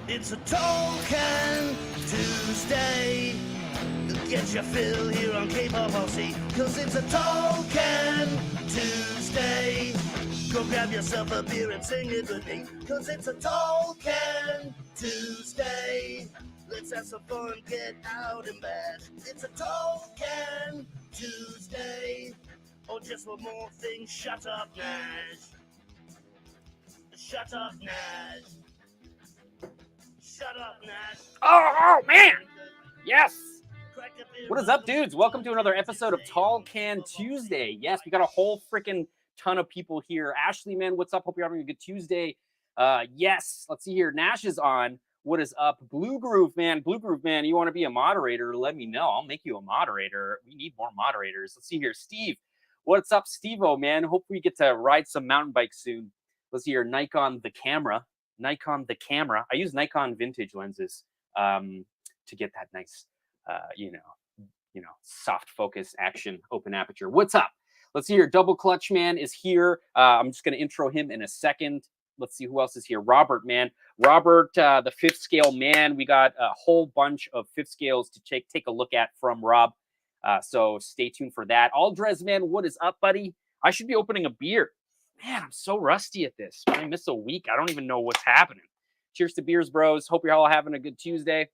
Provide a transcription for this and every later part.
It's a Tolkien Tuesday. Get your fill here on Kpop RC, cause it's a Tolkien Tuesday. Go grab yourself a beer and sing it with me, cause it's a Tolkien Tuesday. Let's have some fun, get out and bad. It's a Tolkien Tuesday. Oh, just one more thing, shut up, Nash. Shut up, Nash. Shut up, Nash. Oh, man. Yes. What is up, dudes? Welcome to another episode of Tall Can Tuesday. Yes, we got a whole freaking ton of people here. Ashley, man, what's up? Hope you're having a good Tuesday. Yes, let's see here. Nash is on. What is up? Blue Groove, man. Blue Groove, man, you want to be a moderator? Let me know. I'll make you a moderator. We need more moderators. Let's see here. Steve, what's up, Steve-O, man? Hope we get to ride some mountain bikes soon. Let's see here. Nikon the camera. Nikon the camera. I use Nikon vintage lenses to get that nice, soft focus action, open aperture. What's up? Let's see here. Double Clutch Man is here. I'm just going to intro him in a second. Let's see who else is here. Robert, man. Robert, the fifth scale man. We got a whole bunch of fifth scales to take a look at from Rob. So stay tuned for that. Aldrez, man, what is up, buddy? I should be opening a beer. Man, I'm so rusty at this. I miss a week. I don't even know what's happening. Cheers to beers, bros. Hope you're all having a good Tuesday.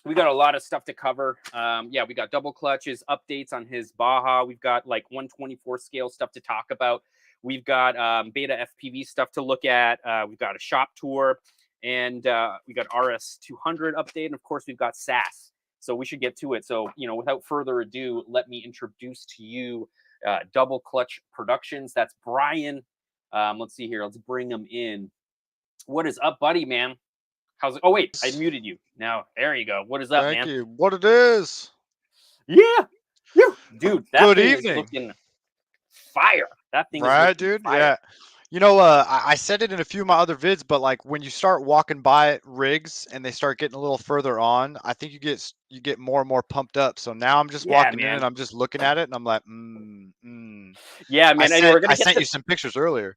We got a lot of stuff to cover. We got double clutches, updates on his Baja. We've got like 124 scale stuff to talk about. We've got beta FPV stuff to look at. We've got a shop tour, and we got RS200 update. And of course, we've got SAS. So we should get to it. So, without further ado, let me introduce to you Double Clutch Productions. That's Brian. Let's see here. Let's bring him in. What is up, buddy, man? How's it? Oh, wait, I muted you. Now, there you go. What is up, man? Thank you. What it is? Yeah. Dude, that Good thing evening. is looking fire. That thing Right, is looking dude? fire. Yeah. I said it in a few of my other vids, but like when you start walking by rigs and they start getting a little further on, I think you get more and more pumped up. So now I'm just walking in and I'm just looking at it and I'm like, Yeah, man. I sent you some pictures earlier.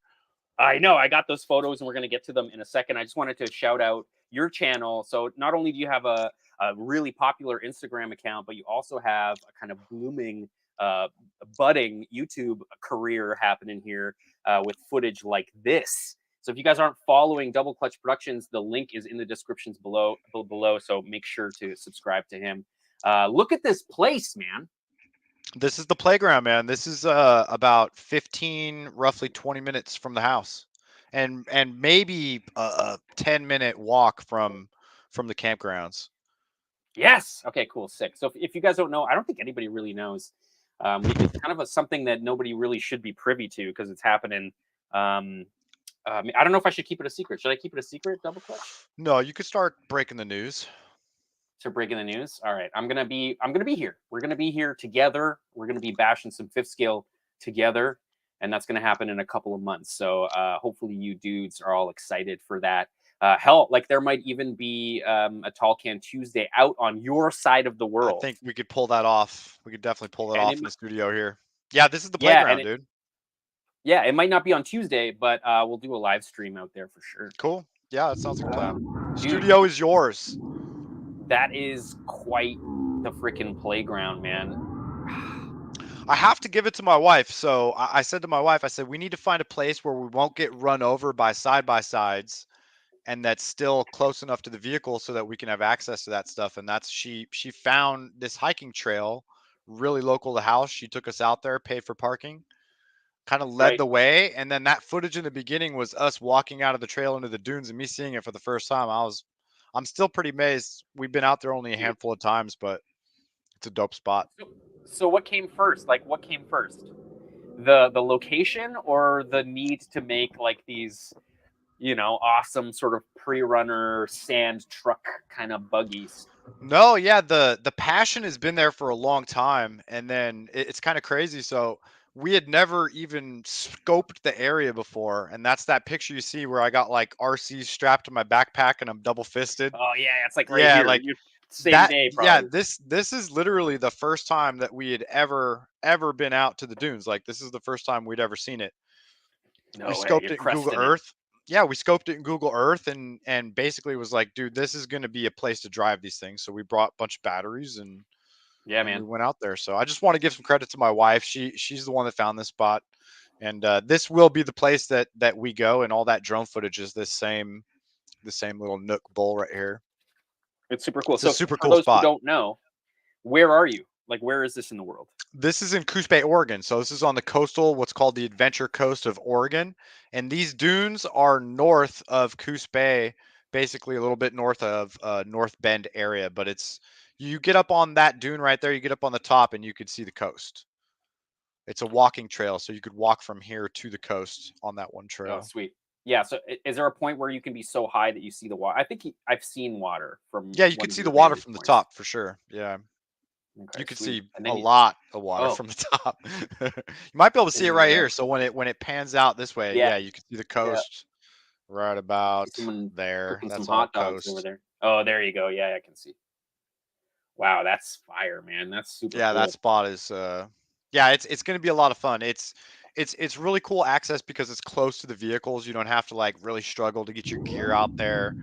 I know. I got those photos and we're going to get to them in a second. I just wanted to shout out your channel. So not only do you have a really popular Instagram account, but you also have a kind of blooming, budding YouTube career happening here with footage like this. So if you guys aren't following Double Clutch Productions, the link is in the descriptions below. So make sure to subscribe to him. Look at this place, man. This is the playground, man. This is about 15, roughly 20 minutes from the house, and maybe a 10-minute walk from the campgrounds. Yes. Okay, cool. Sick. So if you guys don't know, I don't think anybody really knows. It's kind of something that nobody really should be privy to because it's happening. I don't know if I should keep it a secret. Should I keep it a secret, Double Clutch? No, you could start breaking the news. So breaking the news. All right. I'm gonna be here. We're gonna be here together. We're gonna be bashing some fifth scale together, and that's gonna happen in a couple of months. So hopefully you dudes are all excited for that. Hell, like there might even be a Tall Can Tuesday out on your side of the I world. think we could pull that off. We could definitely pull that And off in the studio here. Yeah, this is the yeah, playground, dude. yeah, it might not be on Tuesday, but we'll do a live stream out there for sure. Cool. Yeah, that sounds like a plan. Dude, Studio is yours. that is quite the freaking playground, man. I have to give it to my wife. So I said to my wife, I said, we need to find a place where we won't get run over by side-by-sides and that's still close enough to the vehicle so that we can have access to that stuff. And that's she found this hiking trail really local to the house. She took us out there, paid for parking, kind of led Right. the way. And then that footage in the beginning was us walking out of the trail into the dunes and me seeing it for the first time. I'm still pretty amazed. We've been out there only a Dude. handful of times, but it's a dope spot. So what came first? Like what came first? The location or the need to make like these, you know, awesome sort of pre-runner sand truck kind of buggies? No, yeah, the passion has been there for a long time, and then it's kind of crazy. So we had never even scoped the area before, and that's that picture you see where I got like RC strapped to my backpack and I'm double fisted. Oh yeah, it's like right Yeah, here. like Same that. day Yeah, probably. this is literally the first time that we had ever been out to the dunes. Like this is the first time we'd ever seen it. We No way, scoped you're it in Google cresting it. Earth. Yeah, we scoped it in Google Earth and basically was like, dude, this is going to be a place to drive these things. So we brought a bunch of batteries Yeah, and we man. went out there. So I just want to give some credit to my wife. She's the one that found this spot, and this will be the place that we go. And all that drone footage is the same little nook bowl right here. It's super cool. It's a So super for cool those who spot. don't know, where are you? Like where is this in the world? This is in Coos Bay, Oregon. So this is on the coastal, what's called the Adventure Coast of Oregon, and these dunes are north of Coos Bay, basically a little bit north of North Bend area. But it's you get up on that dune right there, you get up on the top, and you could see the coast. It's a walking trail, so you could walk from here to the coast on that one Oh, trail. sweet. Yeah. So is there a point where you can be so high that you see the water? I think I've seen water from Yeah, you one could of see the your water vantage from the points. top for sure. Yeah, Okay, you could sweet. see And a then lot of water oh, from the top. You might be able to see it there you right go. here. So when it pans out this way, Yeah, yeah, you can see the yeah. coast right See about someone there. cooking some That's all hot dogs over coast. there. Oh, there you go. Yeah, I can see. Wow, that's fire, man. That's super Yeah, that cool. spot is yeah, it's going to be a lot of fun. It's really cool access because it's close to the vehicles. You don't have to like really struggle to get your gear out there.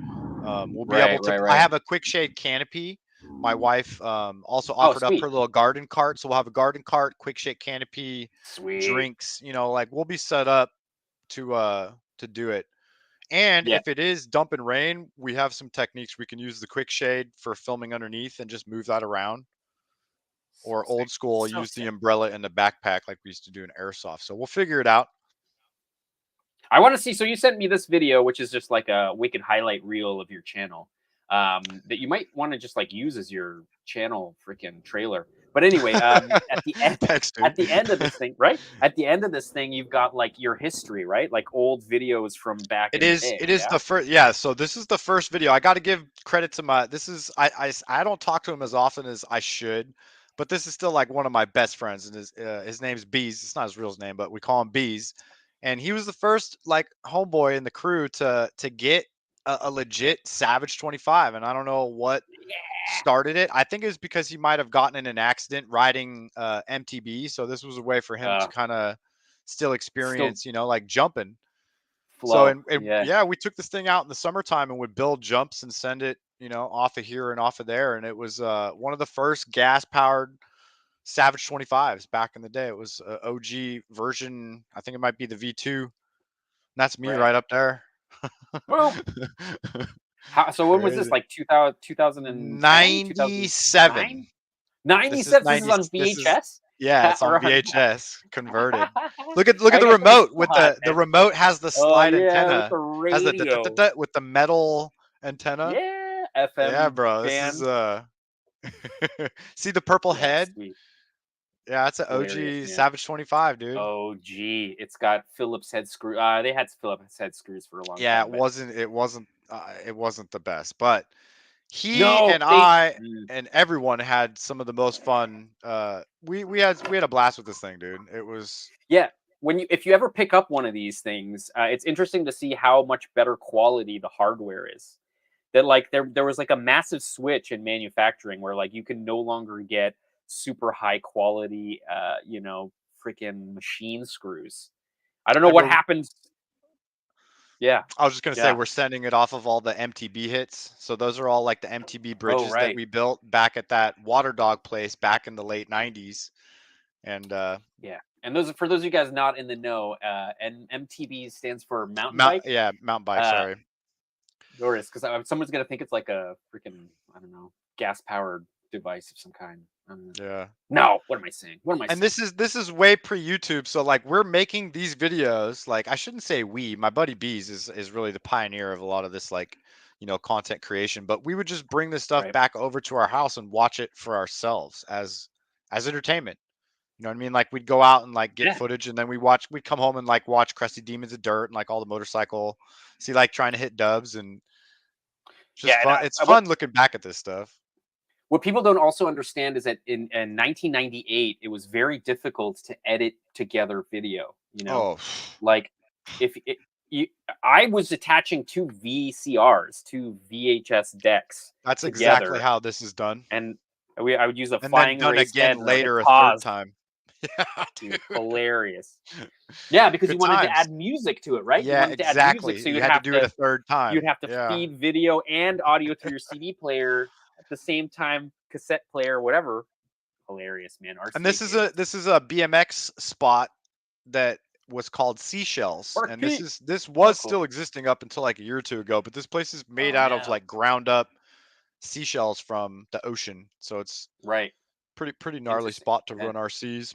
We'll be able Right, to right, I right. have a quick shade canopy. My wife also Oh, offered up sweet. her little garden cart, so we'll have a garden cart, quick shade canopy, Sweet. drinks, like we'll be set up to do it. And Yeah. if it is dump and rain, we have some techniques. We can use the quick shade for filming underneath and just move that around, So or sick. old school, So use the sick. umbrella in the backpack like we used to do in airsoft. So we'll figure it out. I want to see. So you sent me this video, which is just like a wicked highlight reel of your channel, that you might want to just like use as your channel freaking trailer. But anyway, at the end, Thanks, dude. at the end of this thing, right? At the end of this thing, you've got like your history, right? Like old videos from back It in the is. day. It is Yeah. the first. Yeah. So this is the first video. I got to give credit to my. This is. I don't talk to him as often as I should, but this is still like one of my best friends, and his name's Bees. It's not his real name, but we call him Bees, and he was the first like homeboy in the crew to get a legit Savage 25, and I don't know what started it. I think it was because he might have gotten in an accident riding MTB, so this was a way for him to Uh, kind of still Still experience, like jumping. So flow. and Yeah. yeah, we took this thing out in the summertime and would build jumps and send it, off of here and off of there. And it was one of the first gas powered Savage 25s back in the day. It was a OG version. I think it might be the V2. That's me Right. right up there. Boom. So when was this? Crazy. Like 2000, 2010, 97. 2009? This is 97. This is 90. on This is VHS yeah, it's on or on. VHS converted. Look at I the got you on the remote with spot, the man. remote has the Oh slide yeah, with antenna, the has the radio. with the metal antenna. Yeah, Yeah, FM bro. This is band. see the purple Yeah, head? sweet. Yeah, that's an Hilarious, OG man. Savage 25, dude. Oh gee, it's got Phillips head screw. They had Phillips head screws for a long Yeah, time, but it wasn't the best, but he no, and they. I and everyone had some of the most fun. We had a blast with this thing, dude. It was Yeah, if you ever pick up one of these things, it's interesting to see how much better quality the hardware is. That like there was like a massive switch in manufacturing where like you can no longer get super high quality, freaking machine screws. I don't know And what we're happened. Yeah, I was just gonna say yeah. we're sending it off of all the MTB hits. So those are all like the MTB Oh, bridges that right. we built back at that water dog place back in the late '90s. And Yeah. And for those of you guys not in the know, and MTB stands for mountain bike. mountain bike. Uh, Sorry. Doris, because someone's gonna think it's like a freaking, I don't know, gas powered device of some kind. Yeah. No, what am I saying? What am I And saying? this is way pre YouTube. So like we're making these videos. Like I shouldn't say we. My buddy Bees is really the pioneer of a lot of this like content creation. But we would just bring this stuff Right. back over to our house and watch it for ourselves as entertainment. You know what I mean? Like we'd go out and like get Yeah. footage, and then we'd come home and like watch Crusty Demons of Dirt and like all the motorcycle, see like trying to hit dubs, and it's just Yeah. And fun. It's what fun looking back at this stuff. people don't also understand is that in 1998, it was very difficult to edit together video. Oh, Like if it, you, I was attaching two VCRs, two VHS decks that's exactly together, how this is done. and I would use a And then flying done erase again pen, and I would hit later a third pause. time. Yeah, Dude, dude. hilarious. Yeah, because you Good wanted to times. add music to it, right? You Yeah, wanted to add music, exactly. so You had to do it a third you'd time. have to Yeah. feed video and audio through your CD player at the same time, cassette player, whatever. Hilarious, man. And RCA days. this is a BMX spot that was called Seashells, and RP. this Oh, was cool. still existing up until like a year or two ago. But this place is made Oh out of no. like ground up seashells from the ocean, so it's Right. pretty gnarly Interesting. spot to Yeah. run RCs.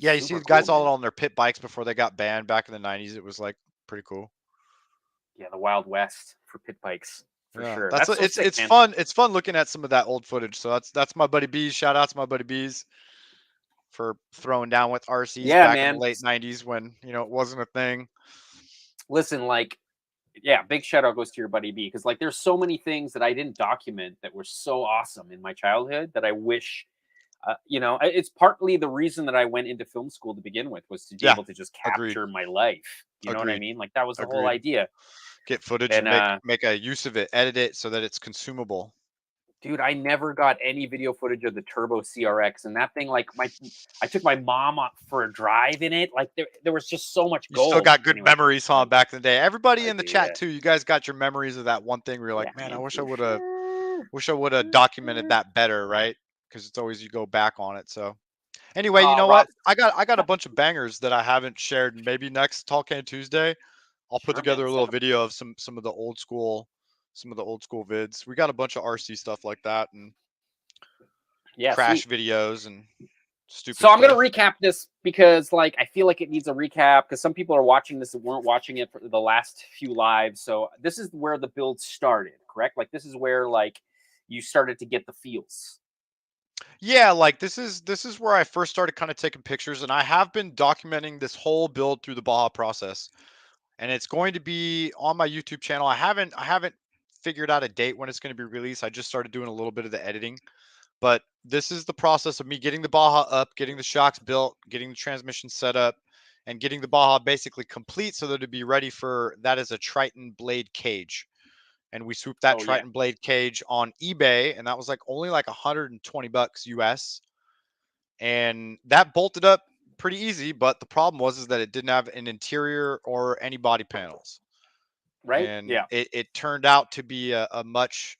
Yeah, you see Super the cool, guys all man. on their pit bikes before they got banned back in the '90s. It was like pretty cool. Yeah, the Wild West for pit bikes for Yeah, sure. That's so sick, it's man. fun. It's fun looking at some of that old footage. So that's my buddy Bees. Shout out to my buddy Bees for throwing down with RCs Yeah, back in the man. late '90s when it wasn't a thing. Listen, like, yeah, big shout out goes to your buddy B, because like there's so many things that I didn't document that were so awesome in my childhood that I wish it's partly the reason that I went into film school to begin with, was to be Yeah, able to just agreed, capture my life. You know what I agreed, mean? Like that was the whole agreed. idea. Get footage And and make a use of it, edit it so that it's consumable. dude, I never got any video footage of the Turbo CRX, and that thing, like I took my mom for a drive in it. Like there was just so much You still gold. got good Anyway, memories, huh? Back in the day, everybody I in the do, chat yeah, too. You guys got your memories of that one thing where you're yeah, like, man, I man, wish I for would have, sure. documented that better, right? Because it's always you go back on it. So anyway, you know Rob, what? I got a bunch of bangers that I haven't shared. Maybe next Talk Can Tuesday, I'll put sure, man. together a Let's little have it. video of some of the old school vids. We got a bunch of RC stuff like that and Yeah, crash sweet. videos and stupid So I'm gonna stuff. recap this because, like, I feel like it needs a recap because some people are watching this that weren't watching it for the last few lives. So this is where the build started, correct? Like, this is where like you started to get the feels. Yeah, like this is where I first started kind of taking pictures, and I have been documenting this whole build through the Baja process. And it's going to be on my YouTube channel. I haven't figured out a date when it's going to be released. I just started doing a little bit of the editing. But this is the process of me getting the Baja up, getting the shocks built, getting the transmission set up, and getting the Baja basically complete so that it'd be ready for that as a Triton blade cage. And we swooped that Oh yeah, Triton blade cage on eBay, and that was like only like 120 bucks US. And that bolted up pretty easy, but the problem was that it didn't have an interior or any body panels. right? And Yeah. it turned out to be a much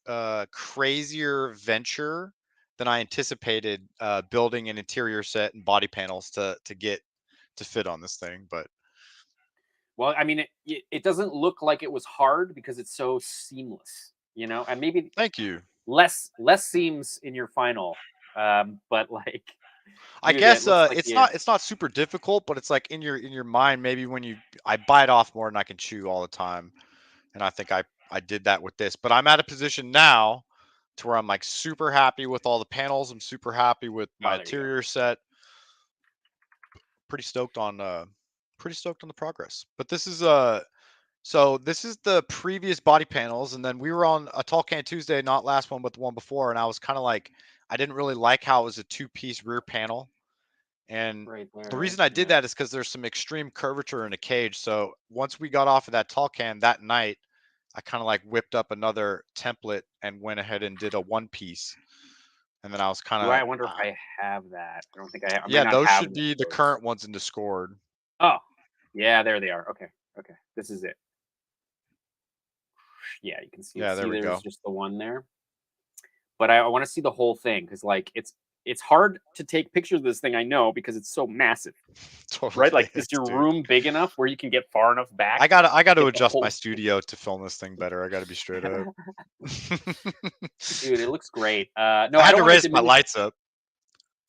crazier venture than I anticipated, building an interior set and body panels to get to fit on this thing. But Well, I mean, it doesn't look like it was hard because it's so seamless, and maybe thank you. less seams in your final, but like, I dude, it guess looks like you. it's not super difficult, but it's like in your mind, maybe when I bite off more than I can chew all the time. And I think I did that with this. But I'm at a position now to where I'm like super happy with all the panels. I'm super happy with my Oh, there you go. interior set. Pretty stoked on the progress. But this is so this is the previous body panels, and then we were on a Tall Can Tuesday, not last one, but the one before, and I was kind of like I didn't really like how it was a two-piece rear panel. And Right there, the right? reason I did Yeah. that is because there's some extreme curvature in a cage. So once we got off of that tall can that night, I kind of like whipped up another template and went ahead and did a one piece. And then I was kind I of, wonder if I have that. I don't think I have. I might yeah, not those have should one of be the those. current ones in Discord. Oh, yeah, there they are. Okay, okay. This is it. Yeah, you can see it. Yeah, there See, we there's go. just the one there. But I want to see the whole thing because, like, it's hard to take pictures of this thing. I know because it's so massive, right? Totally Like, is is, your dude. room big enough where you can get far enough back I to gotta get the adjust my whole studio to film this thing better. I gotta be straight up. Dude, it looks great. No, I I had don't to want to raise my diminish. lights up.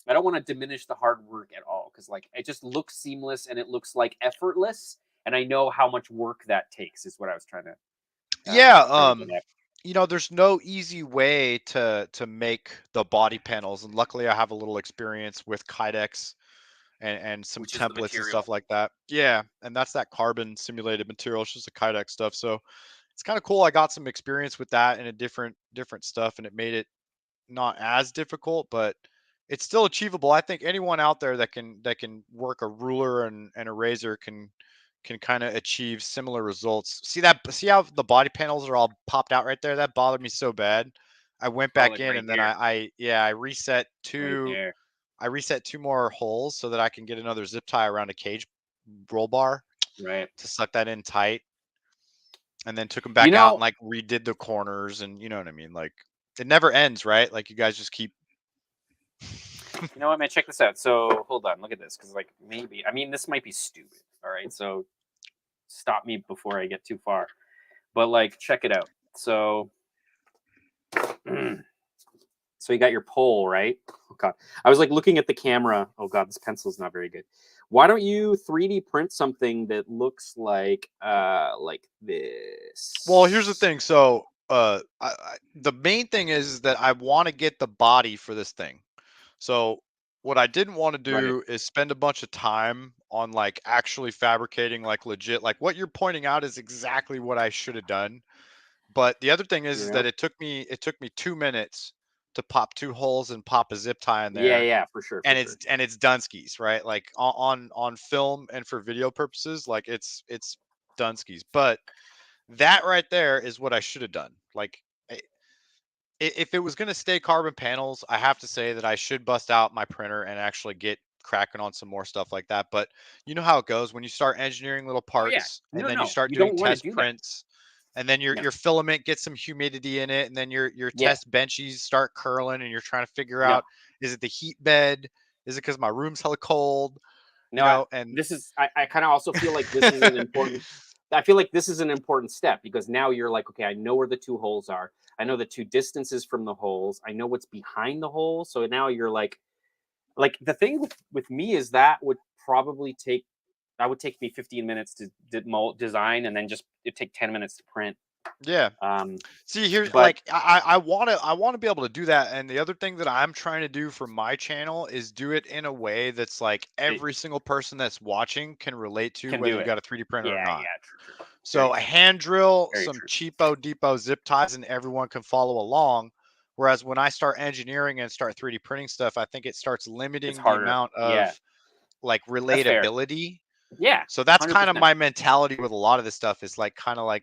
I don't want to diminish the hard work at all because, like, it just looks seamless and it looks like effortless. And I know how much work that takes. Is what I was Yeah, trying to get at. you know, there's no easy way to make the body panels, and luckily I have a little experience with Kydex and some Which is the templates and material. stuff like that. Yeah, and that's that carbon simulated material. It's just the Kydex stuff. So it's kind of cool. I got some experience with that and a different stuff, and it made it not as difficult, but it's still achievable. I think anyone out there that can work a ruler and a razor can kind of achieve similar results. See how the body panels are all popped out right there? That bothered me so bad. I went Oh, back like in right and then here, right there. I reset two more holes so that I can get another zip tie around a cage roll bar Right. to suck that in tight, and then took them You back out and know, like redid the corners, and you know what I mean? Like it never ends, right? Like you guys just keep you know what, man? Check this out. So hold on, look at this, because like maybe I mean this might be stupid. All right, so stop me before I get too far. But like, check it out. So, so you got your pole, right? Oh god, I was like looking at the camera. Oh god, this pencil's not very good. Why don't you 3D print something that looks like Well, here's the this? thing. So, the main thing is that I want to get the body for this thing. So, what I didn't want to Right. do is spend a bunch of time on like actually fabricating like legit. Like what you're pointing out is exactly what I should have done. But the other thing is Yeah. that it took me 2 minutes to pop two holes and pop a zip tie in Yeah. there, Yeah. For sure. For sure. and it's Dunskies, right? Like on film and for video purposes, like it's Dunskies. But that right there is what I should have done. Like, if it was going to stay carbon panels, I have to say that I should bust out my printer and actually get cracking on some more stuff like that. But you know how it goes when you start engineering little Oh yeah. parts and No. then you No. start You doing don't want to test do that. prints, and then No. your filament gets some humidity in it, and then your Yeah. test benchies start curling, and you're trying to figure No. out, is it the heat bed? Is it because my room's hella cold? You No. know, and This is. I kind of also feel like this is an important. I feel like this is an important step because now you're like, okay, I know where the two holes are. I know the two distances from the holes. I know what's behind the holes. So now you're like the thing with me is that would probably take that would take me 15 minutes to design and then just it take 10 minutes to print. yeah. Um, See, here's but like I want to be able to do that, and the other thing that I'm trying to do for my channel is do it in a way that's like it every single person that's watching can relate to, can whether do you it. got a 3D printer or Yeah, not. yeah, true, true. Very So a true. hand drill, Very some true. cheapo depot zip ties, and everyone can follow along. Whereas when I start engineering and start 3D printing stuff, I think it starts It's limiting the harder. amount Yeah, of like that's fair. relatability. Yeah, So that's kind of 100%. my mentality with a lot of this stuff, is like kind of like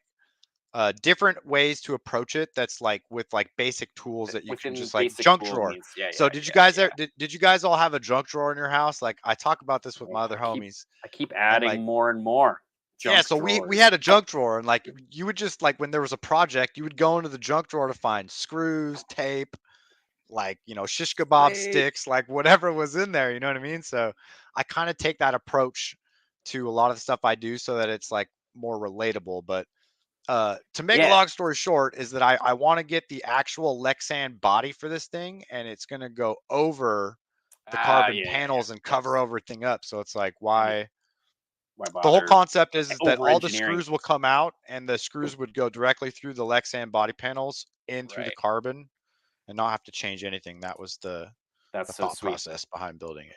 different ways to approach it, that's like with like basic tools that you can Within just like basic junk tool drawer. means, yeah, So yeah, did you yeah, guys yeah. did you guys all have a junk drawer in your house? Like I talk about this with Oh, my other homies, I keep and adding like, more and more yeah, junk so we drawers. had a junk drawer, and like you would just like when there was a project, you would go into the junk drawer to find screws, tape, like, you know, shish kebab Sweet. sticks, like whatever was in there, you know what I mean? So I kind of take that approach to a lot of the stuff I do so that it's like more relatable. But to make a Yeah. long story short, is that I want to get the actual Lexan body for this thing, and it's going to go over the Ah, carbon yeah, yeah, yeah. panels and Of course. cover everything up. So it's like, Yeah. why? Why The whole bother concept is that over all the engineering? screws will come out, and the screws would go directly through the Lexan body panels in through the Right. carbon, and not have to change anything. That was the That's so thought sweet. process behind building it.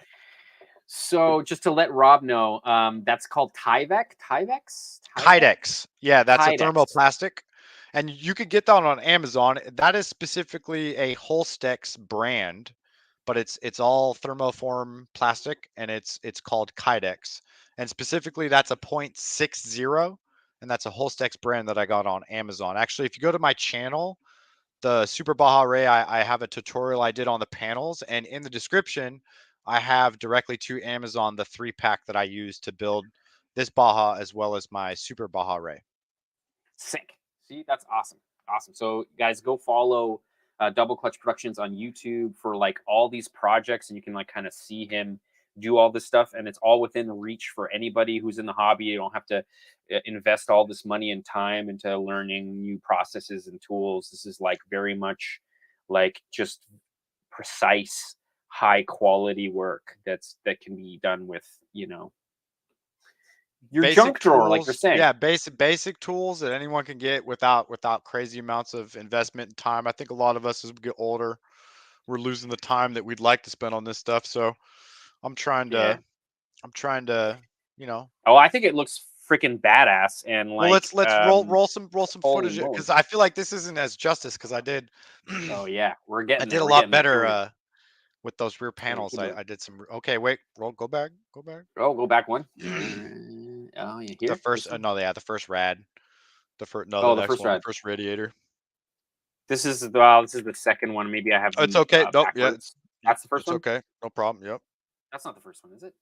So just to let Rob know, that's called Tyvek. Tyvex. Tyvek. Kydex, yeah, that's a Kydex. thermoplastic, and you could get that on Amazon. That is specifically a Holstex brand, but it's all thermoform plastic, and it's called Kydex, and specifically that's a 0.60, and that's a Holstex brand that I got on Amazon. Actually, if you go to my channel, the Super Baja Ray, I have a tutorial I did on the panels, and in the description, I have directly to Amazon the 3-pack that I use to build this Baja as well as my Super Baja Ray. Sick. See, that's awesome. Awesome. So guys, go follow Double Clutch Productions on YouTube for like all these projects, and you can like kind of see him do all this stuff, and it's all within reach for anybody who's in the hobby. You don't have to invest all this money and time into learning new processes and tools. This is like very much like just precise, high quality work that can be done with, you know, your Basic junk drawer, tools, like you're saying. yeah, basic tools that anyone can get without crazy amounts of investment and time. I think a lot of us as we get older, we're losing the time that we'd like to spend on this stuff. So I'm trying Yeah. to, you know. Oh, I think it looks freaking badass, and Well, like let's roll some holy footage, moly. because I feel like this isn't as justice, because I did Oh yeah, we're I getting did there. a We're lot getting there. Here we go. better with those rear Here we panels. keep moving. I did some. Okay, wait, go back. Oh, go back one. Oh, yeah, The here. first, This one. no, yeah, the first rad, the Oh, the next first one, the ride. first radiator. This is the second one. Maybe I have Oh, it's them okay. Nope, yeah, backwards. That's the first it's one. okay. No problem. Yep. That's not the first one, is it?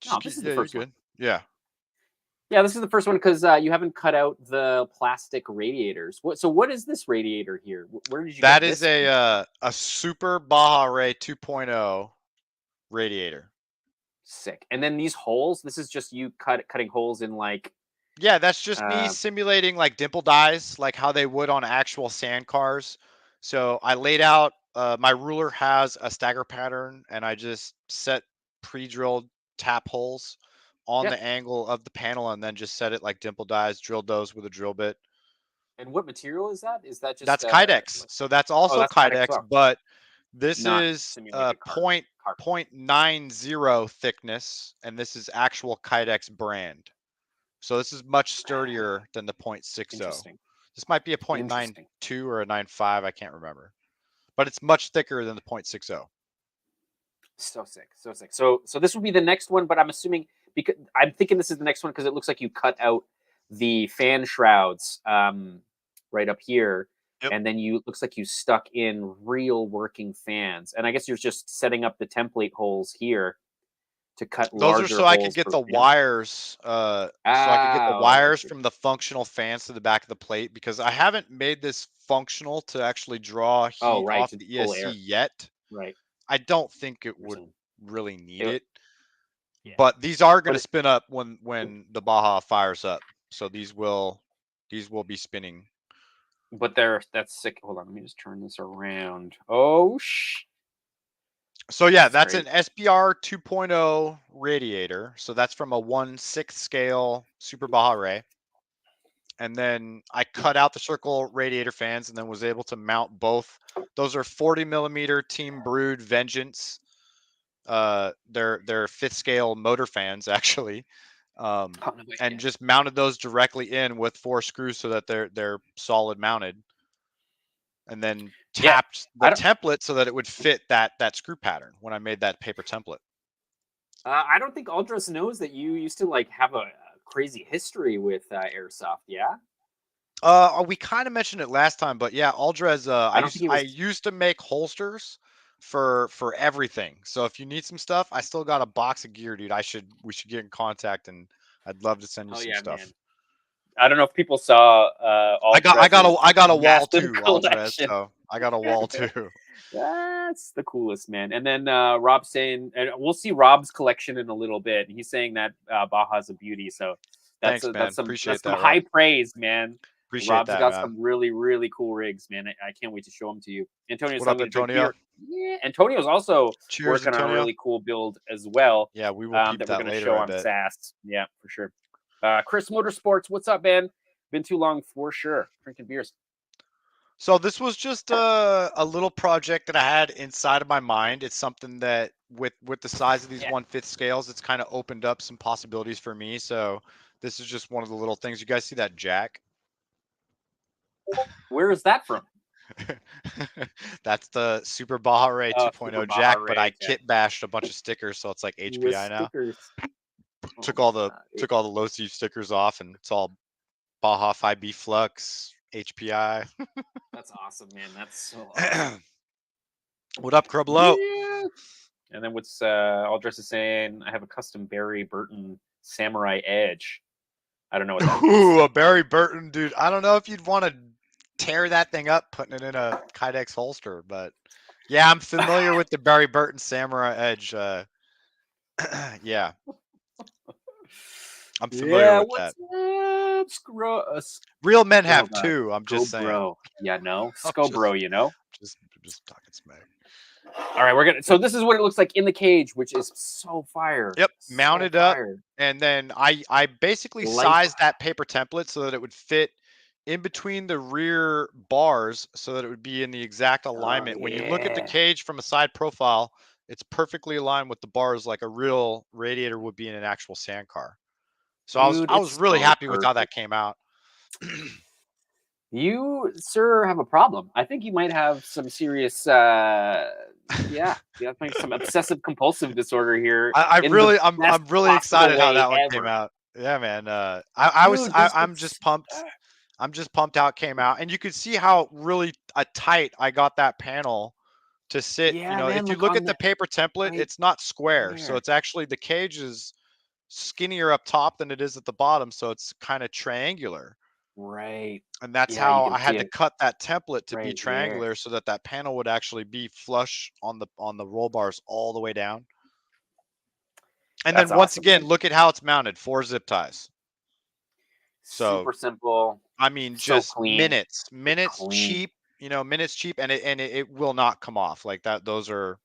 No, Just this is the yeah, you're first one. good. Yeah. Yeah, this is the first one because you haven't cut out the plastic radiators. What is this radiator here? Where did you That get is this? a Super Baja Ray 2.0 radiator. Sick. And then these holes. This is just you cutting holes in like. Yeah, that's just me simulating like dimple dies, like how they would on actual sand cars. So I laid out, my ruler has a stagger pattern, and I just set pre-drilled tap holes on Yep. the angle of the panel, and then just set it like dimple dies, drilled those with a drill bit. And what material is that? Is that just That's Kydex. like, So that's oh, also that's Kydex as Kydex, well. but this Not is simulated carbon. 0.90 thickness, and this is actual Kydex brand. So this is much sturdier than the 0.60. Interesting. This might be a Interesting. 0.92 or a 95, I can't remember. But it's much thicker than the 0.60. So sick. So sick. So this would be the next one, but I'm assuming because I'm thinking this is the next one because it looks like you cut out the fan shrouds right up here. Yep. And then looks like you stuck in real working fans. And I guess you're just setting up the template holes here to cut Those larger are so I can holes get for the fans. wires, so I can get the I wires got you. from the functional fans to the back of the plate, because I haven't made this functional to actually draw Oh, heat right, off to the pull ESC air. yet. Right. I don't think it would Interesting. really need It- it, yeah. but these are going But to spin up when the Baja fires up. So these will be spinning. But that's sick. Hold on, let me just turn this around. Oh So yeah, that's that's an crazy. SBR 2.0 radiator. So that's from a 1/6 scale Super Baja Ray. And then I cut out the circle radiator fans, and then was able to mount both. Those are 40mm Team Brewed Vengeance. They're 5th scale motor fans actually. Oh, no way, And yeah. just mounted those directly in with 4 screws so that they're solid mounted. And then Yeah, tapped the template so that it would fit that screw pattern when I made that paper template. I don't think Aldris knows that you used to like have a crazy history with airsoft. Yeah. We kind of mentioned it last time, but yeah, Aldrez, I don't think he I was. used to make holsters for everything. So if you need some stuff, I still got a box of gear, dude. We should get in contact, and I'd love to send you Oh some yeah, man. stuff. I don't know if people saw Aldrez's I got a wall massive too, Aldrez. collection. So I got a wall too. That's the coolest, man. And then Rob's saying, and we'll see Rob's collection in a little bit. He's saying that Baja's a beauty. So Thanks, man. that's Appreciate some that, Rob. high praise, man. Appreciate Rob's that, got man. some really, really cool rigs, man. I can't wait to show them to you. Antonio's What telling up, me to drink Antonio? beer. Yeah, Antonio's also Cheers, working on a Antonio. really cool build as well. Yeah, we will peep that we're that going to later, show I on bet. SAS. Yeah, for sure. Chris Motorsports, what's up, man? Been too long for sure. Drinking beers. So this was just a little project that I had inside of my mind. It's something that with the size of these 1/5 scales, it's kind of opened up some possibilities for me. So this is just one of the little things. You guys see that jack? Where is that from? That's the Super Baja Ray Oh, 2.0 Super Baja jack, but I Ray jack kit bashed a bunch of stickers, so it's like with HPI now. stickers. Oh Took my all the god, low C stickers off, and it's all Baja 5B Flux HPI. that's awesome, man. That's so awesome. What up, Crublo? Yeah. And then what's Aldress is saying? I have a custom Barry Burton Samurai Edge. I don't know what that means. Ooh, a Barry Burton, dude. I don't know if you'd want to tear that thing up, putting it in a Kydex holster, but yeah, I'm familiar with the Barry Burton Samurai Edge. Yeah, I'm familiar Yeah, with what's that. up, Real men Bro, have two. I'm go just saying. bro. Yeah, no. I'm Sco bro, you know? just talking smack. All right, we're gonna so this is what it looks like in the cage, which is so fire. Yep, So mounted up, fire. and then I basically Life. sized that paper template so that it would fit in between the rear bars so that it would be in the exact alignment. When you look at the Yeah. cage from a side profile, it's perfectly aligned with the bars like a real Radiator would be in an actual sand car. So Dude, I was it's really so happy with how that perfect. came out. You, sir, have a problem. I think you might have some serious yeah, some obsessive compulsive disorder here in the best I'm really possible excited how way that one came ever. out. Yeah, man. Dude, this I'm looks just pumped. I'm just pumped how it came out, and you could see how really tight I got that panel to sit. You yeah, know, man, if you look look on at the that paper template, right it's not square, so there. it's actually the cage is skinnier up top than it is at the bottom, so it's kind of triangular. Right. And that's Yeah, you how can I see had to it cut that template to be right there. triangular so that that panel would actually be flush on the roll bars all the way down. And then That's once awesome, again, man. look at how it's mounted, 4 zip ties. So, Super simple, I mean, so just clean, minutes clean. cheap, minutes cheap, and it will not come off like that. Those are,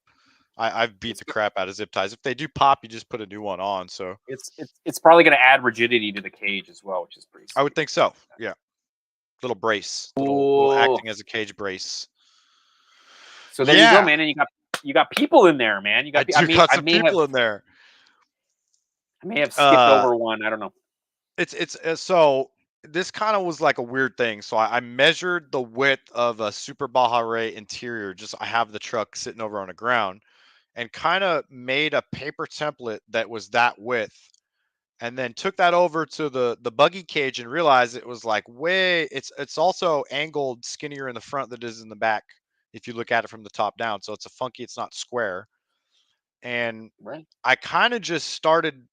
I've beat It's the crap out of zip ties. If they do pop, you just put a new one on. So it's probably going to add rigidity to the cage as well, which is pretty I would sweet. think so. Yeah. Little brace, little Cool. acting as a cage brace. So there you go, Yeah. man, and you got people in there, man. You I got do got I some people in there. may have skipped Uh, over one. I don't know. it's so this kind of was like a weird thing. So I measured the width of a Super Baja Ray interior. Just I have the truck sitting over on the ground, and kind of made a paper template that was that width, and then took that over to the buggy cage and realized it was like way it's also angled skinnier in the front than it is in the back if you look at it from the top down. So it's a funky, it's not square. And Right. I kind of just started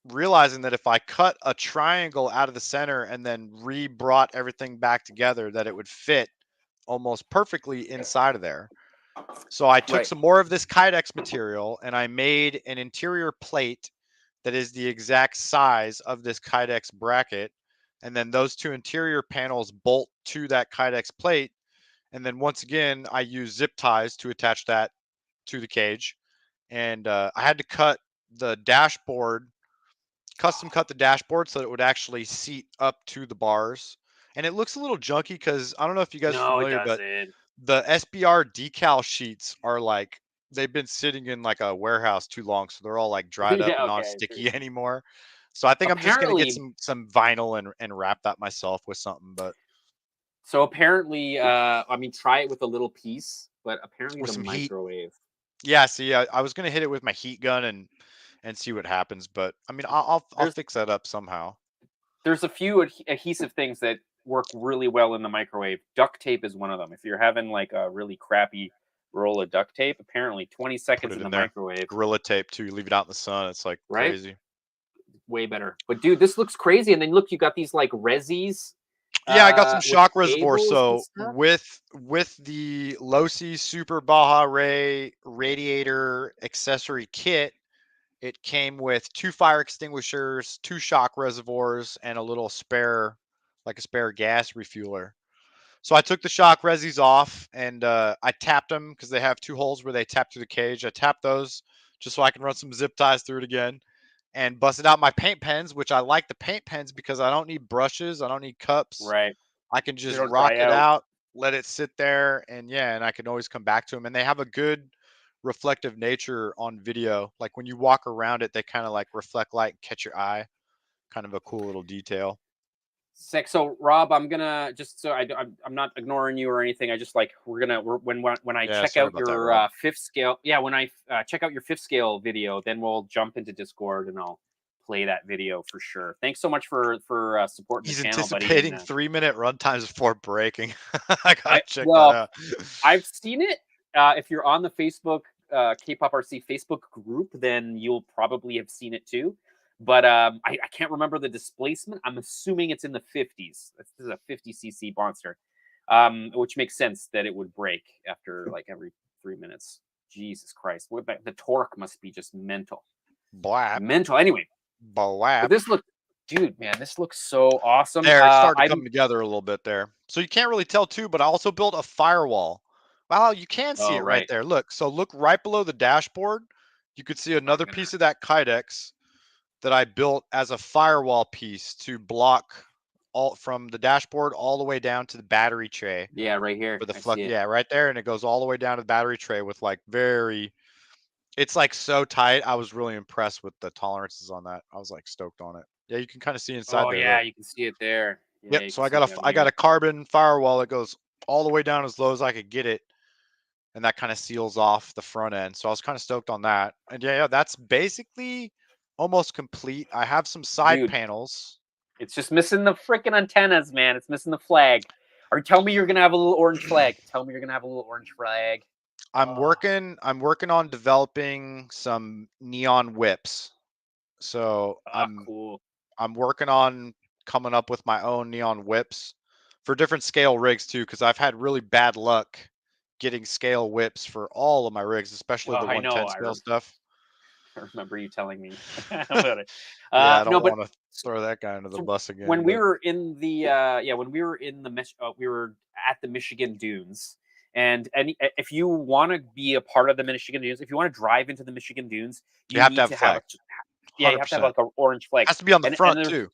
realizing that if I cut a triangle out of the center and then re-brought everything back together, that it would fit almost perfectly inside of there. So I took Right. some more of this Kydex material and I made an interior plate that is the exact size of this Kydex bracket. And then those two interior panels bolt to that Kydex plate. And then once again, I use zip ties to attach that to the cage. And I had to cut the dashboard, custom cut the dashboard so that it would actually seat up to the bars. And it looks a little junky because I don't know if you guys are No, it familiar, but doesn't. the SBR decal sheets are like they've been sitting in like a warehouse too long, so they're all like dried up Yeah. and Okay. True. non-sticky anymore. So I think I'm just gonna get Apparently, some vinyl and wrap that myself with something, but apparently, I mean, try it with a little piece, but apparently with the some heat. microwave. Yeah, see, I was gonna hit it with my heat gun and see what happens, but I mean, I'll There's fix that up somehow. there's a few adhesive things that work really well in the microwave. Duct tape is one of them. If you're having like a really crappy roll of duct tape, apparently 20 Put seconds it in the in there. microwave, Gorilla tape too. Leave it out in the sun. It's like right? crazy. Way better. But dude, this looks crazy. And then look, you got these like resis Yeah, I got some with shock the reservoirs. cables and So stuff. with the Losi Super Baja Ray Radiator accessory kit, it came with 2 fire extinguishers, 2 shock reservoirs, and a little spare, like a spare gas refueler. So I took the shock resis off and I tapped them because they have 2 holes where they tap through the cage. I tapped those just so I can run some zip ties through it again, and busted out my paint pens, which I like the paint pens because I don't need brushes, I don't need cups. Right. I can They just don't rock dry it out. out, let it sit there, and yeah, and I can always come back to them. And they have a good reflective nature on video. Like when you walk around it, they kind of like reflect light and catch your eye. Kind of a cool little detail. Sick. So Rob, I'm gonna just so I'm not ignoring you or anything. I just like when I Yeah, check sorry out about that, your Rob. fifth scale. Yeah, when I check out your fifth scale video, then we'll jump into Discord and I'll play that video for sure. Thanks so much for supporting He's the channel, buddy. And anticipating 3-minute run times before breaking. I gotta check that out. I've seen it. If you're on the Facebook Kpop RC Facebook group, then you'll probably have seen it too. But I can't remember the displacement. I'm assuming it's in the 50s. This is a 50cc monster, which makes sense that it would break after like every 3 minutes. Jesus Christ. The torque must be just mental. Blap. Mental. Anyway. Blap. But this look, dude, man, this looks so awesome. There, it's starting to come together a little bit there. So you can't really tell too, but I also built a firewall. Wow, you can see it right there. Look, so look right below the dashboard. You could see another piece of that Kydex that I built as a firewall piece to block all from the dashboard all the way down to the battery tray. Yeah, right here. For the yeah, right there, and it goes all the way down to the battery tray with like it's like so tight. I was really impressed with the tolerances on that. I was like stoked on it. Yeah, you can kind of see inside there. Yeah, look. You can see it there. Yeah, Yep. So I got a carbon firewall that goes all the way down as low as I could get it, and that kind of seals off the front end. So I was kind of stoked on that. And yeah, that's basically almost complete. I have some side panels. It's just missing the freaking antennas, man. It's missing the flag. Or tell me you're gonna have a little orange flag. Tell me you're gonna have a little orange flag. I'm working on developing some neon whips. So cool. I'm working on coming up with my own neon whips for different scale rigs too, because I've had really bad luck getting scale whips for all of my rigs, especially the 110 scale stuff. I remember you telling me about it. Yeah, I don't want to throw that guy under the bus again. When we were in the we were at the Michigan Dunes, and if you want to be a part of the Michigan Dunes, if you want to drive into the Michigan Dunes, you have to have flag. You have to have like an orange flag. It has to be on the front too.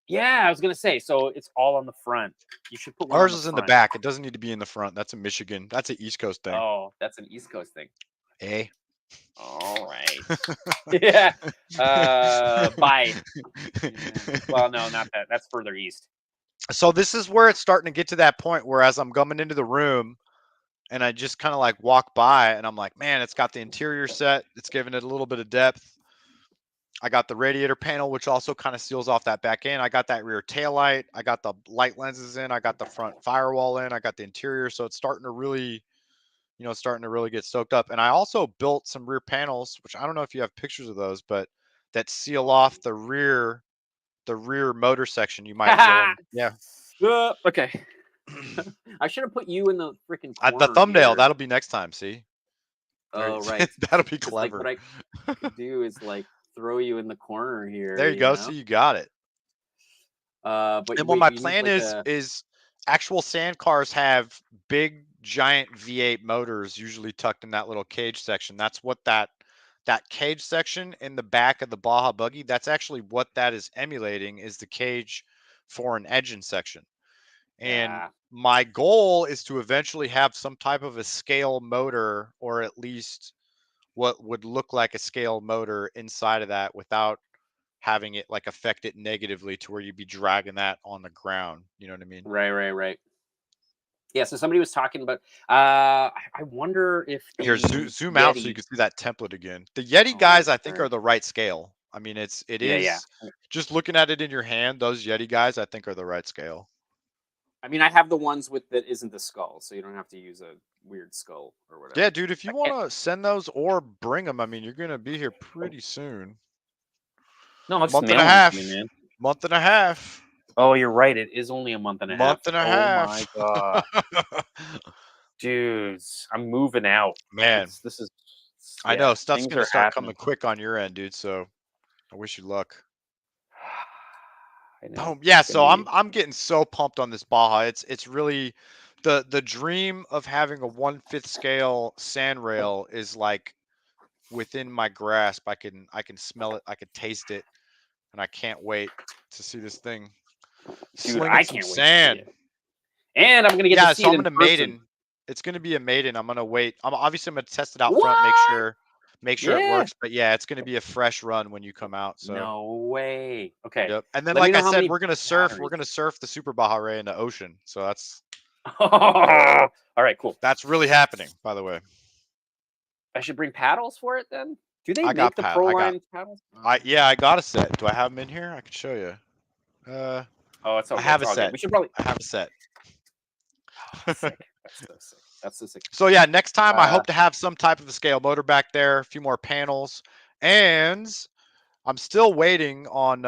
Yeah, I was gonna say, so it's all on the front. You should put ours is in the back. It doesn't need to be in the front. That's a Michigan. That's an East Coast thing. Oh, that's an East Coast thing. Eh? All right. Yeah. Bye. Yeah. Well, no, not that. That's further east. So this is where it's starting to get to that point where as I'm coming into the room and I just kind of like walk by and I'm like, man, it's got the interior set. It's giving it a little bit of depth. I got the radiator panel, which also kind of seals off that back end. I got that rear tail light. I got the light lenses in. I got the front firewall in. I got the interior. So it's starting to really, get stoked up. And I also built some rear panels, which I don't know if you have pictures of those, but that seal off the rear motor section. You might, yeah. Okay. I should have put you in the freaking the thumbnail. Here. That'll be next time. See? Oh, right. That'll be clever. Like, what I could do is like throw you in the corner here. There you go. Know? So you got it. But what my plan is actual sand cars have big giant V8 motors usually tucked in that little cage section. That's what that cage section in the back of the Baja buggy, that's actually what that is emulating, is the cage for an engine section. And my goal is to eventually have some type of a scale motor, or at least what would look like a scale motor inside of that without having it like affect it negatively to where you'd be dragging that on the ground. You know what I mean? Right. Yeah, so somebody was talking about, I wonder if... Here, zoom out so you can see that template again. The Yeti guys, I think, are the right scale. I mean, it is just looking at it in your hand, those Yeti guys, I think, are the right scale. I mean, I have the ones with that isn't the skull, so you don't have to use a weird skull or whatever. Yeah, dude, if you want to send those or bring them, I mean, you're going to be here pretty soon. No, I'm month and a half. Month and a half. Oh, you're right. It is only a month and a half. Month and a half. Oh my god, dudes, I'm moving out, man. This is. I know stuff's gonna start coming quick on your end, dude. So I wish you luck. Boom. Yeah. So I'm getting so pumped on this Baja. It's really the dream of having a 1/5 scale sand rail is like within my grasp. I can smell it. I can taste it, and I can't wait to see this thing. Dude, I can't wait. Sand. And I'm gonna get to see it in person. It's gonna be a maiden. I'm gonna wait. Obviously I'm gonna test it out front, make sure it Yeah. works. But yeah, it's going to be a fresh run when you come out. So No way. Okay. yep. And then, Let me like I know how said, many we're gonna surf. We're batteries. gonna surf the Super Baja Ray in the ocean. So All right, cool. that's really happening, by the way. I should bring paddles for it then. Do they I make got the Pat. Pro I got. Line paddles? I got a set. Do I have them in here? I can show you. Oh, it's all I good. have It's a all good. set. We should probably. I have a set. Oh, sick. That's so sick. That's so sick. So yeah, next time I Uh, hope to have some type of a scale motor back there, a few more panels, and I'm still waiting on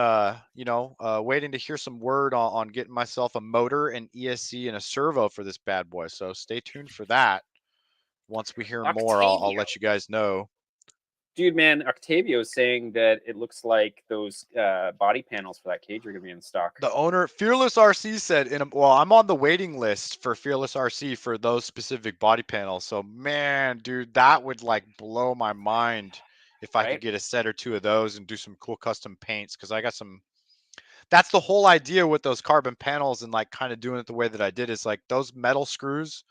waiting to hear some word on getting myself a motor, an ESC, and a servo for this bad boy. So stay tuned for that. Once we hear more, I'll let you guys know. Dude, man, Octavio is saying that it looks like those body panels for that cage are gonna be in stock. The owner, Fearless RC, said well, I'm on the waiting list for Fearless RC for those specific body panels. So man, dude, that would like blow my mind if I could get a set or two of those and do some cool custom paints, because I got some. That's the whole idea with those carbon panels and like kind of doing it the way that I did is like those metal screws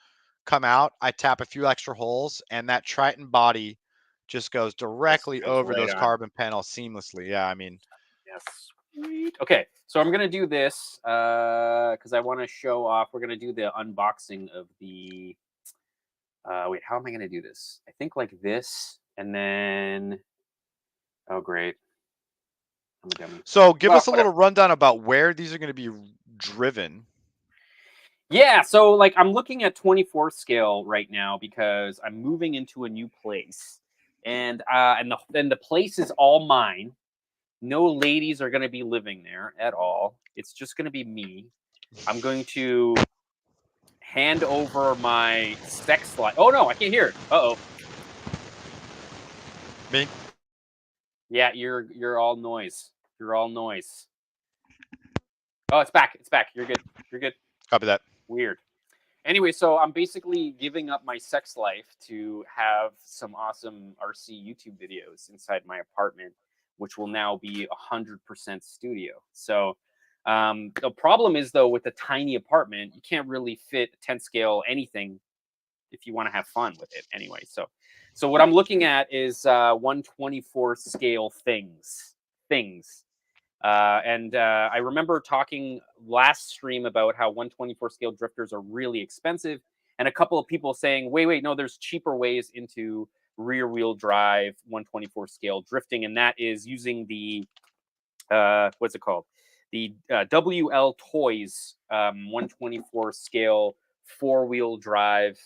come out, I tap a few extra holes, and that Triton body just goes directly over right those on. carbon panels seamlessly. Yeah, I mean, Yes. Sweet. Okay, so I'm gonna do this because I want to show off. We're gonna do the unboxing of the. Wait, how am I gonna do this? I think like this, and then. Oh, great. I'm a dummy. so give Well, us a whatever. little rundown about where these are going to be driven. Yeah, so like I'm looking at 24 scale right now because I'm moving into a new place, and the place is all mine. No ladies are going to be living there at all. It's just going to be me. I'm going to hand over my sex life. Oh no, I can't hear it. Uh-oh. Me? Yeah, you're all noise. You're all noise. Oh, it's back. It's back. You're good. You're good. Copy that. Weird. Anyway, so I'm basically giving up my sex life to have some awesome RC YouTube videos inside my apartment, which will now be 100% studio. So the problem is, though, with the tiny apartment, you can't really fit 10 scale anything if you want to have fun with it anyway. So what I'm looking at is 124 scale things. I remember talking last stream about how 124 scale drifters are really expensive, and a couple of people saying, wait, no, there's cheaper ways into rear wheel drive 124 scale drifting, and that is using the what's it called? The WL Toys 124 scale 4-wheel drive,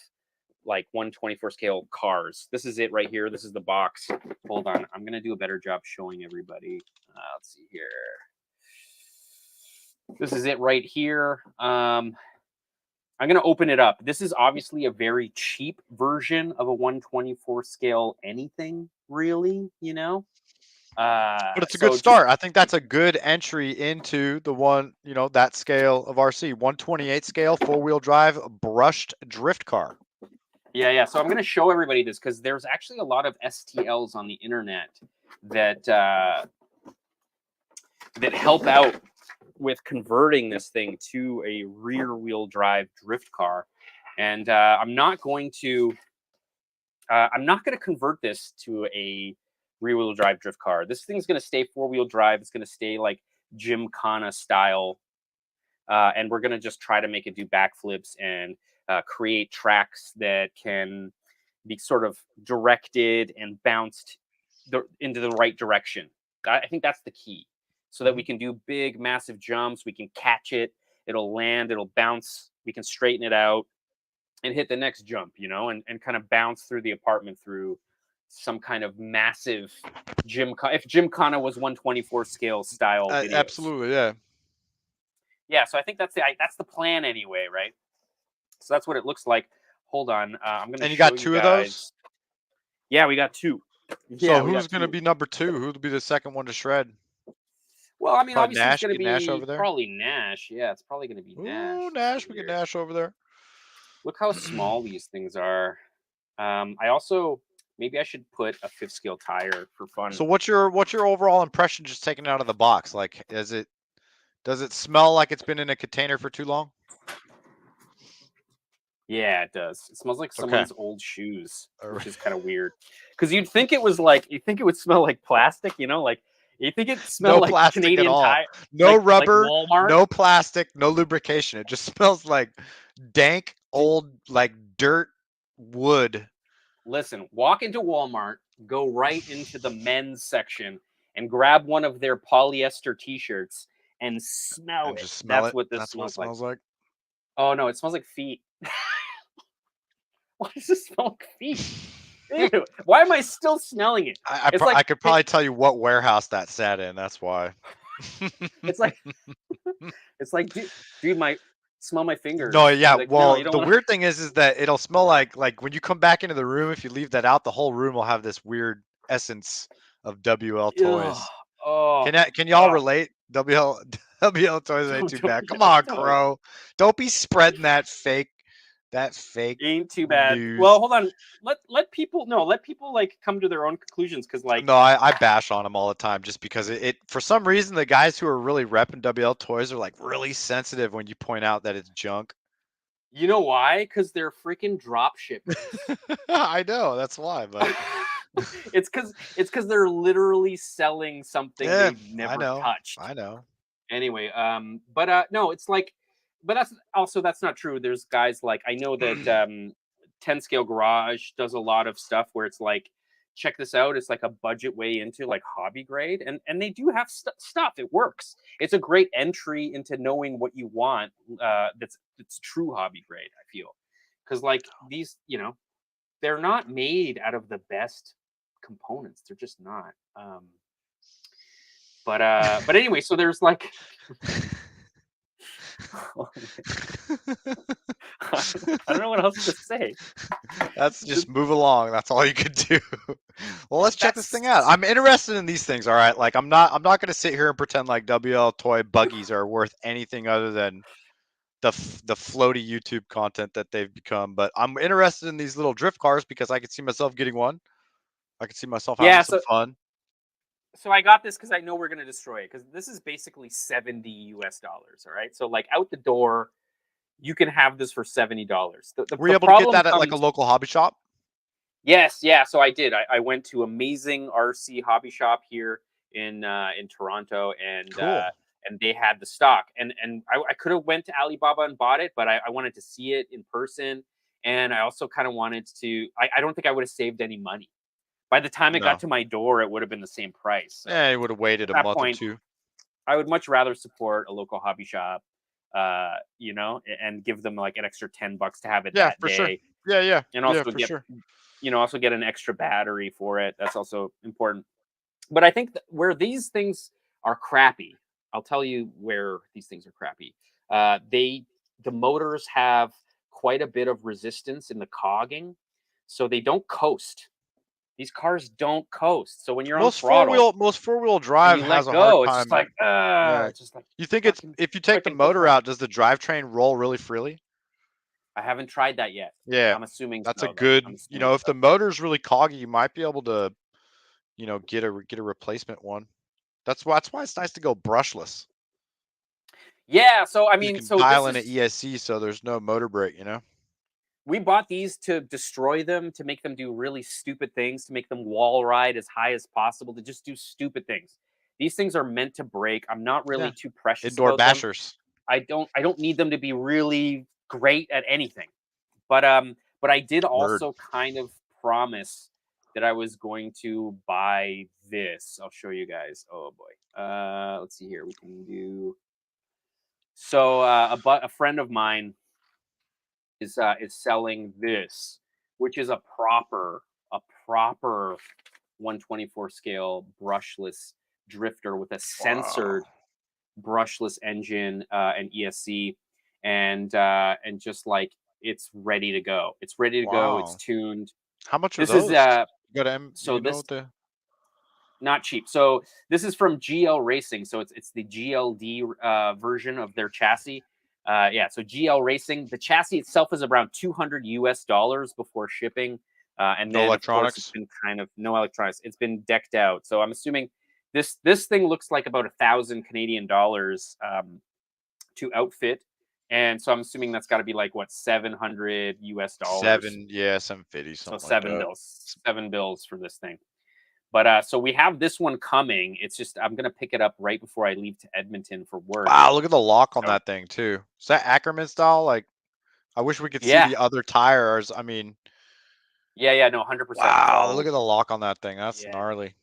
like 124 scale cars. This is it right here. This is the box. Hold on, I'm gonna do a better job showing everybody. Let's see here. This is it right here. I'm gonna open it up. This is obviously a very cheap version of a 124 scale anything, really, you know. But it's a good start. I think that's a good entry into the that scale of RC. 128 scale 4-wheel drive brushed drift car. Yeah. So I'm going to show everybody this because there's actually a lot of STLs on the internet that that help out with converting this thing to a rear-wheel drive drift car, and I'm not going to convert this to a rear-wheel drive drift car. This thing's going to stay 4-wheel drive. It's going to stay like Gymkhana style, and we're going to just try to make it do backflips and create tracks that can be sort of directed and bounced into the right direction. I think that's the key, so that we can do big, massive jumps. We can catch it. It'll land. It'll bounce. We can straighten it out and hit the next jump, and kind of bounce through the apartment through some kind of massive if Gymkhana was 124 scale style videos. Absolutely, yeah. Yeah, so I think that's the plan anyway, right? So that's what it looks like. Hold on, I'm gonna. And you got two of those? Yeah, we got two. So who's gonna be number two? Who'll be the second one to shred? Well, I mean, obviously Nash, it's gonna be Nash over there? probably Nash. Yeah, it's probably gonna be Nash. Ooh, Nash, we get Nash over there. Look how small these things are. I also maybe I should put a 5th scale tire for fun. So what's your overall impression just taking it out of the box? Like, does it smell like it's been in a container for too long? Yeah, it does. It smells like Okay. someone's old shoes, All which right. is kind of weird. Because you'd think it was like, you think it would smell like plastic, you know, like you think it smelled No like plastic at Canadian all. Tire, No like rubber, Walmart. no plastic, no lubrication. It just smells like dank, old, like dirt, wood. Listen, walk into Walmart, go right into the men's section, and grab one of their polyester T-shirts and smell And it. just smell That's it. what this That's what it smells like. smells like. Oh no, it smells like feet. Why does it smell like feet? Ew. Why am I still smelling it? It's like I could probably tell you what warehouse that sat in. That's why. it's like it's like dude, smell my fingers. No, yeah. Like, no, Well, you don't the want weird thing is that it'll smell like when you come back into the room. If you leave that out, the whole room will have this weird essence of WL to. toys. Oh, Can y'all relate? WL toys ain't too bad. Come on, toys. Crow. Don't be spreading that fake Ain't too bad. news. Well, hold on. Let people like come to their own conclusions because like No, I bash on them all the time just because it for some reason the guys who are really repping WL toys are like really sensitive when you point out that it's junk. you know why? Because they're freaking drop shippers. I know that's why, but it's because they're literally selling something yeah, they've I never know, touched. I know. Anyway, no, it's like, but that's not true. There's guys like I know that 10 Scale Garage does a lot of stuff where it's like, check this out. It's like a budget way into like hobby grade, and they do have stuff. It works. It's a great entry into knowing what you want. That's true hobby grade. I feel because like these, they're not made out of the best components. They're just not. But anyway, so there's like I don't know what else to say. That's just move along. That's all you could do. Well, let's check this thing out. I'm interested in these things. All right, like I'm not going to sit here and pretend like WL toy buggies are worth anything other than the floaty YouTube content that they've become. But I'm interested in these little drift cars because I could see myself getting one. I could see myself having Yeah, some fun. so I got this because I know we're gonna destroy it because this is basically $70. All right, so like out the door, you can have this for $70. Were you The able to get problem that at like a comes. local hobby shop? Yes, yeah. So I did. I went to Amazing RC Hobby Shop here in Toronto, Cool. and they had the stock. And I could have went to Alibaba and bought it, but I wanted to see it in person, and I also kind of wanted to. I don't think I would have saved any money. By the time it got No. to my door, it would have been the same price. So Yeah, you would have waited at a that month or point, two. I would much rather support a local hobby shop, and give them like an extra $10 to have it Yeah, that for sure. day, Yeah, and also for sure. also get an extra battery for it. That's also important. But I think where these things are crappy, I'll tell you where these things are crappy. The motors have quite a bit of resistance in the cogging, so they don't coast. These cars don't coast. So when you're on throttle Most four wheel and drive you has let a hard go, it's just time. like, Yeah. it's just like You think it's fucking if you take the freaking motor football. out, does the drivetrain roll really freely? I haven't tried that yet. Yeah, I'm assuming that's a so, though. good. I'm assuming If so. the motor's really coggy, you might be able to, get a replacement one. That's why it's nice to go brushless. Yeah. So I You mean, can so this dial in an is ESC, so there's no motor brake. we bought these to destroy them, to make them do really stupid things, to make them wall ride as high as possible, to just do stupid things. These things are meant to break. I'm not really Yeah, too precious indoor about them. bashers. I don't need them to be really great at anything. But I did Word. also kind of promise that I was going to buy this. I'll show you guys. Oh boy. Let's see here. We can do. So a friend of mine is selling this, which is a proper 124 scale brushless drifter with a censored brushless engine and ESC, and just like it's ready to go. It's ready to go. It's Wow. tuned. How much are This is those? You got so know this what the not cheap. So this is from GL Racing. So it's the GLD version of their chassis. Yeah, so GL Racing. The chassis itself is around $200 before shipping, and no then of course it's electronics? been kind of no electronics. It's been decked out. So I'm assuming this thing looks like about 1,000 Canadian dollars to outfit. And so I'm assuming that's got to be like what, $700 US. 750, So something like that. 7 bills for this thing. But so we have this one coming. It's just I'm gonna pick it up right before I leave to Edmonton for work. Wow, look at the lock on So- that thing too. Is that Ackerman style? Like, I wish we could see Yeah. the other tires. I mean, Yeah, no, 100%. wow, look at the lock on that thing. That's Yeah. gnarly.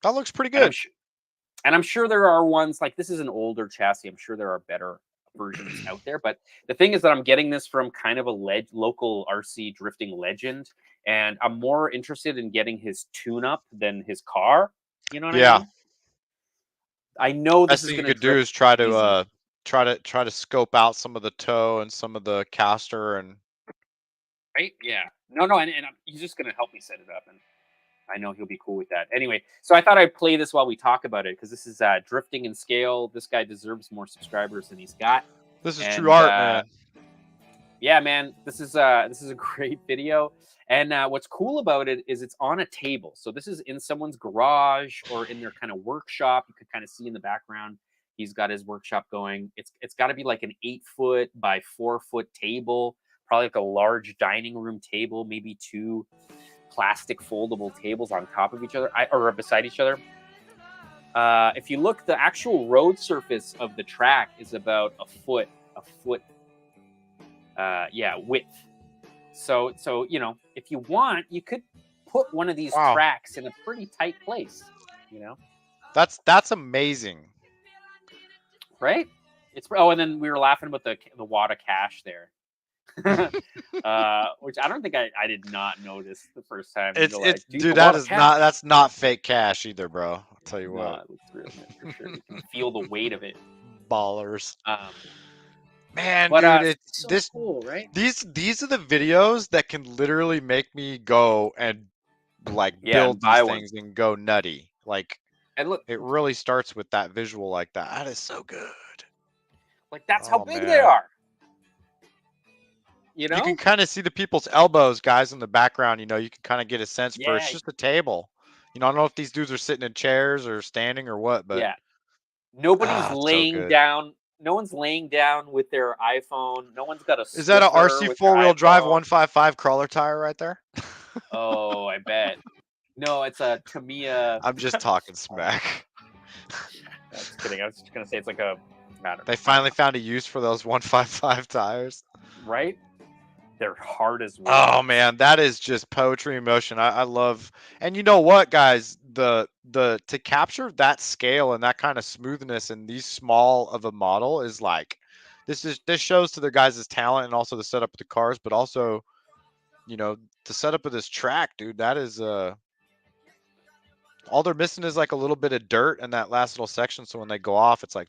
That looks pretty And good. I'm sure there are ones like this is an older chassis. I'm sure there are better versions out there. But the thing is that I'm getting this from kind of a local RC drifting legend, and I'm more interested in getting his tune-up than his car. You know what I mean? I know this Best is thing you going to could do is try to scope out some of the toe and some of the caster and right. Yeah. No, and he's just going to help me set it up, and I know he'll be cool with that. Anyway, so I thought I'd play this while we talk about it because this is drifting in scale. This guy deserves more subscribers than he's got. this is true art, man. Yeah, man, this is a great video. And what's cool about it is it's on a table. So this is in someone's garage or in their kind of workshop. You could kind of see in the background, he's got his workshop going. It's got to be like an 8-foot by 4-foot table, probably like a large dining room table, maybe 2 plastic foldable tables on top of each other or beside each other. If you look, the actual road surface of the track is about a foot width. So you know, if you want, you could put one of these tracks in a pretty tight place. You know, that's amazing, right? And then we were laughing about the wad of cash there. Which I don't think I did not notice the first time. Dude, that's not fake cash either, bro. I'll tell you what. It looks real, man, for sure. You can feel the weight of it. Ballers. Man, but, dude, it's so this cool, right? These are the videos that can literally make me go and like build these things and go nutty. Like, and look, it really starts with that visual like that. That is so good. Like that's how big they are. You know, you can kind of see the people's elbows, guys, in the background. You know, you can kind of get a sense for it's just a table. You know, I don't know if these dudes are sitting in chairs or standing or what, but nobody's laying down. No one's laying down with their iPhone. No one's got a. Is that a RC 4-wheel drive 155 crawler tire right there? Oh, I bet. No, it's a Tamiya. I'm just talking smack. Just kidding. I was just gonna say it's like a matter. They finally found a use for those 155 tires, right? They're hard as well. Oh man, that is just poetry in motion. I love, and you know what, guys, the to capture that scale and that kind of smoothness in these small of a model is like, this shows to the guys' talent and also the setup of the cars, but also, you know, the setup of this track, dude. That is all they're missing is like a little bit of dirt in that last little section, so when they go off, it's like.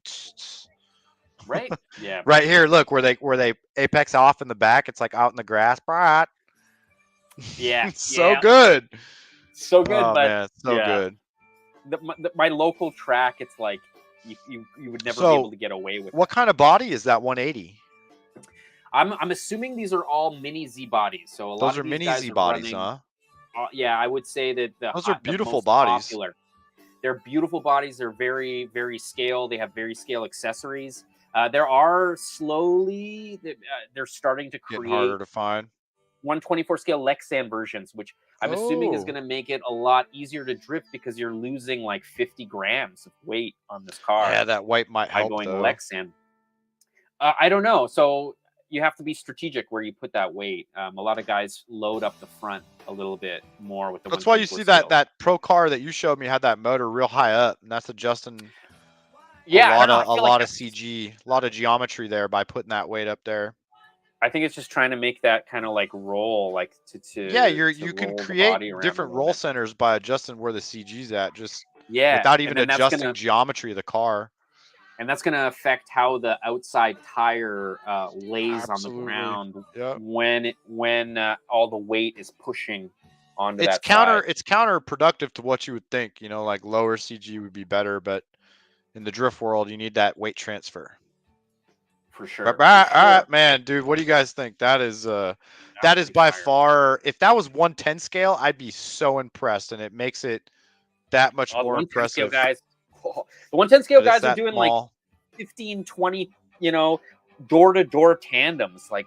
Right. Yeah. Right here, look where they apex off in the back. It's like out in the grass, right? Yeah. So good. So good, oh, but man, so good. My local track, it's like you would never be able to get away with. What kind of body is that 180? I'm assuming these are all mini Z bodies. So those are mini Z bodies, huh? Yeah, I would say that those are beautiful bodies. Popular. They're beautiful bodies. They're very, very scale. They have very scale accessories. There are slowly they're starting to create harder to find 124 scale Lexan versions, which I'm assuming is going to make it a lot easier to drift because you're losing like 50 grams of weight on this car. Yeah, that weight might help going though. Lexan. I don't know. So you have to be strategic where you put that weight. A lot of guys load up the front a little bit more with the. That's why you see that pro car that you showed me had that motor real high up, and that's adjusting. Yeah, a lot of CG, a lot of geometry there by putting that weight up there. I think it's just trying to make that kind of like roll, like to yeah, you can create different roll centers by adjusting where the CG's at, just without even adjusting geometry of the car. And that's going to affect how the outside tire lays on the ground when all the weight is pushing onto that side. It's counterproductive to what you would think. You know, like lower CG would be better, but in the drift world, you need that weight transfer. For sure. All right, man, dude, what do you guys think? That is by far, if that was 110 scale, I'd be so impressed, and it makes it that much more impressive. Guys. The 110 scale guys are doing like 15, 20, you know, door-to-door tandems, like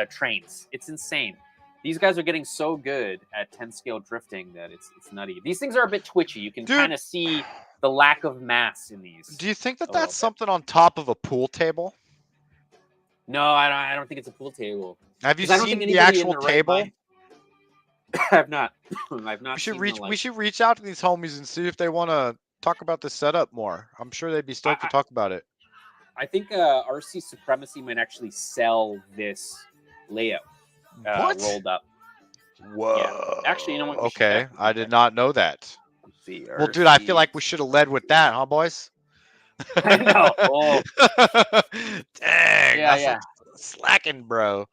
trains. It's insane. These guys are getting so good at 10 scale drifting that it's nutty. These things are a bit twitchy. You can kind of see the lack of mass in these. Do you think that that's something on top of a pool table? No, I don't think it's a pool table. Have you I don't think seen the anybody in actual their right table? mind- I've not. I've not. We should reach out to these homies and see if they want to talk about the setup more. I'm sure they'd be stoked to talk about it. I think RC Supremacy might actually sell this layout rolled up. Whoa. Yeah. Actually, you know what? Okay, I did not know that. Let's see, well, dude, I feel like we should have led with that, huh, boys? I know. Oh. Dang. Yeah. Slacking, bro.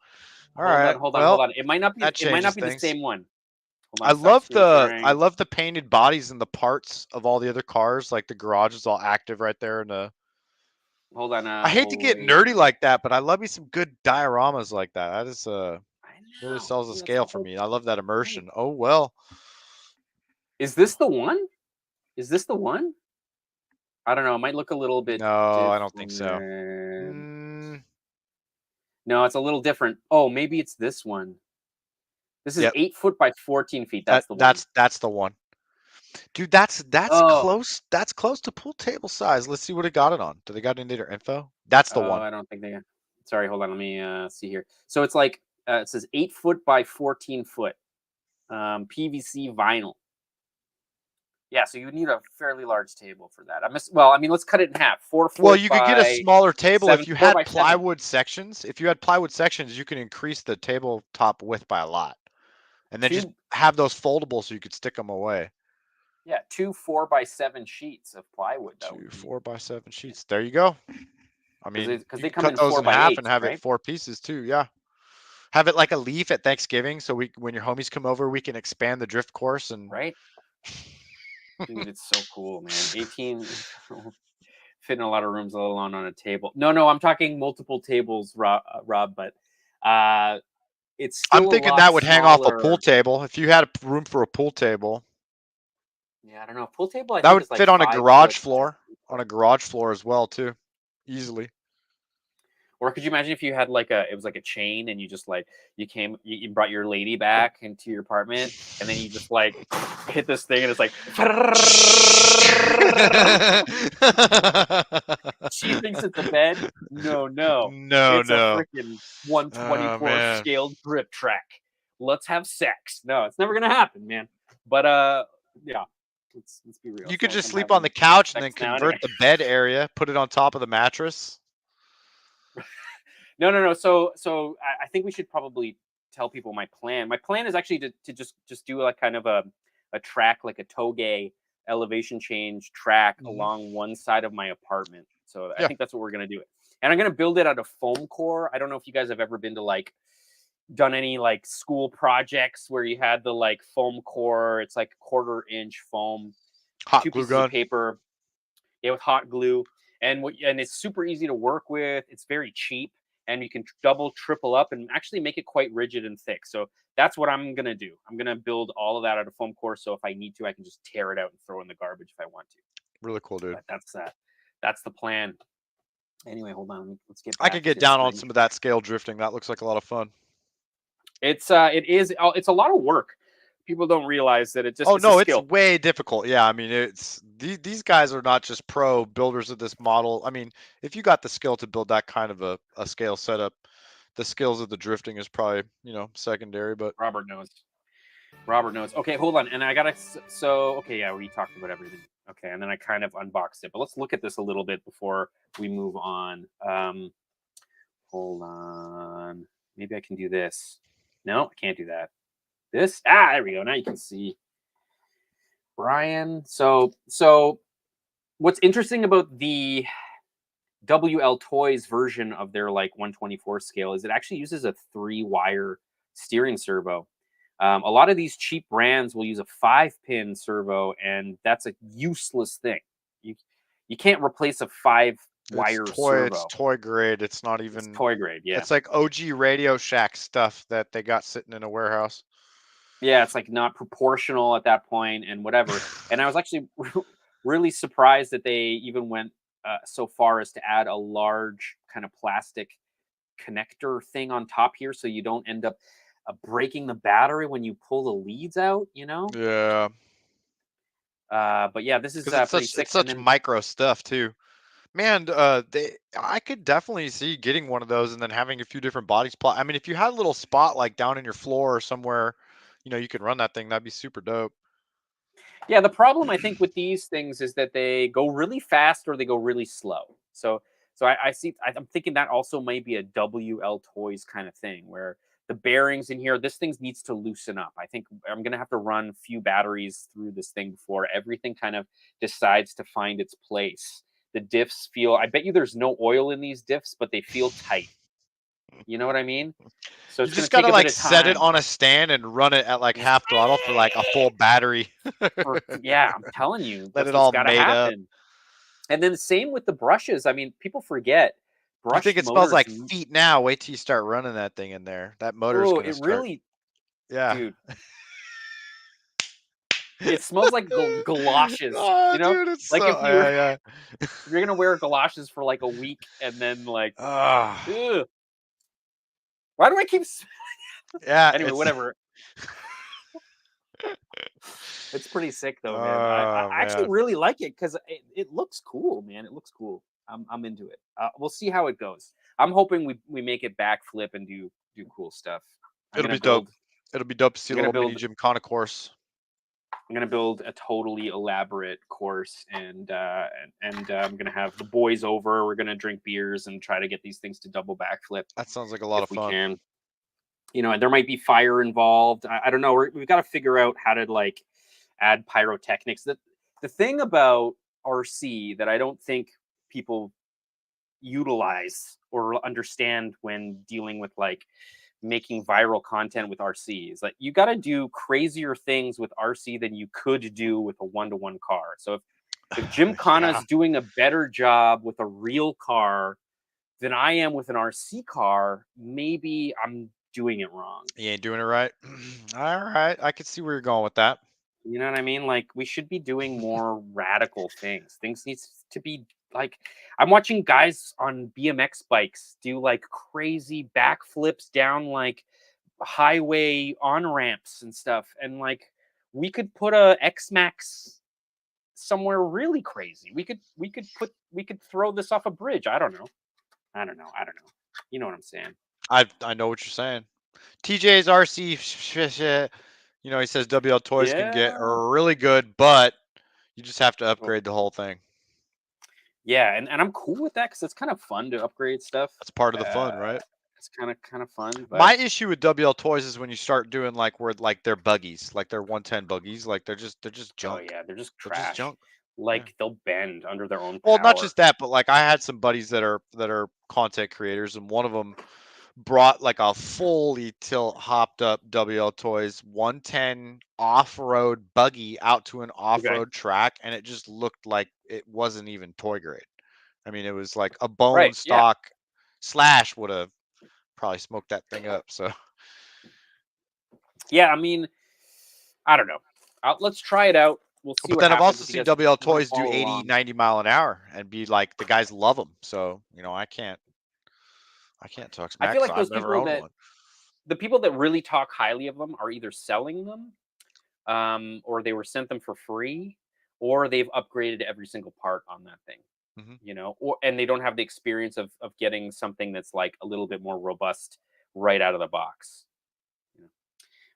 All right. Hold on. It might not be. It might not be the same one. I love the painted bodies and the parts of all the other cars. Like the garage is all active right there. And hold on. I hate to get nerdy like that, but I love me some good dioramas like that. That is really sells the scale for me. I love that immersion. Oh well. Is this the one? I don't know. It might look a little bit. No, I don't think so. No, it's a little different. Oh, maybe it's this one. This is 8 foot by 14 feet. That's the one. That's the one. Dude, that's close. That's close to pool table size. Let's see what it got it on. Do they got any other info? That's the one. I don't think they got. Sorry, hold on. Let me see here. So it's like it says 8 foot by 14 foot. PVC vinyl. Yeah, so you would need a fairly large table for that. Let's cut it in half. 4 foot. Well, you could get a smaller table if you had plywood 7. sections. If you had plywood sections, you can increase the tabletop width by a lot, and then just have those foldable so you could stick them away. Yeah, 2 4x7 sheets of plywood. 2 4x7 sheets. There you go. I mean, because they you come cut in those 4 in by half 8, and have it 4 pieces too. Yeah. Have it like a leaf at Thanksgiving, so when your homies come over, we can expand the drift course and. Right. Dude, it's so cool, man. 18 fit in a lot of rooms, let alone on a table. No, I'm talking multiple tables, Rob. But it's still. I'm thinking that would hang off a pool table if you had room for a pool table. Yeah, I don't know. Pool table. That would fit on a garage floor. On a garage floor as well, too, easily. Or could you imagine if you had it was like a chain and you just you brought your lady back into your apartment and then you just hit this thing and it's like she thinks it's a bed. No. It's a freaking 1/24 scaled grip track. Let's have sex. No, it's never gonna happen, man. But yeah. Let's be real. You could just sleep on the couch and then convert the bed area, put it on top of the mattress. No. So I think we should probably tell people my plan. My plan is actually to just do kind of a track, like a toge elevation change track along one side of my apartment. So I think that's what we're gonna do. And I'm gonna build it out of foam core. I don't know if you guys have ever been to done any school projects where you had the foam core. It's like 1/4 inch foam, hot 2 glue pieces gun. of paper, with hot glue, and it's super easy to work with. It's very cheap. And you can double, triple up and actually make it quite rigid and thick. So that's what I'm going to do. I'm going to build all of that out of foam core. So if I need to, I can just tear it out and throw it in the garbage if I want to. Really cool, dude. But that's the plan. Anyway, hold on. Let's get back. I could get down on some of that scale drifting. That looks like a lot of fun. It's a lot of work. People don't realize that it just. It's way difficult. Yeah, I mean, it's these guys are not just pro builders of this model. I mean, if you got the skill to build that kind of a scale setup, the skills of the drifting is probably secondary. But Robert knows. Okay, hold on, and I gotta. We talked about everything. Okay, and then I kind of unboxed it, but let's look at this a little bit before we move on. Hold on, maybe I can do this. No, I can't do that. This there we go. Now you can see Brian. So what's interesting about the WL Toys version of their 1/24 scale is it actually uses a 3-wire steering servo. A lot of these cheap brands will use a 5-pin servo, and that's a useless thing. You can't replace a 5-wire servo. It's toy grade. It's not even toy grade. Yeah, it's like OG Radio Shack stuff that they got sitting in a warehouse. Yeah, it's not proportional at that point and whatever. And I was actually really surprised that they even went so far as to add a large kind of plastic connector thing on top here so you don't end up breaking the battery when you pull the leads out, you know? Yeah. But yeah, this is Because pretty sick. it's And such then micro stuff too. Man, I could definitely see getting one of those and then having a few different body spot. I mean, if you had a little spot like down in your floor or somewhere, you could run that thing. That'd be super dope. yeah, the problem I think with these things is that they go really fast or they go really slow. So I see. I'm thinking that also might be a WL Toys kind of thing where the bearings in here, this thing needs to loosen up. I think I'm gonna have to run a few batteries through this thing before everything kind of decides to find its place. The diffs feel. I bet you there's no oil in these diffs, but they feel tight. You know what I mean? So You it's gonna just take gotta a bit like of set it time. on a stand and run it at like Just half throttle for like a full battery. yeah, I'm telling you, Let that's it what's all got to mate up. happen. And then same with the brushes. I mean, people forget You think brushed it smells motors. like feet now? Wait till you start running that thing in there. That motor's Oh, gonna it start. really, Yeah. dude. It smells like galoshes. Oh, You know, dude, it's like so yeah. if you're gonna wear galoshes for like a week and then like, Ah, ugh, why do I keep? yeah, Anyway, it's. whatever. It's pretty sick though, man. I Oh actually man, really like it because it looks cool, man. It looks cool. I'm into it. We'll see how it goes. I'm hoping we make it backflip and do cool stuff. I'm it'll gonna be dope. build. It'll be dope to see I'm a gonna little mini build. gymkhana course. I'm gonna build a totally elaborate course, and I'm gonna have the boys over. We're gonna drink beers and try to get these things to double backflip That sounds like a lot if of we fun. can. You know, and there might be fire involved. I don't know. We've got to figure out how to like add pyrotechnics. The thing about RC that I don't think people utilize or understand when dealing with like making viral content with RC is like you got to do crazier things with RC than you could do with a one-to-one car. So if Jim Yeah, Kana's doing a better job with a real car than I am with an RC car, maybe I'm doing it wrong. you ain't doing it right. All right, I can see where you're going with that. You know what I mean? Like we should be doing more radical things. Things needs to be like I'm watching guys on BMX bikes do like crazy backflips down like highway on ramps and stuff. And like we could put a X Max somewhere really crazy. We could throw this off a bridge. I don't know. I don't know. I don't know. You know what I'm saying? I know what you're saying. TJ's RC, he says WL Toys can get Yeah. really good, but you just have to Oh, upgrade the whole thing. yeah, and I'm cool with that because it's kind of fun to upgrade stuff. That's part of the Uh, fun, right? it's kind of fun, but My issue with WL Toys is when you start doing like where like they're buggies, like they're 110 buggies, like they're just oh junk. yeah, they're just They're just trash. junk. Yeah. Like they'll bend under their own Well, not power. just that, but like I had some buddies that are content creators, and one of them brought like a fully tilt hopped up WL Toys 110 off-road buggy out to an Okay. off-road track, and it just looked like it wasn't even toy grade. I mean, it was like a bone Right. Yeah. stock slash would have probably smoked that thing up. So Yeah. I mean, I don't know. Let's try it out. We'll see but what then I've happens also if you seen guys WL want to Toys do follow 80, along. 90 mile an hour and be like the guys love them. So, I can't talk I smack feel 'cause like I've never owned one. the people that really talk highly of them are either selling them, or they were sent them for free, or they've upgraded every single part on that thing. Hmm. You know, or and they don't have the experience of getting something that's like a little bit more robust right out of the box. You know?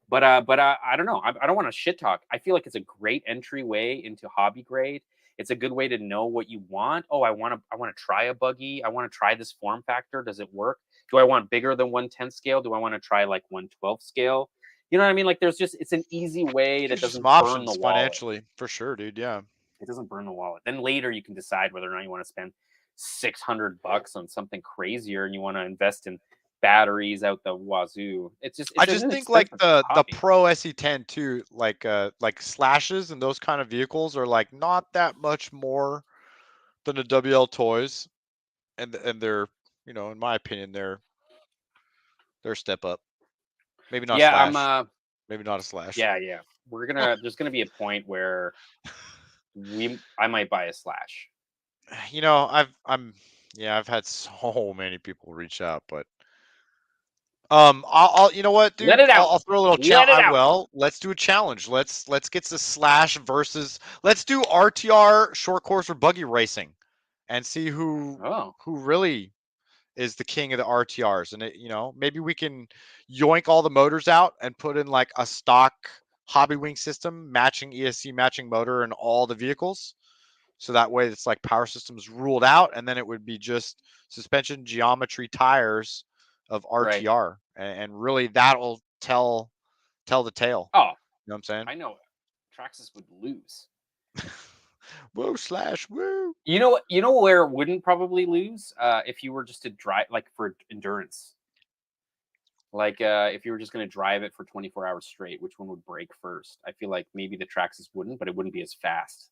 But I don't know. I don't want to shit talk. I feel like it's a great entryway into hobby grade. It's a good way to know what you want. Oh, I want to try a buggy. I want to try this form factor. Does it work? Do I want bigger than 110 scale? Do I want to try like 112 scale? You know what I mean? Like it's an easy way that Gives you some doesn't burn the options wallet. financially for sure, dude. Yeah. It doesn't burn the wallet. Then later you can decide whether or not you want to spend $600 on something crazier and you want to invest in batteries out the wazoo. I It's an just think like inexpensive the hobby. Pro SE10 too, like slashes and those kind of vehicles are like not that much more than the WL Toys, and they're, in my opinion, they're a step up. Maybe not a Yeah, I'm slash. Maybe not a slash. yeah. There's gonna be a point where I might buy a slash. I've had so many people reach out, but You know what, Let dude? it out. I'll throw a little Let it challenge. out. Well, let's do a challenge. Let's get the slash versus. Let's do RTR short course or buggy racing, and see Oh, who really is the king of the RTRs. And maybe we can yoink all the motors out and put in like a stock hobby wing system, matching ESC, matching motor in all the vehicles. So that way it's like power systems ruled out, and then it would be just suspension, geometry, tires of right. RTR. And really that'll tell the tale. Oh, You know what I'm saying? I know. Traxxas would lose. Whoa, slash, woo. You know what? You know where it wouldn't probably lose? If you were just to drive, like for endurance. Like if you were just going to drive it for 24 hours straight, which one would break first? I feel like maybe the Traxxas wouldn't, but it wouldn't be as fast.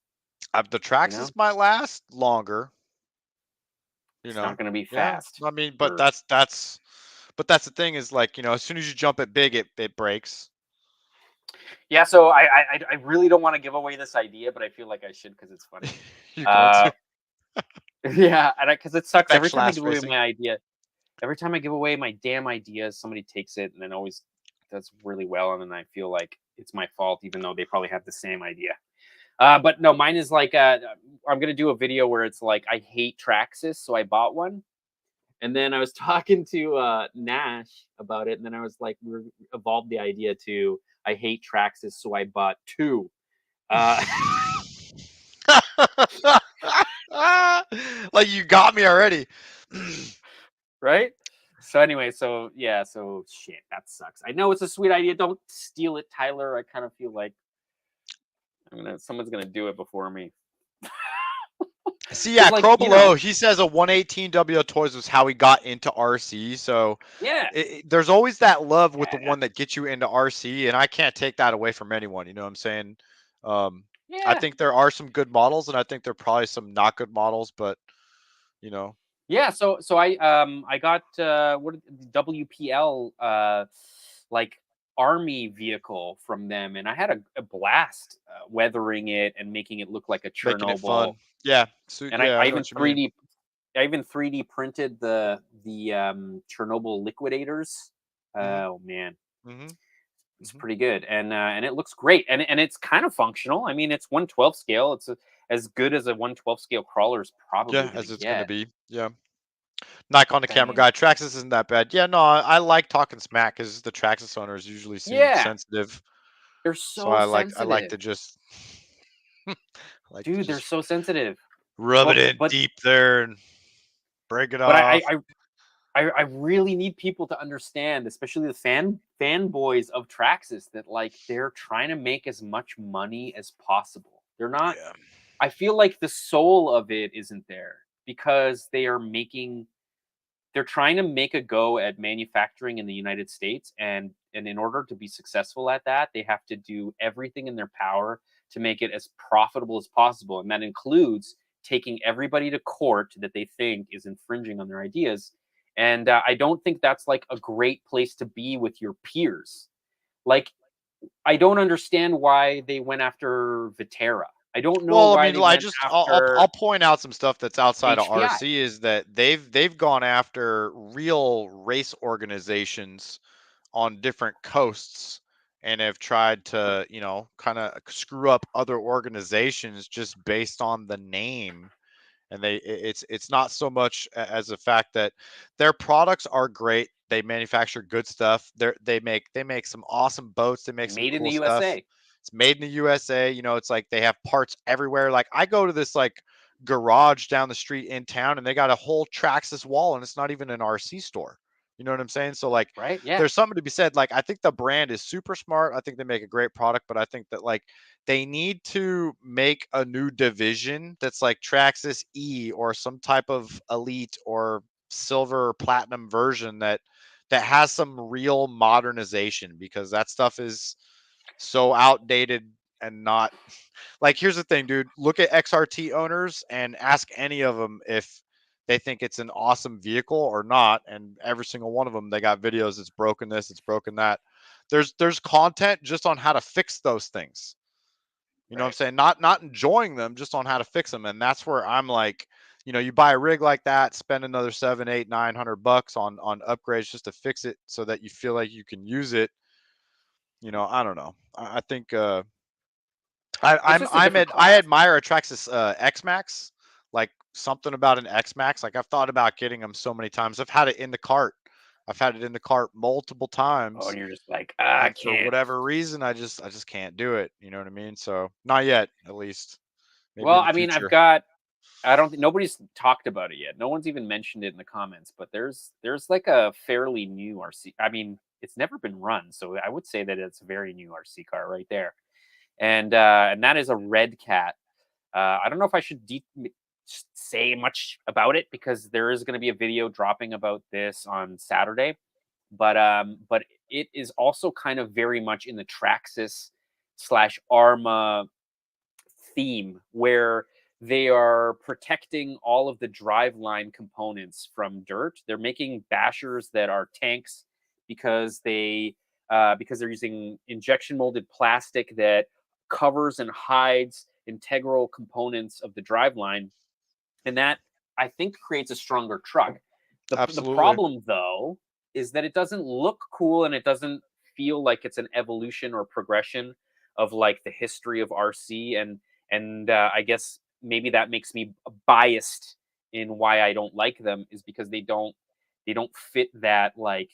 The You know, Traxxas might last longer. it's not going to be Yeah. fast. I mean, but For that's the thing is like as soon as you jump it big, it breaks. yeah. So I really don't want to give away this idea, but I feel like I should because it's funny. You're going to Yeah, and because it sucks every time I Fetch give away racing. my idea. Every time I give away my damn ideas, somebody takes it and then always does really well, and then I feel like it's my fault, even though they probably have the same idea. But no, mine is like I'm gonna do a video where it's like I hate Traxxas, so I bought one, and then I was talking to Nash about it, and then I was like, we evolved the idea to I hate Traxxas, so I bought two. Like you got me already. Right? So anyway, so yeah, so shit, that sucks. I know it's a sweet idea. Don't steal it, Tyler. I kind of feel like someone's gonna do it before me. See, yeah, Like, Crow Below, he says a 118 W Toys was how he got into RC. So yeah, there's always that love with the yeah, one that gets you into RC, and I can't take that away from anyone. You know what I'm saying? I yeah, think there are some good models, and I think there are probably some not good models, but you know, yeah. So I got WPL like army vehicle from them, and I had a blast weathering it and making it look like a making it Chernobyl. fun. Yeah. So And yeah, I I know even what you mean. 3D I even 3D printed the Chernobyl liquidators. Hmm. Oh man, Hmm. it's Hmm. pretty good, and it looks great, and it's kind of functional. I mean, it's 1/12 scale. It's as good as a 1/12 scale crawler is probably Yeah, going to as it's gonna get. be. Yeah. Nikon the But I camera mean, guy. Traxxas isn't that bad. Yeah, no, I like talking smack because the Traxxas owners usually seem yeah, sensitive. they're So so I like sensitive, to just I like to dude. They're just so sensitive. rub it But in but deep there and break it but off. I really need people to understand, especially the fanboys of Traxxas, that like they're trying to make as much money as possible. They're not. Yeah. I feel like the soul of it isn't there because they're trying to make a go at manufacturing in the United States, and in order to be successful at that, they have to do everything in their power to make it as profitable as possible, and that includes taking everybody to court that they think is infringing on their ideas. And I don't think that's like a great place to be with your peers. Like, I don't understand why they went after Vitera. I don't know Well, I why mean, they I went just I'll after point out some stuff that's outside of HPI. RC is that they've gone after real race organizations on different coasts and have tried to, kind of screw up other organizations just based on the name. And it's not so much as the fact that their products are great. They manufacture good stuff. They make some awesome boats. They make some Made in the cool stuff. USA, It's made in the USA. It's like they have parts everywhere. Like I go to this like garage down the street in town, and they got a whole Traxxas wall, and it's not even an RC store. You know what I'm saying? So like, right? Yeah. there's something to be said. Like I think the brand is super smart. I think they make a great product, but I think that like they need to make a new division that's like Traxxas E or some type of elite or silver or platinum version that has some real modernization, because that stuff is so outdated and not like, here's the thing, dude. Look at XRT owners and ask any of them if they think it's an awesome vehicle or not, and every single one of them, they got videos. It's broken this, it's broken that. There's content just on how to fix those things. You know what I'm Right. saying? Not enjoying them, just on how to fix them. And that's where I'm like, you know, you buy a rig like that, spend another $700, $800, $900 on upgrades just to fix it so that you feel like you can use it. You know, I don't know. I think It's just a different class. I admire a Traxxas X Max. Like something about an X Max. Like I've thought about getting them so many times. I've had it in the cart. I've had it in the cart multiple times. Oh, and you're just like, I And for can't. whatever reason, I just can't do it. You know what I mean? So not yet, at least. Maybe Well, in the I mean, future. I don't think nobody's talked about it yet. No one's even mentioned it in the comments, but there's like a fairly new RC. I mean, it's never been run, so I would say that it's a very new RC car right there. And that is a Redcat. I don't know if I should say much about it because there is going to be a video dropping about this on Saturday. But it is also kind of very much in the Traxxas / Arma theme where they are protecting all of the driveline components from dirt. They're making bashers that are tanks because they're using injection molded plastic that covers and hides integral components of the driveline, and that I think creates a stronger truck. The Absolutely. problem though is that it doesn't look cool and it doesn't feel like it's an evolution or progression of like the history of RC, and I guess maybe that makes me biased in why I don't like them is because they don't fit that like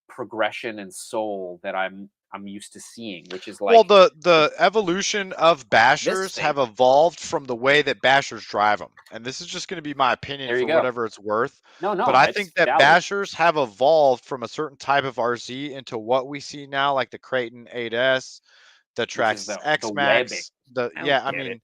progression and soul that I'm used to seeing, which is like, well, the evolution of bashers thing. have evolved from the way that bashers drive them, and this is just going to be my opinion There you for go. whatever it's worth. No, But I it's think that valid. bashers have evolved from a certain type of RZ into what we see now, like the Creighton 8S, the Which is Traxxas the X webbing. Max. The I yeah, don't I get it. mean,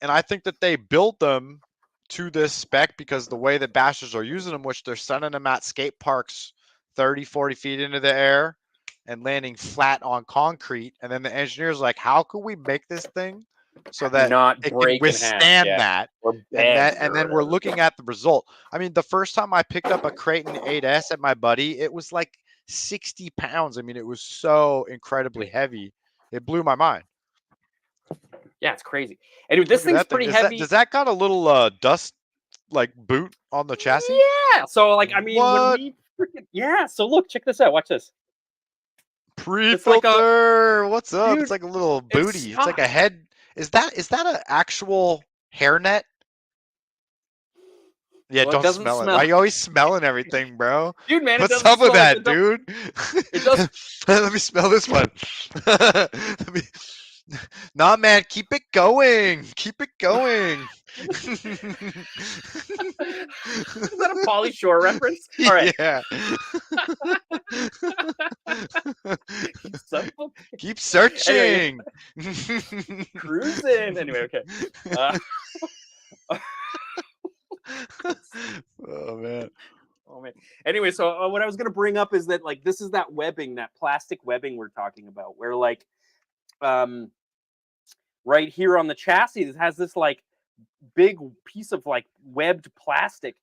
and I think that they built them to this spec because the way that bashers are using them, which they're sending them at skate parks 30, 40 feet into the air and landing flat on concrete. And then the engineers are like, how can we make this thing so that Not it can break in half, withstand yeah, that? or And bend or then we're whatever. looking at the result. I mean, the first time I picked up a Creighton 8S at my buddy, it was like 60 pounds. I mean, it was so incredibly heavy. It blew my mind. Yeah, it's crazy. Anyway, this Look at thing's that thing. pretty heavy. Does that got a little dust like boot on the chassis? Yeah. So like, I mean, when What? we yeah. So look, check this out. Watch this. It's like a Pre-filter. What's up? It's dude. like a little It's booty. It's like a head. Is that an actual hairnet? Yeah, well, it don't doesn't smell it. Why smell, you always smelling everything, bro? dude. Man, it What's doesn't up with smell like the that, dude? It does. Let me smell this one. Let me... Nah, man, keep it going. Keep it going. Is that a Pauly Shore reference? All right. Yeah. So, Keep anyway, searching. cruising. Anyway, okay. Oh man. Oh man. Anyway, so what I was gonna bring up is that like this is that webbing, that plastic webbing we're talking about, where like, right here on the chassis, it has this like big piece of like webbed plastic,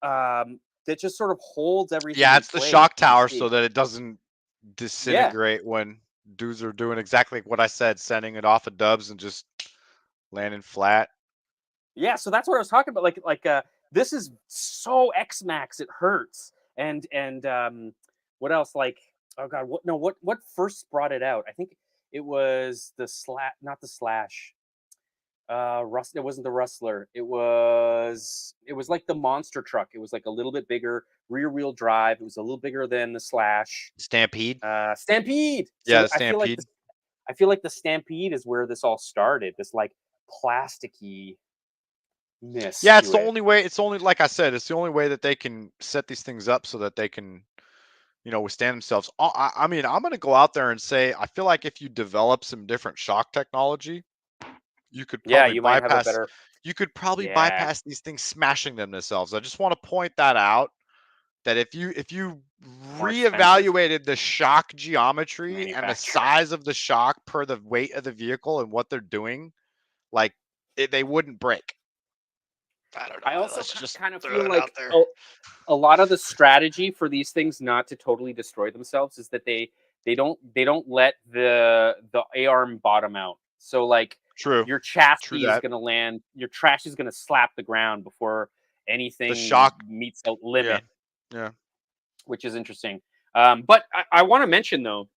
that just sort of holds everything. Yeah, in it's the place. shock You tower see. so that it doesn't disintegrate when dudes are doing exactly what I said, sending it off of dubs and just landing flat. Yeah, so that's what I was talking about. This is so X Max, it hurts. And what else? Like, oh god, what first brought it out? I think it was the not the Slash. It wasn't the Rustler. It was like the monster truck. It was like a little bit bigger, rear wheel drive. It was a little bigger than the Slash. Stampede. Stampede. Yeah, So the Stampede. I feel like the Stampede is where this all started. This like plasticky. Yeah, it's the only way. It's only, like I said, it's the only way that they can set these things up so that they can, you know, withstand themselves. I mean, I'm going to go out there and say, I feel like if you develop some different shock technology, you could probably you might have a bypass. better. You could probably Yeah. bypass these things smashing them themselves. I just want to point that out. That if you More expensive reevaluated the shock geometry and the manufacture. size of the shock per the weight of the vehicle and what they're doing, like they wouldn't break. I don't know. I also Let's just kind of throw feel it like out there. a lot of the strategy for these things not to totally destroy themselves is that they don't let the A-arm bottom out. So like True. your chassis True is that. going to land, your chassis is going to slap the ground before anything The shock meets a limit, yeah. which is interesting. But I want to mention though,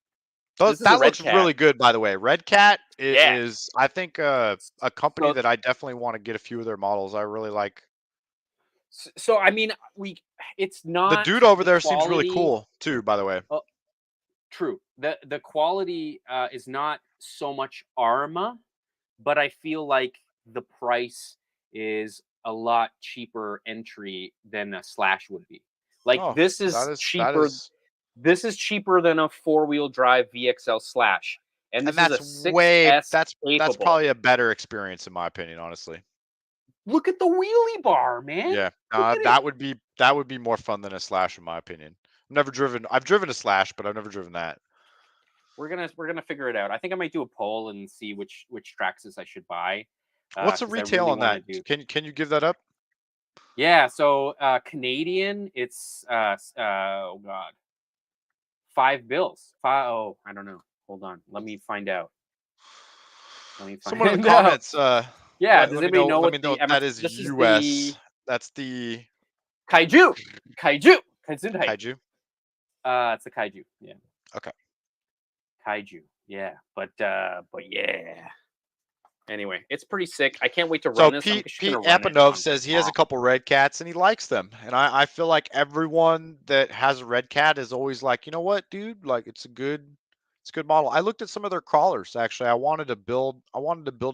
this is a That looks Redcat. really good, by the way. Redcat Yeah. is, I think, a company So, that I definitely want to get a few of their models. I really like. so I mean, it's The not dude over the there seems really quality. cool too, by the way. Oh, true. The quality is not so much Arma, but I feel like the price is a lot cheaper entry than a Slash would be. Like Oh, this that is is cheaper. This is cheaper than a 4-wheel drive VXL Slash, and and this is a that's 6S that's capable. probably a better experience in my opinion, honestly. Look at the wheelie bar, man. Yeah, Look at it. that would be more fun than a Slash in my opinion. I've driven a Slash, but I've never driven that. We're gonna figure it out. I think I might do a poll and see which Traxxas I should buy. What's the 'Cause I retail really on that? want to do. Can you give that up? Yeah, so Canadian, it's oh god, $5. Oh, I don't know. Hold on, let me find out. Let me Someone in the find out. comments, Yeah, does anybody know let what me know the if that is This is the US. That's the Kaiju. Kaiju. Kaiju. It's the Kaiju. Yeah, Okay. Kaiju. Yeah, but yeah. Anyway, it's pretty sick. I can't wait to So run this. I'm Pete just Pete gonna run it Apanov on says he has a tomorrow. couple red cats and he likes them. And I feel like everyone that has a red cat is always like, you know what, dude? Like it's a good model. I looked at some of their crawlers actually. I wanted to build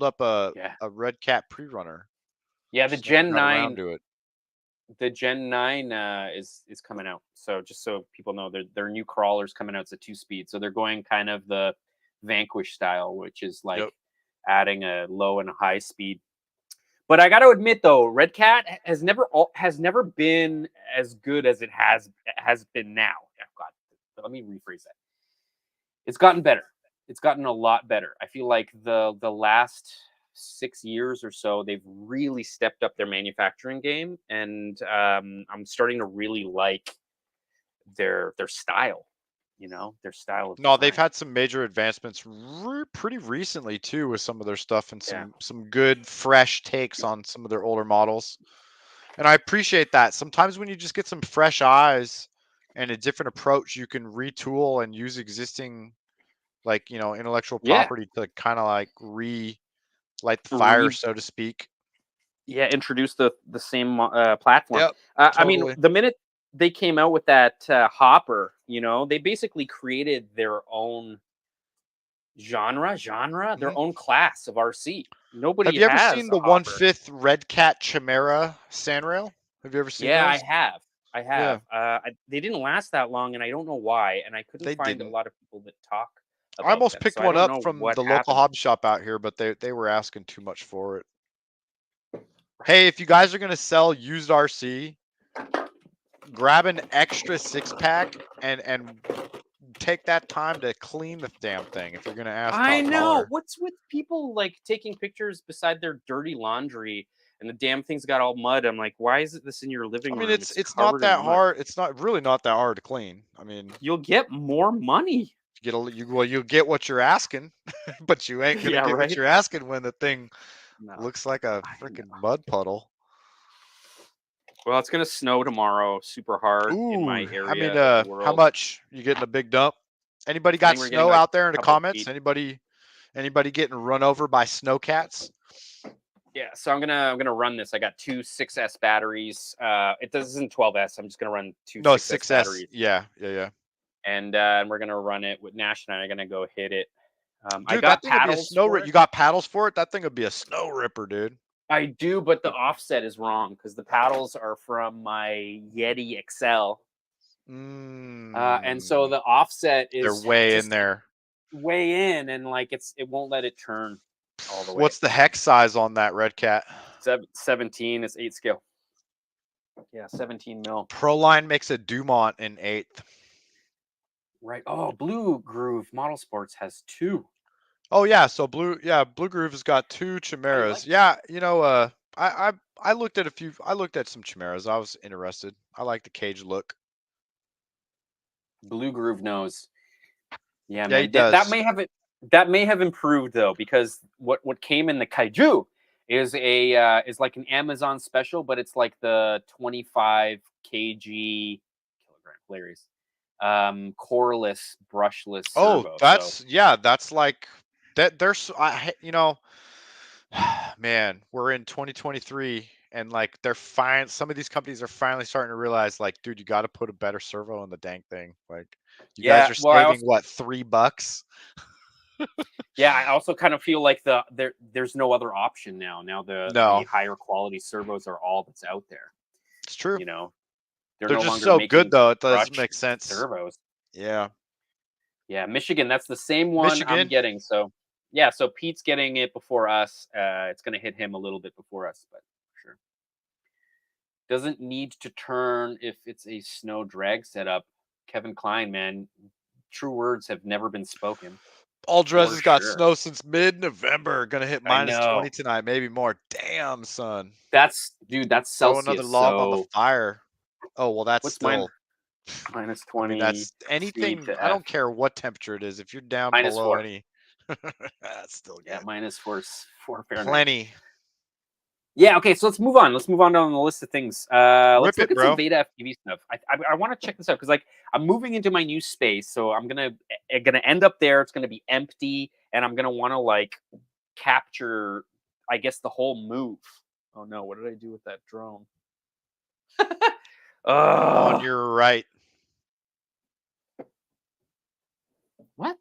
up Yeah, a red cat pre-runner. yeah. The Just never Gen got around 9 to it. the Gen 9 is coming out. So just so people know, their new crawler's coming out. It's a 2-speed. So they're going kind of the Vanquish style, which is like Yep. adding a low and a high speed. But I got to admit though, Redcat has never been as good as it has been now. Oh, God, let me rephrase that. It's gotten better. It's gotten a lot better. I feel like the last 6 years or so, they've really stepped up their manufacturing game, and I'm starting to really like their style. You know, their style of No, they've design. had some major advancements pretty recently too with some of their stuff and Yeah. some good fresh takes on some of their older models. And I appreciate that. Sometimes when you just get some fresh eyes and a different approach, you can retool and use existing like, intellectual Yeah. property to kind of like light the fire, Re so to speak. yeah, introduce the same platform. Yep, I mean, totally. the minute they came out with that hopper, they basically created their own their Mhm. own class of RC. Have Nobody you ever has seen a the hopper. 1/5 Redcat Chimera Sandrail? Have you ever seen Yeah, I those? have. I have. Yeah, They didn't last that long, and I don't know why. And I couldn't they find a didn't. lot of people that talk I about almost them, picked so I one don't up know from what the local happened. hobby shop out here, but they were asking too much for it. Hey, if you guys are gonna sell used RC, grab an extra 6-pack and take that time to clean the damn thing if you're gonna ask I top know. dollar. What's with people like taking pictures beside their dirty laundry and the damn thing's got all mud? I'm like, why is this in your living I mean, room? It's it's not covered that in mud. hard. It's not really not that hard to clean. I mean, You'll get more money. you'll get what you're asking, but you ain't gonna Yeah, get what right. you're asking when the thing No, looks like a I know. freaking mud puddle. Well, it's gonna snow tomorrow, super hard in my Ooh, I mean, area of the how world. much you getting a big dump? Anybody I got think we're getting snow like out there in a the couple comments? feet. Anybody getting run over by snowcats? Yeah, so I'm gonna run this. I got two 6S batteries. It doesn't 12S. I'm just gonna run two No, 6S 6S. batteries, Yeah. and we're gonna run it with Nash and I are gonna go hit it. I Dude, that got thing would be a paddles snow for rip. it. You got paddles for it? That thing would be a snow ripper, dude. I do, but the offset is wrong because the paddles are from my Yeti XL, and so Mm, the offset they're is way in just there. way in, and like it won't let it turn all the way. What's the hex size on that Red Cat? 17 is 8 scale. Yeah, 17 mil. Proline makes a Dumont in 8th. Right. Oh, Blue Groove Model Sports has 2. Oh yeah, so Blue Groove has got 2 I Chimeras. like it. Yeah, I looked at I looked at some Chimeras. I was interested. I like the cage look. Blue Groove knows. Yeah, Yeah, he man. That does. may have it. That may have improved though, because what came in the Kaiju is is like an Amazon special, but it's like the 25 kg kilogram, hilarious, coreless brushless Oh, servo. that's yeah, that's like that. There's you know, man, we're in 2023, and like some of these companies are finally starting to realize, like, dude, you got to put a better servo in the dang thing. Like, you guys Yeah, are well, I saving also what, $3? yeah, I also kind of feel like there's no other option now. Now the No, higher quality servos are all that's out there. it's true. You know, they're They're no just longer so good making though. It doesn't brush make sense. servos. Yeah, Yeah, Michigan, that's the same one I'm Michigan. getting. So yeah, so Pete's getting it before us. It's gonna hit him a little bit before us, but sure. Doesn't need to turn if it's a snow drag setup. Kevin Klein, man, true words have never been spoken. Aldrez For has got sure. snow since mid-November. Gonna hit I -20 know. tonight, maybe more. Damn, son. Dude, that's Throw another Celsius. log on the So fire. Oh, well, that's what's mine? still. Minus I mean, that's 23 anything. to I F. don't care what temperature it is. If you're down Minus below 4. any, that's still Yeah, good. minus 4 Fahrenheit. Plenty. Yeah, okay, so let's move on. Let's move on down the list of things. Let's Rip look it, at some bro. Beta FPV stuff. I want to check this out because like I'm moving into my new space, so I'm gonna end up there. It's gonna be empty, and I'm gonna want to like capture, I guess, the whole move. Oh no, what did I do with that drone? On Oh, your right. what?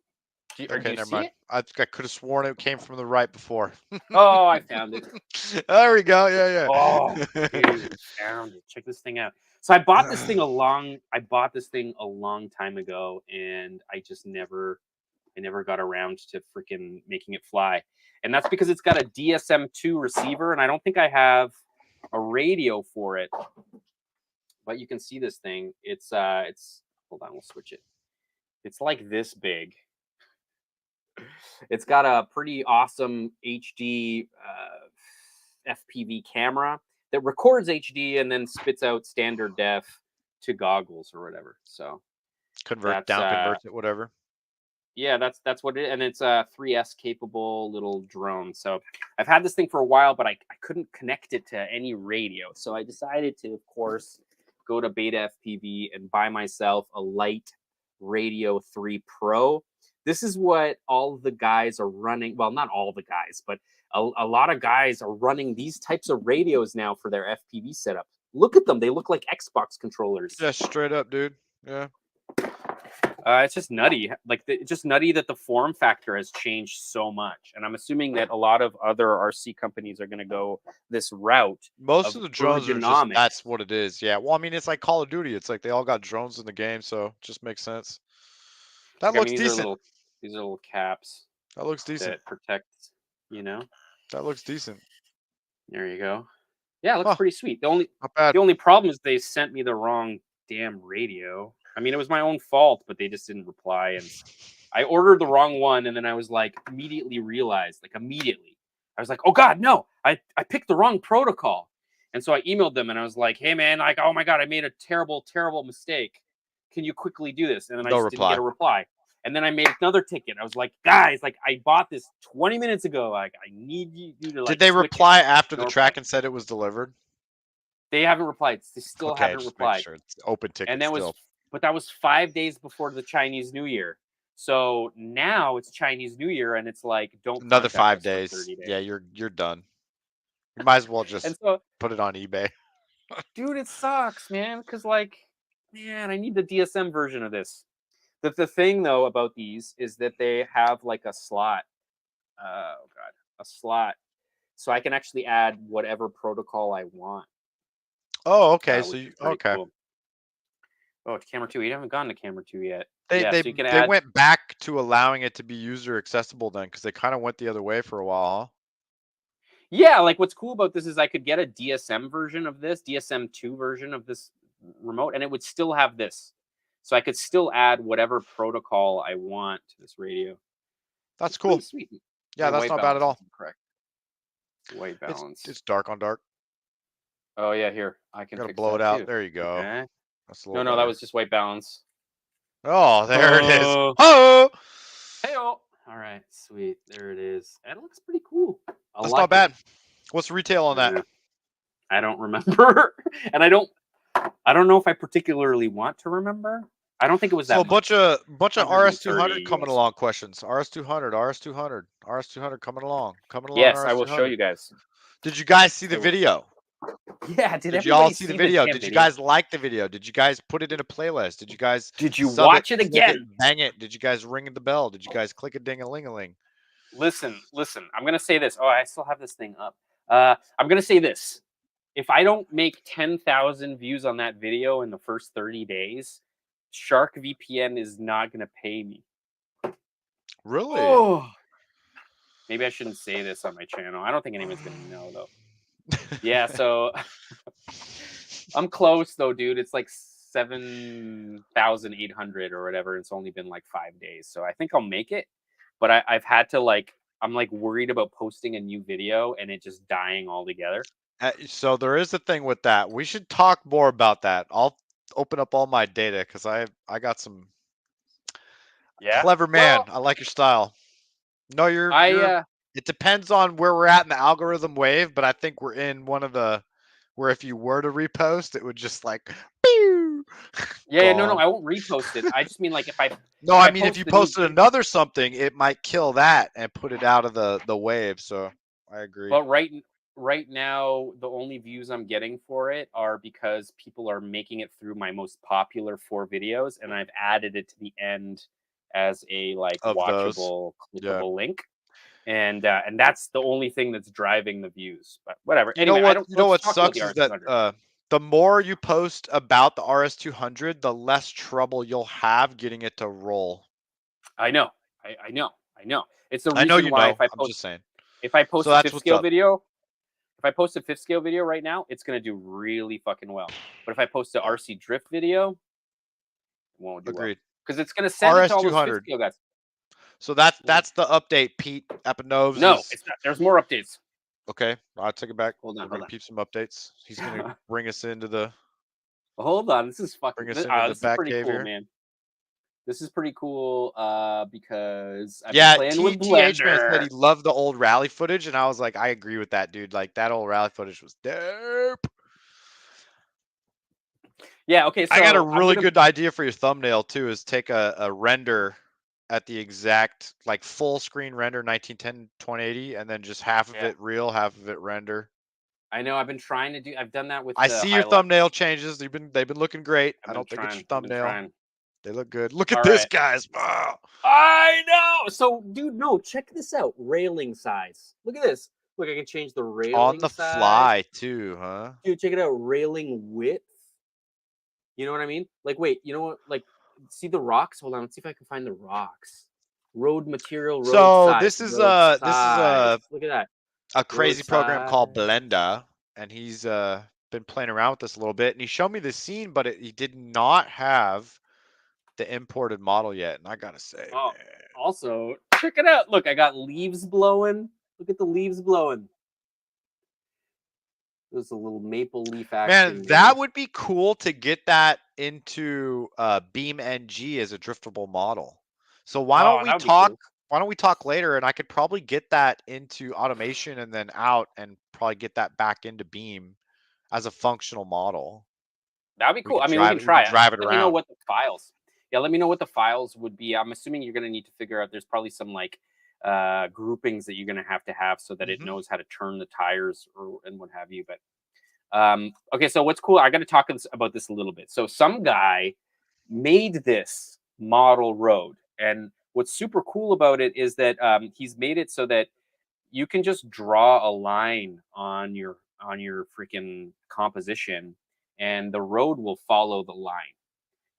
Do Okay, you never see mind. it? I could have sworn it came from the right before. Oh, I found it. There we go. Yeah, Oh, yeah. dude, found it. Check this thing out. So I bought this thing a long time ago, and I never got around to freaking making it fly. And that's because it's got a DSM-2 receiver, and I don't think I have a radio for it. But you can see this thing. It's hold on, we'll switch it. It's like this big. It's got a pretty awesome HD FPV camera that records HD and then spits out standard def to goggles or whatever. So Convert, that's down converts it, whatever. yeah, that's what it is. And it's a 3S capable little drone. So I've had this thing for a while, but I couldn't connect it to any radio. So I decided to, of course, go to Beta FPV and buy myself a light Radio 3 Pro. This is what all the guys are running. Well, not all the guys, but a lot of guys are running these types of radios now for their FPV setup. Look at them. They look like Xbox controllers. Yeah, straight up, dude. Yeah. It's just nutty. Like it's just nutty that the form factor has changed so much, and I'm assuming that a lot of other RC companies are going to go this route. Most Of of the drones are just, ergonomics. that's what it is. Yeah. Well, I mean, it's like Call of Duty. It's like they all got drones in the game, so it just makes sense. That Like, I looks mean, decent. these are little caps That looks decent. that protect. You know, That looks decent. there you go. Yeah, it looks Huh, pretty sweet. not bad. The only problem is they sent me the wrong damn radio. I mean, it was my own fault, but they just didn't reply, and I ordered the wrong one, and then I was like, immediately, I was like, oh God, no, I picked the wrong protocol. And so I emailed them and I was like, hey man, like, oh my God, I made a terrible, terrible mistake. Can you quickly do this? And then I No just didn't get reply. a reply. And then I made another ticket. I was like, guys, like I bought this 20 minutes ago. Like I need you to like Did they switch it." reply after No the reply. track and said it was delivered? They haven't replied. They still Okay, haven't just make replied. sure it's open ticket And that still. was 5 days before the Chinese New Year. So now it's Chinese New Year, and it's like, don't Another contact 5 us for days. 30 days. Yeah, you're done. You might as well just And so, put it on eBay. dude, it sucks, man. Because like, man, I need the DSM version of this. The thing though about these is that they have like a slot. Oh God, a slot, so I can actually add whatever protocol I want. Oh, okay. So Which you, is pretty okay. cool. Oh, it's camera 2. You haven't gone to camera 2 yet. They Yeah, they so you can they add. went back to allowing it to be user accessible then, because they kind of went the other way for a while, huh? Yeah, like what's cool about this is I could get a DSM version of this, DSM-2 version of this remote, and it would still have this. So I could still add whatever protocol I want to this radio. That's It's cool. pretty sweet. Yeah, My that's white not bad at balance all. isn't correct. White balance. It's dark on dark. Oh yeah, here I can Gotta fix blow that it out. too. There you go. Okay. That's a No, little that better. was just white balance. Oh, there it is. Oh. Oh, Hey, all right, sweet. There it is. And it looks pretty cool. that's not bad. What's the retail on that? I don't remember, and I don't know if I particularly want to remember. I don't think it was that So a much. bunch of RS200 coming US. along questions. RS200, RS200, RS200 coming along. Yes, I will show RS200. you guys. Did you guys see the video? Yeah, did you all everybody see the see video? damn Did you video? guys like the video? Did you guys put it in a playlist? Did you guys Did you sub watch it click again? bang it? Did you guys ring the bell? Did you guys click a ding-a-ling-a-ling? Listen. I'm gonna say this. Oh, I still have this thing up. I'm gonna say this. If I don't make 10,000 views on that video in the first 30 days, Shark VPN is not gonna pay me. Really? Oh. Maybe I shouldn't say this on my channel. I don't think anyone's gonna know though. Yeah, so I'm close though, dude. It's like 7,800 or whatever. It's only been like 5 days, so I think I'll make it. But I've had to I'm like worried about posting a new video and it just dying altogether. So there is a thing with that. We should talk more about that. I'll open up all my data because I got some clever man. Well, I like your style. No, you're I it depends on where we're at in the algorithm wave, but I think we're in one of the where if you were to repost, it would just like pew, yeah, no, gone. I won't repost it. I just mean like if I No, I mean if you post a new posted another something, it might kill that and put it out of the wave. So I agree. But right now, the only views I'm getting for it are because people are making it through my most popular 4 videos, and I've added it to the end as a like Of those. watchable, Yeah. clickable link. And that's the only thing that's driving the views. But whatever. You Anyway, know I what? don't. You know Let's what talk about sucks the is that RS200. the more you post about the RS200, the less trouble you'll have getting it to roll. I know. I know. It's the I know reason you why know. I'm just saying. if I post So a that's fifth what's scale up. video, if I post a fifth scale video right now, it's gonna do really fucking well. But if I post an RC drift video, it won't do well Agreed. because it's gonna send it to all those fifth RS200. scale guys. So that's the update. Pete Epinoves No, is it's not. There's more updates. okay. I'll take it back. Hold on, We're gonna hold on. peep some updates. He's gonna bring us into the Hold on. This is fucking. bring us This, into the this is back pretty cave cool, here. man. This is pretty cool because I've been Yeah, playing with TH man said Blender. he loved the old rally footage, and I was like, I agree with that, dude. Like that old rally footage was dope. Yeah. Okay. So I got a really good idea for your thumbnail too. Is take a render at the exact like full screen render 1910 2080, and then just half of it real, half of it render. I know I've been trying to do. I've done that with. I the see your thumbnail changes. They've been looking great. I don't think it's your thumbnail. They look good. Look at this, guys. Oh. I know. So, dude, no, check this out. Railing size. Look at this. Look, I can change the railing On the size. fly too, huh? Dude, check it out. Railing width. You know what I mean? Like, wait, you know what? Like, see the rocks? Hold on. Let's see if I can find the rocks. Road material, road So size. this is a Look at that. a crazy Road program called size. Blender, and he's been playing around with this a little bit, and he showed me the scene, but he did not have the imported model yet, and I gotta say, Oh, man. also, check it out. Look, I got leaves blowing. Look at the leaves blowing. There's a little maple leaf action. Man, that would be cool to get that into BeamNG as a driftable model. So why don't we talk? Cool. Why don't we talk later? And I could probably get that into automation and then out, and probably get that back into Beam as a functional model. That'd be cool. I mean, we can try it. Drive it around. Let me know what the files. Yeah, let me know what the files would be. I'm assuming you're going to need to figure out. There's probably some like groupings that you're going to have so that it knows how to turn the tires and what have you. But okay, so what's cool? I got to talk about this a little bit. So some guy made this model road, and what's super cool about it is that he's made it so that you can just draw a line on your freaking composition, and the road will follow the line.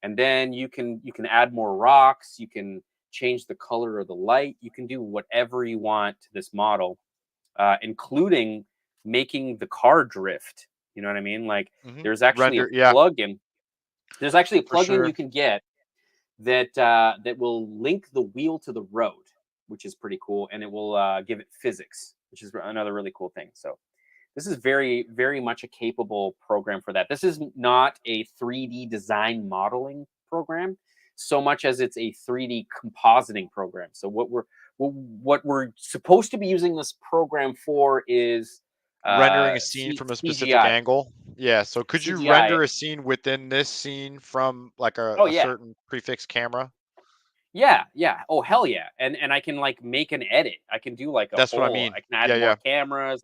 And then you can add more rocks, you can change the color of the light, you can do whatever you want to this model, including making the car drift. You know what I mean? Like there's actually a plugin. There's actually a plugin you can get that that will link the wheel to the road, which is pretty cool, and it will give it physics, which is another really cool thing. So this is very, very much a capable program for that. This is not a 3D design modeling program so much as it's a 3D compositing program. So what we're supposed to be using this program for is Rendering a scene from a specific CGI. angle. Yeah. So could you CGI. render a scene within this scene from like a certain prefix camera? Yeah, yeah. Oh, hell yeah. And I can like make an edit. I can do like a That's what I whole, mean. I can add Yeah, more yeah. cameras.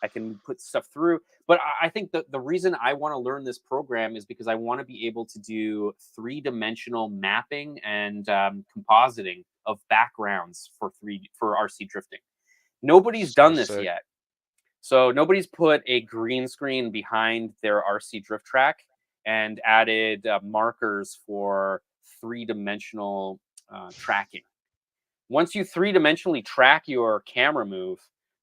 I can put stuff through. But I think the reason I want to learn this program is because I want to be able to do 3-dimensional mapping and compositing of backgrounds for RC drifting. Nobody's So done this sick. yet. So nobody's put a green screen behind their RC drift track and added markers for 3-dimensional tracking. Once you 3-dimensionally track your camera move,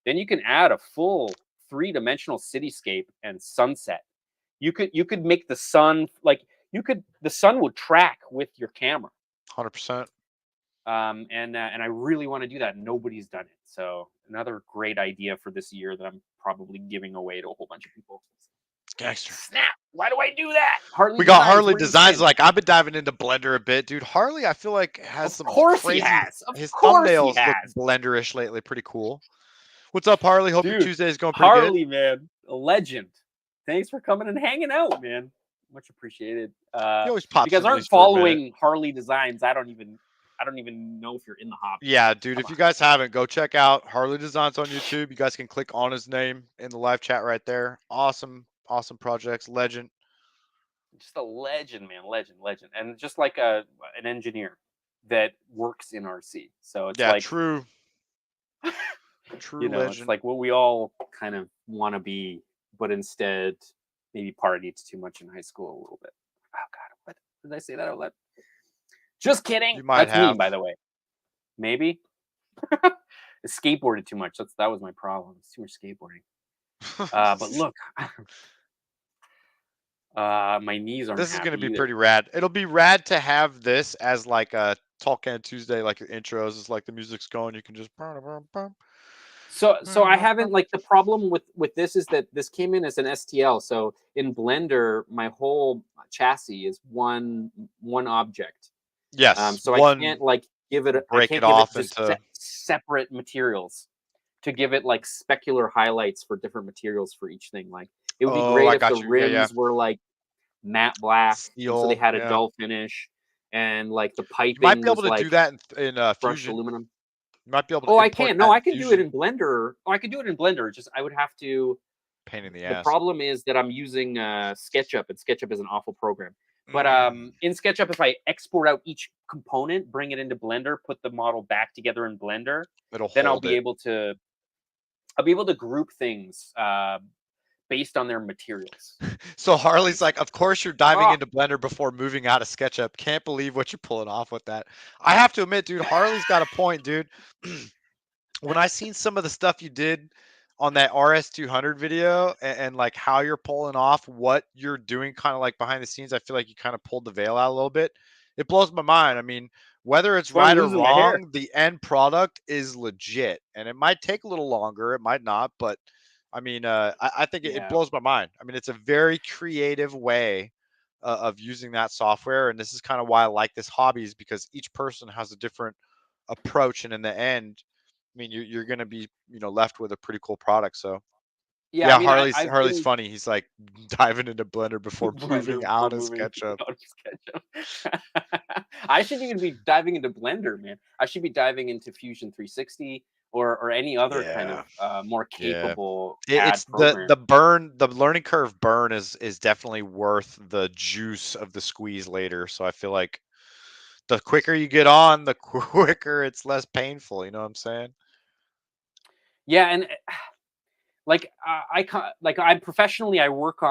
then you can add a full 3-dimensional cityscape and sunset. You could make the sun the sun would track with your camera. 100%. And I really want to do that. Nobody's done it. So another great idea for this year that I'm probably giving away to a whole bunch of people. Gangster. Snap! Why do I do that? Harley We got Designs, Harley where you Designs. been? Like I've been diving into Blender a bit, dude. Harley, I feel like has Of some course he crazy. has. Of His course he thumbnails look has. Blenderish lately. Pretty cool. What's up, Harley? Hope your Dude, Tuesday is going pretty good. Harley, man, a legend. Thanks for coming and hanging out, man. Much appreciated. He always pops If you guys in aren't these for a minute. following Harley Designs, I don't even know if you're in the hobby. Yeah, dude. If you guys haven't, go check out Harley Designs on YouTube. You guys can click on his name in the live chat right there. Awesome, awesome projects. Legend. Just a legend, man. Legend. And just like an engineer that works in RC. So it's like true. True legend. It's like what we all kind of want to be, but instead maybe partied too much in high school a little bit. Oh God, what did I say that out loud? Just kidding. That's me, by the way. Maybe. I skateboarded too much. That was my problem. It's too much skateboarding. But look, my knees aren't. This is gonna be either. pretty rad. It'll be rad to have this as like a Talk and Tuesday, like your intros. It's like the music's going. You can just. So I haven't like the problem with this is that this came in as an STL. So in Blender, my whole chassis is one object. Yes. So I can't like give it break it off into separate materials to give it like specular highlights for different materials for each thing. Like it would be great if the rims were like matte black, steel, so they had a dull finish, and like the piping. You might be able to do that in brushed Fusion. aluminum. You might be able to. Oh, I can. No, I can do it in Blender. Oh, I can do it in Blender. Just I would have to. Pain in the ass. The problem is that I'm using SketchUp, and SketchUp is an awful program. But in SketchUp, if I export out each component, bring it into Blender, put the model back together in Blender, then I'll be able to group things based on their materials. So Harley's like, of course you're diving into Blender before moving out of SketchUp. Can't believe what you're pulling off with that. I have to admit, dude, Harley's got a point, dude. When I seen some of the stuff you did on that RS200 video and like how you're pulling off what you're doing kind of like behind the scenes, I feel like you kind of pulled the veil out a little bit. It blows my mind. I mean, whether it's right or wrong, the end product is legit, and it might take a little longer. It might not, but I mean, I think it blows my mind. I mean, it's a very creative way of using that software, and this is kind of why I like this hobby, is because each person has a different approach, and in the end, I mean, you're going to be, left with a pretty cool product. So yeah, I mean, Harley's funny. He's like diving into Blender before moving out of SketchUp. I shouldn't even be diving into Blender, man. I should be diving into Fusion 360 or any other kind of more capable. It's the learning curve burn is definitely worth the juice of the squeeze later. So I feel like the quicker you get on, the quicker it's less painful. You know what I'm saying? Yeah, and like I professionally I work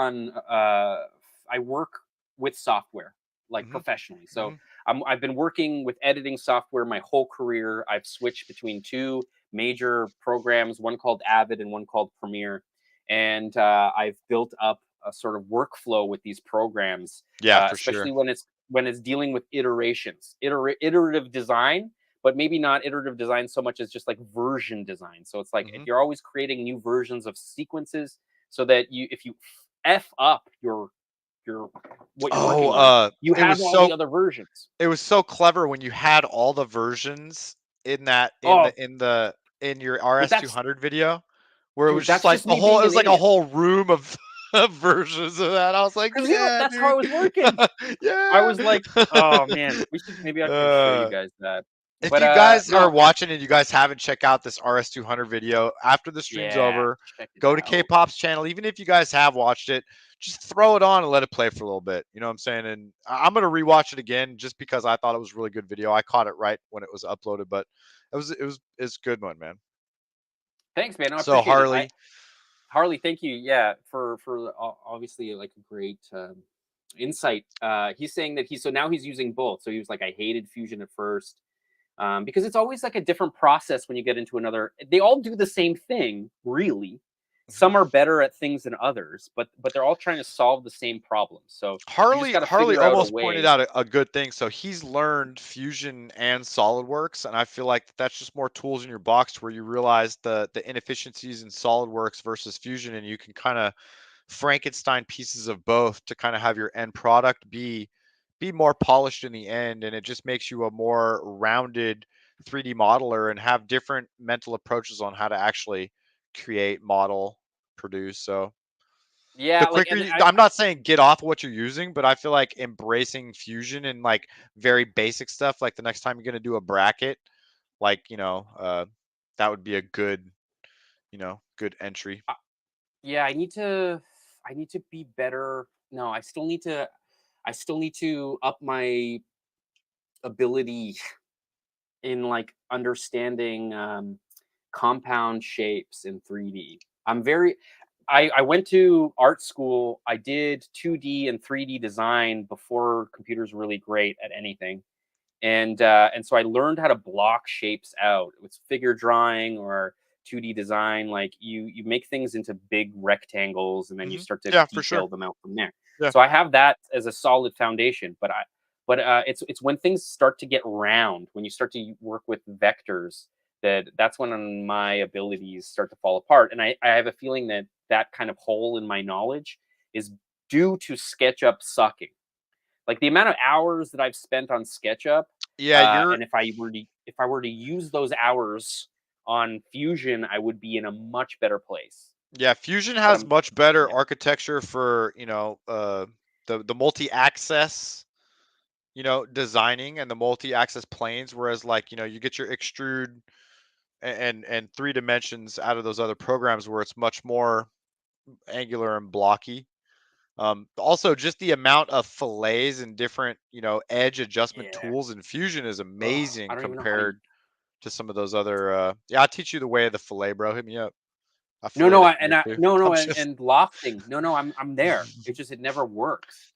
with software like professionally. So I've been working with editing software my whole career. I've switched between two major programs, one called Avid and one called Premiere, and I've built up a sort of workflow with these programs. Yeah, for especially sure. when it's dealing with iterations, iterative design. But maybe not iterative design so much as just like version design. So it's like if you're always creating new versions of sequences, so that if you f up your what you're working on, you have all the other versions. It was so clever when you had all the versions in that in your RS200 video. where it Dude, was just that's like just me it being was an like a idiot. whole room of versions of that. I was like, Because yeah, that's how I dude. was working. I Yeah. was like, oh man, maybe I should show you Uh, guys that. if But you guys are no, watching and you guys haven't checked out this RS200 video after the stream's yeah, over, check it go to out. Kpop's channel. Even if you guys have watched it, just throw it on and let it play for a little bit. You know what I'm saying? And I'm gonna rewatch it again just because I thought it was a really good video. I caught it right when it was uploaded, but it's a good one, man. Thanks, man. I So appreciate it. Harley, thank you. Yeah, for obviously like a great insight. He's saying that so now he's using both. So he was like, I hated Fusion at first because it's always like a different process when you get into another. They all do the same thing, really. Some are better at things than others, but they're all trying to solve the same problem. So you just got to Harley figure out a almost pointed way. out a good thing. So he's learned Fusion and SolidWorks, and I feel like that's just more tools in your box where you realize the inefficiencies in SolidWorks versus Fusion, and you can kind of Frankenstein pieces of both to kind of have your end product be more polished in the end, and it just makes you a more rounded 3D modeler and have different mental approaches on how to actually create, model, produce. So the Yeah, like quicker and you, I'm not saying get off what you're using, but I feel like embracing Fusion and like very basic stuff, like the next time you're going to do a bracket, like, that would be a good, good entry. yeah, I need to be better. No, I still need to up my ability in like understanding compound shapes in 3D. I went to art school. I did 2D and 3D design before computers were really great at anything. And so I learned how to block shapes out with figure drawing or 2D design. Like you make things into big rectangles and then you start to Yeah, for sure. detail them out from there. Yeah. So I have that as a solid foundation. It's when things start to get round, when you start to work with vectors, that's when my abilities start to fall apart. And I have a feeling that kind of hole in my knowledge is due to SketchUp sucking. Like the amount of hours that I've spent on SketchUp, Yeah, and if I were to use those hours on Fusion, I would be in a much better place. Fusion But has I'm much better yeah, architecture for, the multi-axis, designing and the multi-axis planes, whereas like, you get your extrude and 3 dimensions out of those other programs where it's much more angular and blocky. Also, just the amount of fillets and different, edge adjustment yeah. tools in Fusion is Ugh, I amazing don't even know how to. compared to some of those other. Yeah, I'll teach you the way of the fillet, bro. Hit me up. I No, filleted no, it I, from and here I, too. no, no, I'm and, just and lofting. No, no, I'm there. It never works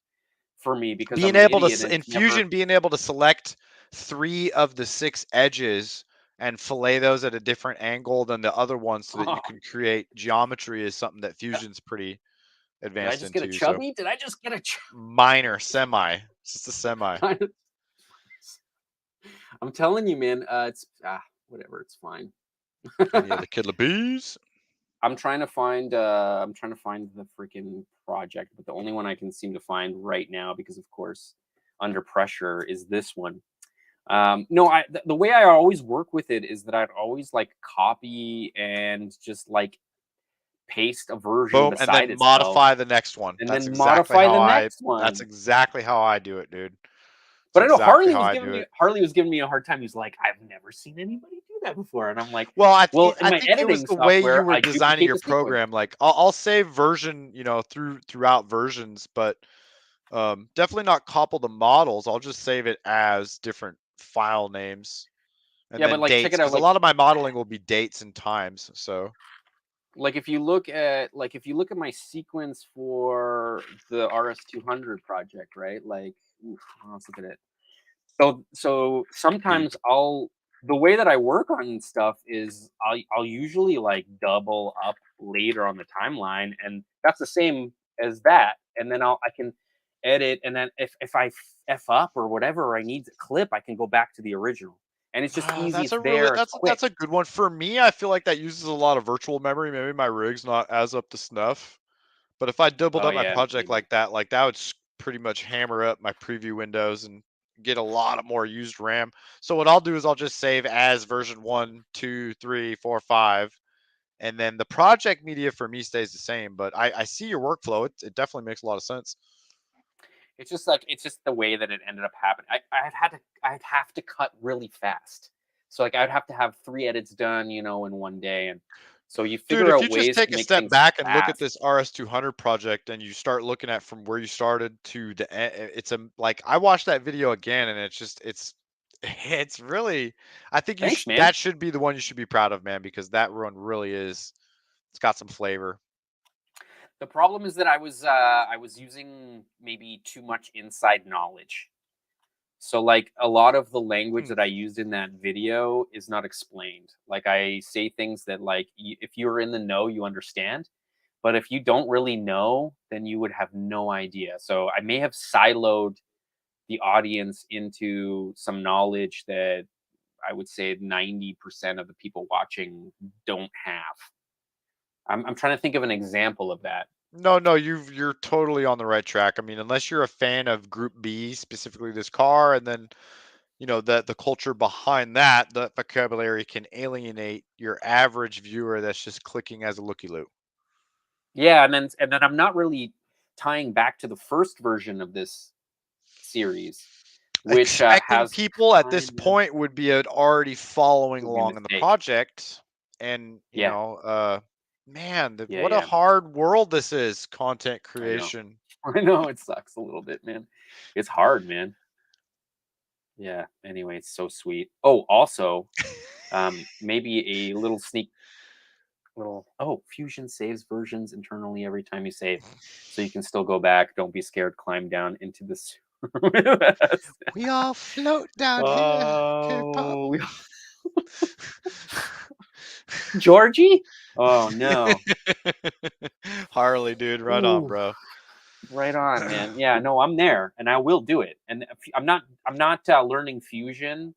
for me because being I'm an able to idiot and in it's never. Fusion, being able to select 3 of the 6 edges and fillet those at a different angle than the other ones, so that you Oh, can create geometry, is something that Fusion's pretty did I advanced just get a into. So chubby? Did I just get a minor, semi, it's just a semi. chubby? I'm telling you, man. It's whatever. It's fine. Any other killer bees? I'm trying to find the freaking project, but the only one I can seem to find right now, because of course, under pressure, is this one. No, the way I always work with it is that I'd always like copy and just like paste a version Boom, and beside then itself, modify the next one. and That's then exactly modify how the I. next That's one. exactly how I do it, dude. It's But I know exactly Harley how was I giving do me it. Harley was giving me a hard time. He's like, I've never seen anybody do that before, and I'm like, Well, well, in I my think it was editing the way you software, were I designing duplicate your the sequence. program. Like I'll save version, throughout versions, but definitely not copy the models. I'll just save it as different file names and Yeah, but then like, check dates, it out. because a Like, lot of my modeling will be dates and times. So if you look at my sequence for the RS200 project, right? Like, oof, let's look at it. So deep. sometimes the way that I work on stuff is I'll usually like double up later on the timeline, and that's the same as that. And then I can edit, and then if I f up or whatever, or I need to clip, I can go back to the original, and it's just easy. That's It's a really there. It's quick. that's a good one for me. I feel like that uses a lot of virtual memory. Maybe my rig's not as up to snuff. But if I doubled Oh up my yeah, project maybe. like that would pretty much hammer up my preview windows and get a lot of more used RAM. So what I'll do is I'll just save as version 1, 2, 3, 4, 5, And then the project media for me stays the same, but I see your workflow. It definitely makes a lot of sense. It's just the way that it ended up happening. I'd have to cut really fast. So like I'd have to have 3 edits done, in one day. And so you Dude, figure if out you just ways to take a make step things back and look at fast. this RS200 project and you start looking at from where you started to the end, like I watched that video again and it's really, I think Thanks, man. that should be the one you should be proud of, man, because that run really is, it's got some flavor. The problem is that I was using maybe too much inside knowledge. So like a lot of the language Hmm. that I used in that video is not explained. Like I say things that like if you're in the know, you understand. But if you don't really know, then you would have no idea. So I may have siloed the audience into some knowledge that I would say 90% of the people watching don't have. I'm trying to think of an example of that. No, you're totally on the right track. I mean, unless you're a fan of Group B, specifically this car, and then the culture behind that, the vocabulary can alienate your average viewer that's just clicking as a looky loo. Yeah, and then I'm not really tying back to the first version of this series, which Expecting has people at this kind of point would be already following would be a along in the mistake. project, and Yeah, man, yeah, what a yeah. hard world this is, content I know. creation. I know it sucks a little bit, man. It's hard, man. Yeah. Anyway, it's so sweet. Oh, also, maybe a little sneak little Fusion saves versions internally every time you save. So you can still go back. Don't be scared, climb down into the sewer with us. We all float down here, Kpop. Oh, Georgie? Oh no. Harley, dude, right on, Ooh, bro. right on, man. Yeah, no, I'm there, and I will do it. And I'm not learning Fusion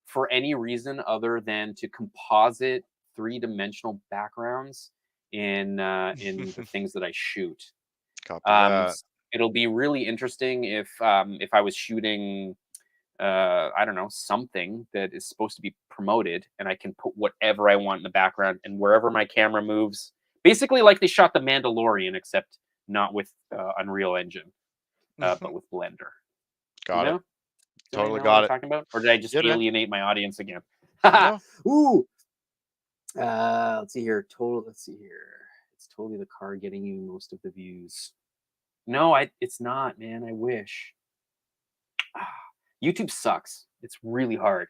for any reason other than to composite three-dimensional backgrounds in the things that I shoot. Copy that. It'll be really interesting if I was shooting I don't know, something that is supposed to be promoted, and I can put whatever I want in the background and wherever my camera moves. Basically, like they shot The Mandalorian, except not with Unreal Engine, but with Blender. You Got it. know? Do you Totally know what I'm got it. talking about? Or did I just Yeah, man. alienate my audience again? No. Ooh. Let's see here. Let's see here. It's totally the car getting you most of the views. No, it's not, man. I wish. YouTube sucks. It's really hard,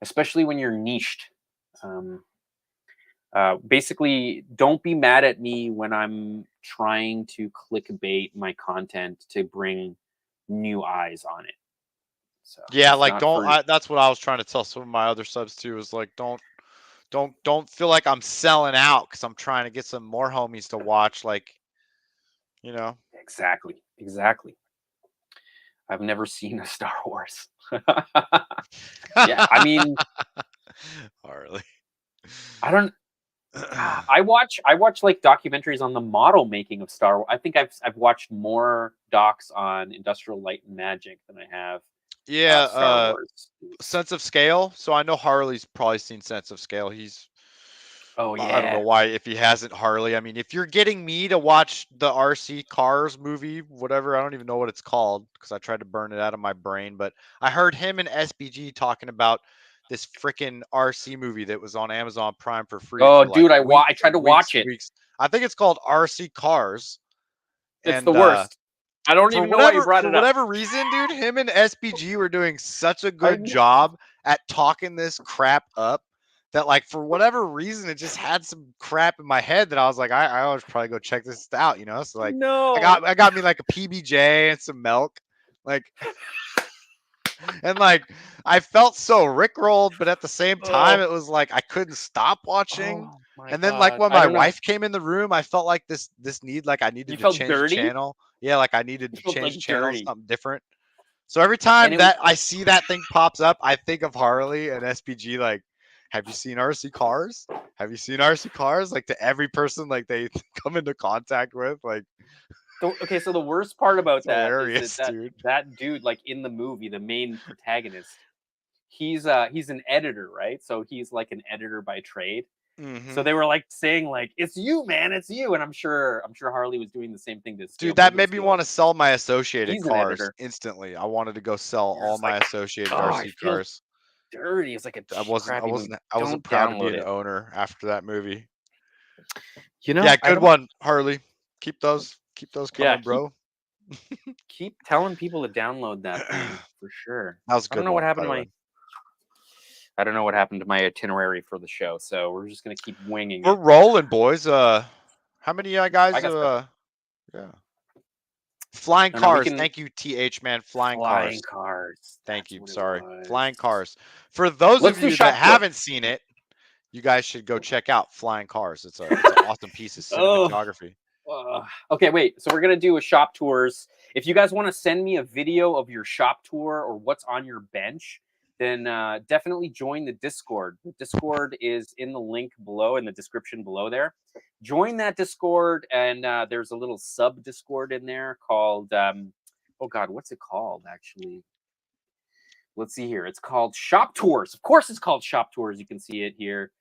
especially when you're niched. Um, Basically, don't be mad at me when I'm trying to clickbait my content to bring new eyes on it. So Yeah, it's like not for that's what I was trying to tell some of my other subs too, is like don't feel like I'm selling out because I'm trying to get some more homies to watch, like, you know. exactly. I've never seen a Star Wars. Yeah, I mean, Harley. I don't. I watch like documentaries on the model making of Star Wars. I think I've watched more docs on Industrial Light and Magic than I have Yeah, Star Wars. Sense of Scale. So I know Harley's probably seen Sense of Scale. Oh I don't know yeah, why if he hasn't, Harley. I mean, if you're getting me to watch the RC Cars movie, whatever, I don't even know what it's called because I tried to burn it out of my brain, but I heard him and SBG talking about this freaking RC movie that was on Amazon Prime for free oh for like dude, I weeks tried to and weeks watch and it. weeks. I think it's called RC Cars. It's the And worst. I don't even know why you brought for it up. whatever reason, dude, him and SBG were doing such a I good know. job at talking this crap up that, like, for whatever reason, it just had some crap in my head that I was like, I always probably go check this out, So like, No. I got me like a PBJ and some milk, like, and like I felt so rickrolled, but at the same time, Oh, it was like I couldn't stop watching. oh my And then like god. when I my don't know. wife came in the room, I felt like this need, like I You needed to felt change the dirty? channel. Yeah, like I needed You to felt change the like channel to dirty. something different. So every And time it was that I see that thing pops up, I think of Harley and SPG. Like, have you seen RC Cars? Have you seen RC Cars? Like to every person like they come into contact with, like, okay, so the worst part about it's that is that hilarious, that dude. that dude, like in the movie, the main protagonist, he's an editor, right? So he's like an editor by trade. So they were like saying like, "It's you, man, it's you," and I'm sure Harley was doing the same thing to Dude, that made me want to sell my associated He's an cars editor. instantly. I wanted to go sell all my associated "Oh, I RC feel cars. dirty." It's like a I crappy movie. wasn't Don't proud to be download an it. owner after that movie. You know, Yeah, I good don't. one, Harley. Keep those Yeah, coming, bro. keep telling people to download that thing for sure. That was a I don't good know what one, happened by to the my. way. I don't know what happened to my itinerary for the show, so we're just gonna keep winging We're it. rolling, boys. How many guys? I got stuff. Yeah. Flying No, we cars. can. Thank you, TH man. Flying Flying cars. cars. Thank That's you. what it Sorry. was. Flying cars. For those Let's of do you that shop tour. haven't seen it, you guys should go check out Flying Cars. It's an awesome piece of cinematography. Okay, wait. So we're gonna do a shop tours. If you guys want to send me a video of your shop tour or what's on your bench, then definitely join the Discord. The Discord is in the link below, in the description below there. Join that Discord, and there's a little sub Discord in there called oh God, what's it called actually? Let's see here. It's called Shop Tours. Of course, it's called Shop Tours. You can see it here.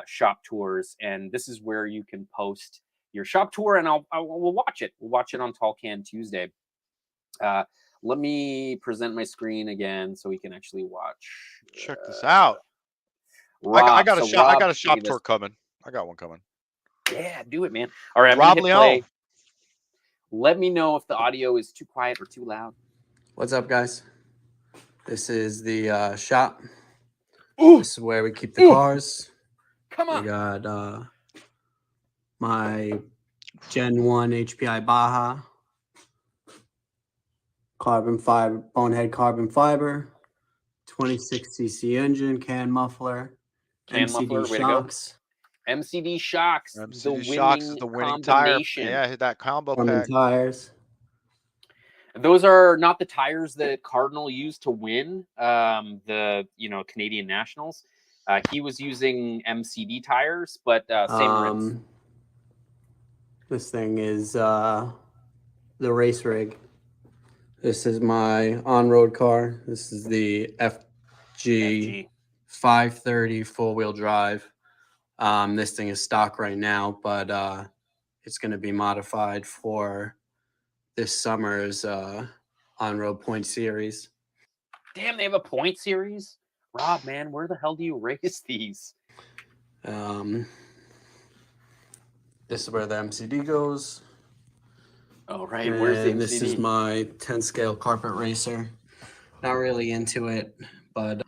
Shop tours, and this is where you can post your shop tour, and we'll watch it. We'll watch it on Tall Can Tuesday. Let me present my screen again so we can actually watch. Check this out. Rob, I got a shop. I got a show me shop tour this. coming. I got one coming. Yeah, do it, man. All right, I'm Rob gonna hit play. Leon. Let me know if the audio is too quiet or too loud. What's up, guys? This is the shop. Ooh, This is where we keep the cars. come on. We got my Gen 1 HPI Baja, carbon fiber, bonehead carbon fiber, 26cc engine, can muffler, Can MCD muffler, way to go. shocks, MCD shocks, MCD shocks is the winning tire. combination. Yeah, hit that combo Norman pack. tires. Those are not the tires that Cardinal used to win the Canadian Nationals. He was using MCD tires, but same rims. This thing is the race rig. This is my on-road car. This is the FG 530 four-wheel drive. This thing is stock right now, but it's going to be modified for this summer's on-road point series. Damn, they have a point series? Rob, man, where the hell do you race these? This is where the MCD goes. Oh, right. Where's the MCD? This is my 10-scale carpet racer. Not really into it, but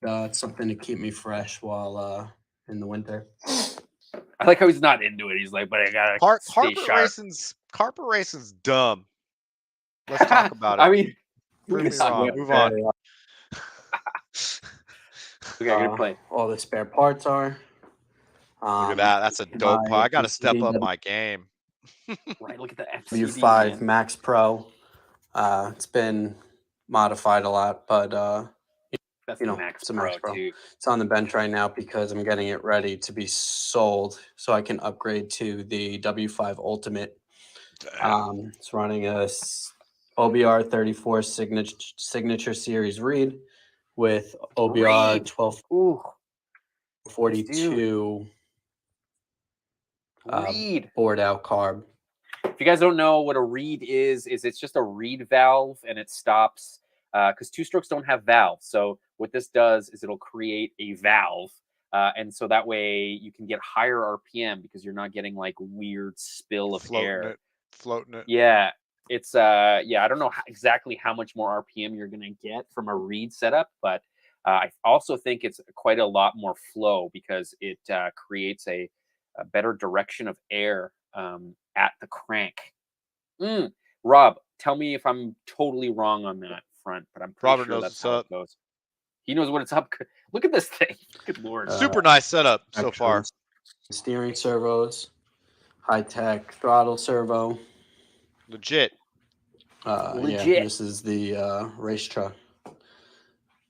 it's something to keep me fresh while in the winter. I like how he's not into it. He's like, but I gotta stay sharp. Carpet racing's dumb. Let's talk about it. I mean, prove me wrong. Move on. Okay, I'm gonna play. All the spare parts are. Look at that. That's a dope car. I gotta step up my game. Right, look at the FCD, W5 man. Max Pro. It's been modified a lot, but That's you the know, Max it's a Max Pro. too. It's on the bench right now because I'm getting it ready to be sold so I can upgrade to the W5 Ultimate. It's running a OBR 34 signature series read with OBR 1242 reed bored out carb. If you guys don't know what a reed is it's just a reed valve, and it stops because two-strokes don't have valves. So what this does is it'll create a valve, and so that way you can get higher RPM because you're not getting like weird spill of air. Floating it. Yeah, it's I don't know exactly how much more RPM you're gonna get from a reed setup, but I also think it's quite a lot more flow because it creates a better direction of air at the crank. Rob, tell me if I'm totally wrong on that front, but I'm pretty sure that's how it goes. He knows what it's up. Look at this thing. Good Lord. Super nice setup so far. Steering servos, high-tech throttle servo. Legit. Yeah, this is the race truck.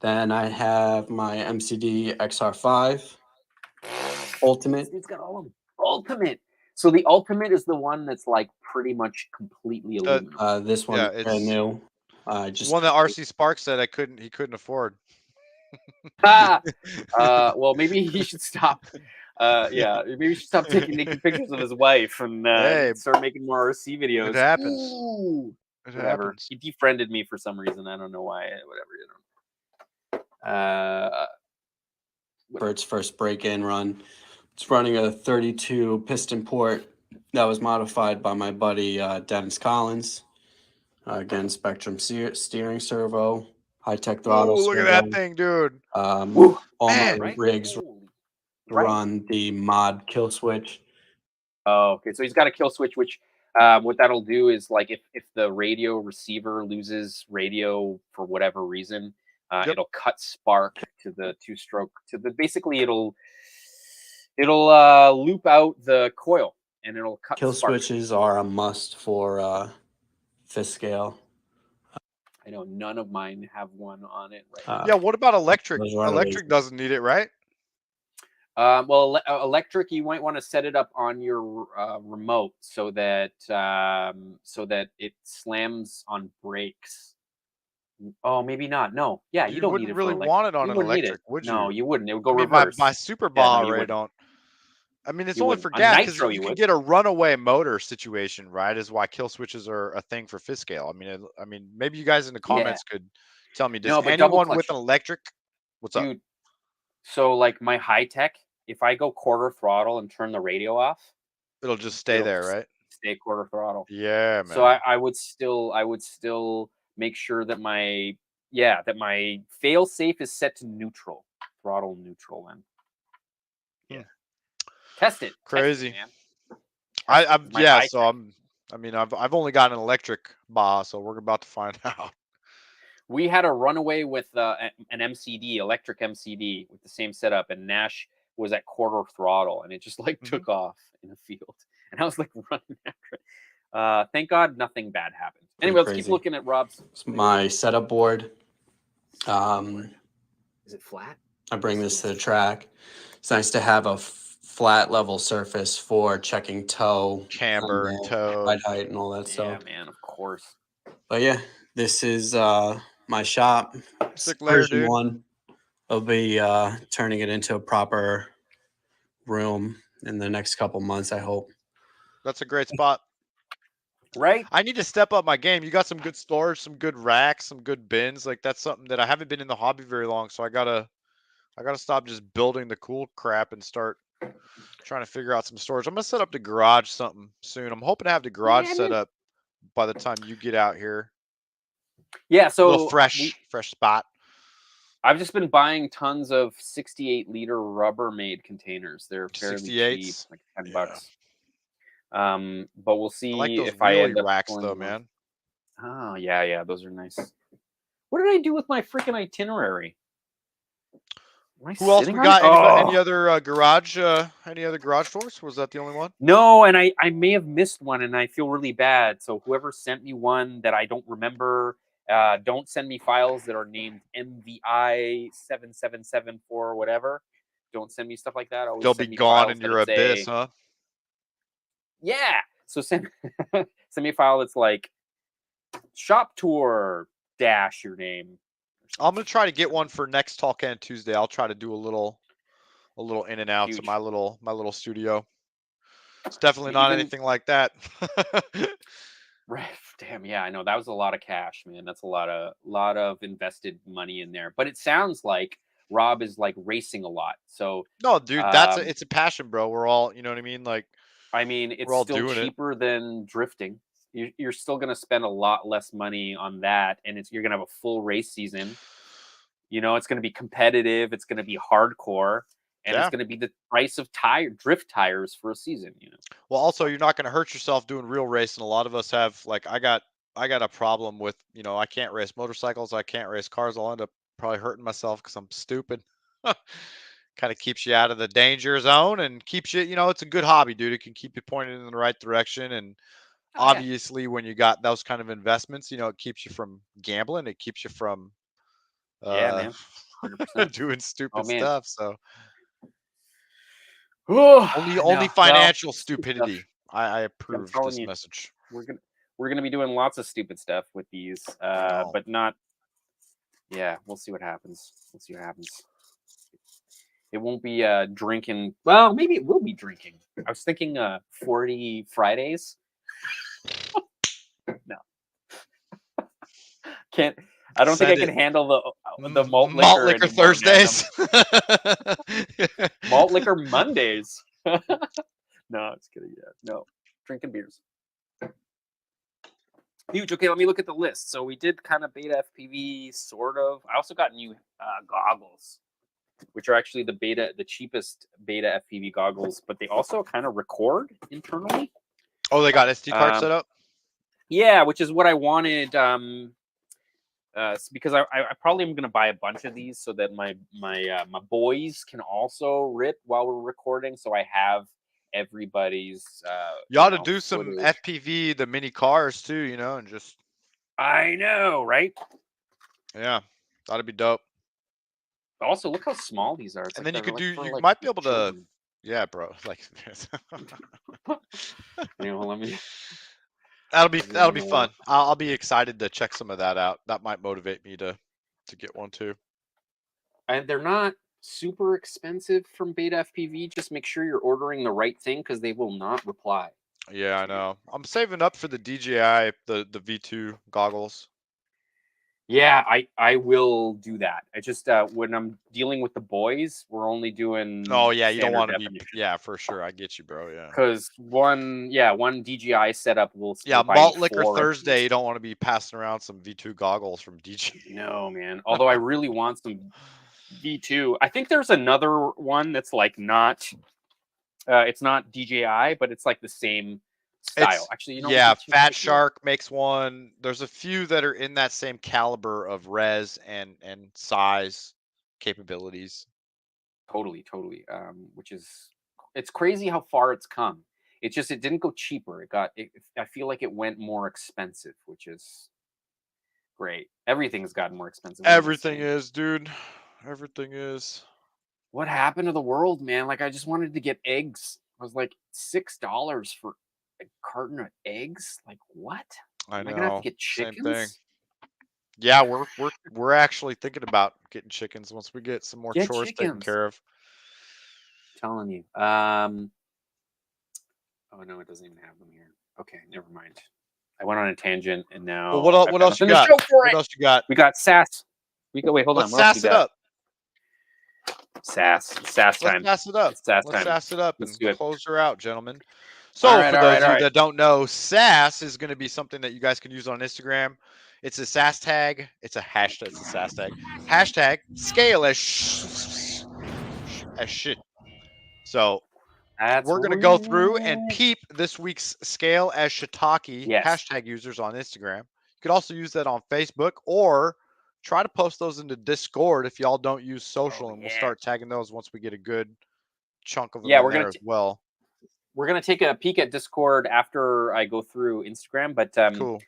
Then I have my MCD XR5 Ultimate. It's got all of them. Ultimate. So the Ultimate is the one that's like pretty much completely aluminum. This one is brand new. Just one that RC Sparks said he couldn't afford. Well, maybe he should stop Yeah, maybe we should stop taking naked pictures of his wife and Hey, start making more RC videos. it happens. Ooh, It whatever. happens. He defriended me for some reason. I don't know why. Whatever. For its first break-in run, it's running a 32 piston port that was modified by my buddy Dennis Collins. Again, Spectrum steering servo, high-tech throttle Oh, look at servo. that thing, dude. Woo, All man, my right? rigs run the mod kill switch. Oh, okay. So he's got a kill switch, which what that'll do is like if the radio receiver loses radio for whatever reason, Yep. it'll cut spark to the two-stroke basically it'll loop out the coil and it'll cut Kill spark. switches are a must for fifth scale. I know none of mine have one on it right Yeah, what about electric? those are Electric doesn't need it, right? Well, electric, you might want to set it up on your remote so that it slams on brakes. Oh, maybe not. No, yeah, you don't need wouldn't it really for want it on you an wouldn't need electric, it. would you? No, you wouldn't. It would go I mean, reverse. my Super Yeah, no, Baja you Ray wouldn't. don't. I mean, it's You only wouldn't. for On gas because nitro, you you can would. get a runaway motor situation, right? Is why kill switches are a thing for fifth scale. I mean, maybe you guys in the comments could tell me. Does No, but double anyone with clutch, an electric? What's up? dude. So like my high tech, if I go quarter throttle and turn the radio off, It'll just stay it'll there, right? stay quarter throttle. Yeah, man. So I would still make sure that my fail safe is set to neutral, throttle neutral. Then yeah, test it. Crazy. Test it, man. I'm My yeah. high So I've only got an electric Baja, so we're about to find out. We had a runaway with an MCD, electric MCD, with the same setup, and Nash was at quarter throttle, and it just like took off in the field, and I was like running after it. Thank God nothing bad happened. Anyway, let's keep crazy. looking at Rob's. It's my setup board. Is it flat? I bring this to the track. It's nice to have a flat level surface for checking toe, Camber and toe. ride height, and all that Yeah, stuff. man, of course. But yeah, this is my shop. Sick layer, Version dude. 1. I'll be turning it into a proper room in the next couple months, I hope. That's a great spot. Right? I need to step up my game. You got some good storage, some good racks, some good bins. Like that's something that I haven't been in the hobby very long, so I gotta stop just building the cool crap and start trying to figure out some storage. I'm gonna set up the garage something soon. I'm hoping to have the garage set up by the time you get out here. Yeah, so a little fresh spot. I've just been buying tons of 68-liter Rubbermaid containers. They're fairly cheap, 68s? like $10. But we'll see I like those if I wheelie end up racks pulling though, them. man. Oh yeah, those are nice. What did I do with my freaking itinerary? Who else we got? Any other garage? Any other garage doors? Was that the only one? No, and I may have missed one, and I feel really bad. So whoever sent me one that I don't remember, don't send me files that are named MVI 7774 or whatever. Don't send me stuff like that. Always They'll send be me gone files in that your abyss, say, huh? yeah. So send me a file that's like shop tour dash your name. I'm gonna try to get one for next Talk Can Tuesday. I'll try to do a little in and out to my little studio. It's definitely not anything like that. Right. Damn, yeah, I know. That was a lot of cash, man. That's a lot of invested money in there. But it sounds like Rob is like racing a lot. So no, dude, it's a passion, bro. We're all, you know what I mean? Like, I mean, it's still cheaper than drifting. You're still gonna spend a lot less money on that, and you're gonna have a full race season. You know, it's gonna be competitive, it's gonna be hardcore, and it's gonna be the price of drift tires for a season, you know. Well, also you're not gonna hurt yourself doing real racing. A lot of us have, like, I got a problem with, you know, I can't race motorcycles, I can't race cars. I'll end up probably hurting myself because I'm stupid. Kind of keeps you out of the danger zone and keeps you, you know, it's a good hobby, dude. It can keep you pointed in the right direction. And obviously when you got those kind of investments, you know, it keeps you from gambling. It keeps you from man. 100%. doing stupid stuff. So only financial stupidity. I approve this message. We're gonna be doing lots of stupid stuff with these, but not. Yeah, we'll see what happens. It won't be drinking. Well, maybe it will be drinking. I was thinking 40 Fridays. No. Can't. I don't think I can handle the malt liquor anymore, Thursdays. Malt liquor Mondays. No, I'm just kidding. Yeah, no, drinking beers. Huge. Okay, let me look at the list. So we did kind of beta FPV, sort of. I also got new goggles, which are actually the cheapest beta FPV goggles, but they also kind of record internally. Oh, they got SD card set up? Yeah, which is what I wanted. Because I probably am going to buy a bunch of these so that my boys can also rip while we're recording. So I have everybody's. You ought to do some FPV, the mini cars too, you know, and just. I know, right? Yeah, that'd be dope. Also, look how small these are. It's and like then you could do. You like might be able children. to. Yeah, bro. Like. Let me. That'll be fun. I'll be excited to check some of that out. That might motivate me to get one too. And they're not super expensive from Beta FPV. Just make sure you're ordering the right thing because they will not reply. Yeah, I know. I'm saving up for the DJI, the V2 goggles. Yeah, I will do that. I just when I'm dealing with the boys, we're only doing. Oh yeah, you don't want to be. Yeah, for sure. I get you, bro. Yeah. Because one DJI setup will. Yeah, Malt Liquor Thursday. You don't want to be passing around some V2 goggles from DJI. No, man. Although I really want some V2. I think there's another one that's like not. It's not DJI, but it's like the same style. Actually, you know. Yeah, Fat Shark makes one. There's a few that are in that same caliber of res and size capabilities. Totally. Which is, it's crazy how far it's come. It didn't go cheaper. I feel like it went more expensive, which is great. Everything's gotten more expensive. Everything is, dude. Everything is. What happened to the world, man? Like, I just wanted to get eggs. I was like $6 for a carton of eggs. Like, what? Am I gonna have to get chickens? Same thing. Yeah, we're actually thinking about getting chickens once we get some more chores taken care of. I'm telling you. Oh no, it doesn't even have them here. Okay, never mind. I went on a tangent and now. Well, what else you got? What else you got? We got sass. Wait, hold on. Let's sass it up. Sass time. Let's sass it up. It's sass Let's time. sass it up Let's and close her out, gentlemen. So for those of you that don't know, sass is going to be something that you guys can use on Instagram. It's a sass tag. It's a hashtag. It's a sass tag. Hashtag scale as shit. So we're going to go through and peep this week's scale as shiitake hashtag users on Instagram. You could also use that on Facebook or try to post those into Discord if y'all don't use social, and we'll start tagging those once we get a good chunk of them in there as well. We're going to take a peek at Discord after I go through Instagram, but cool.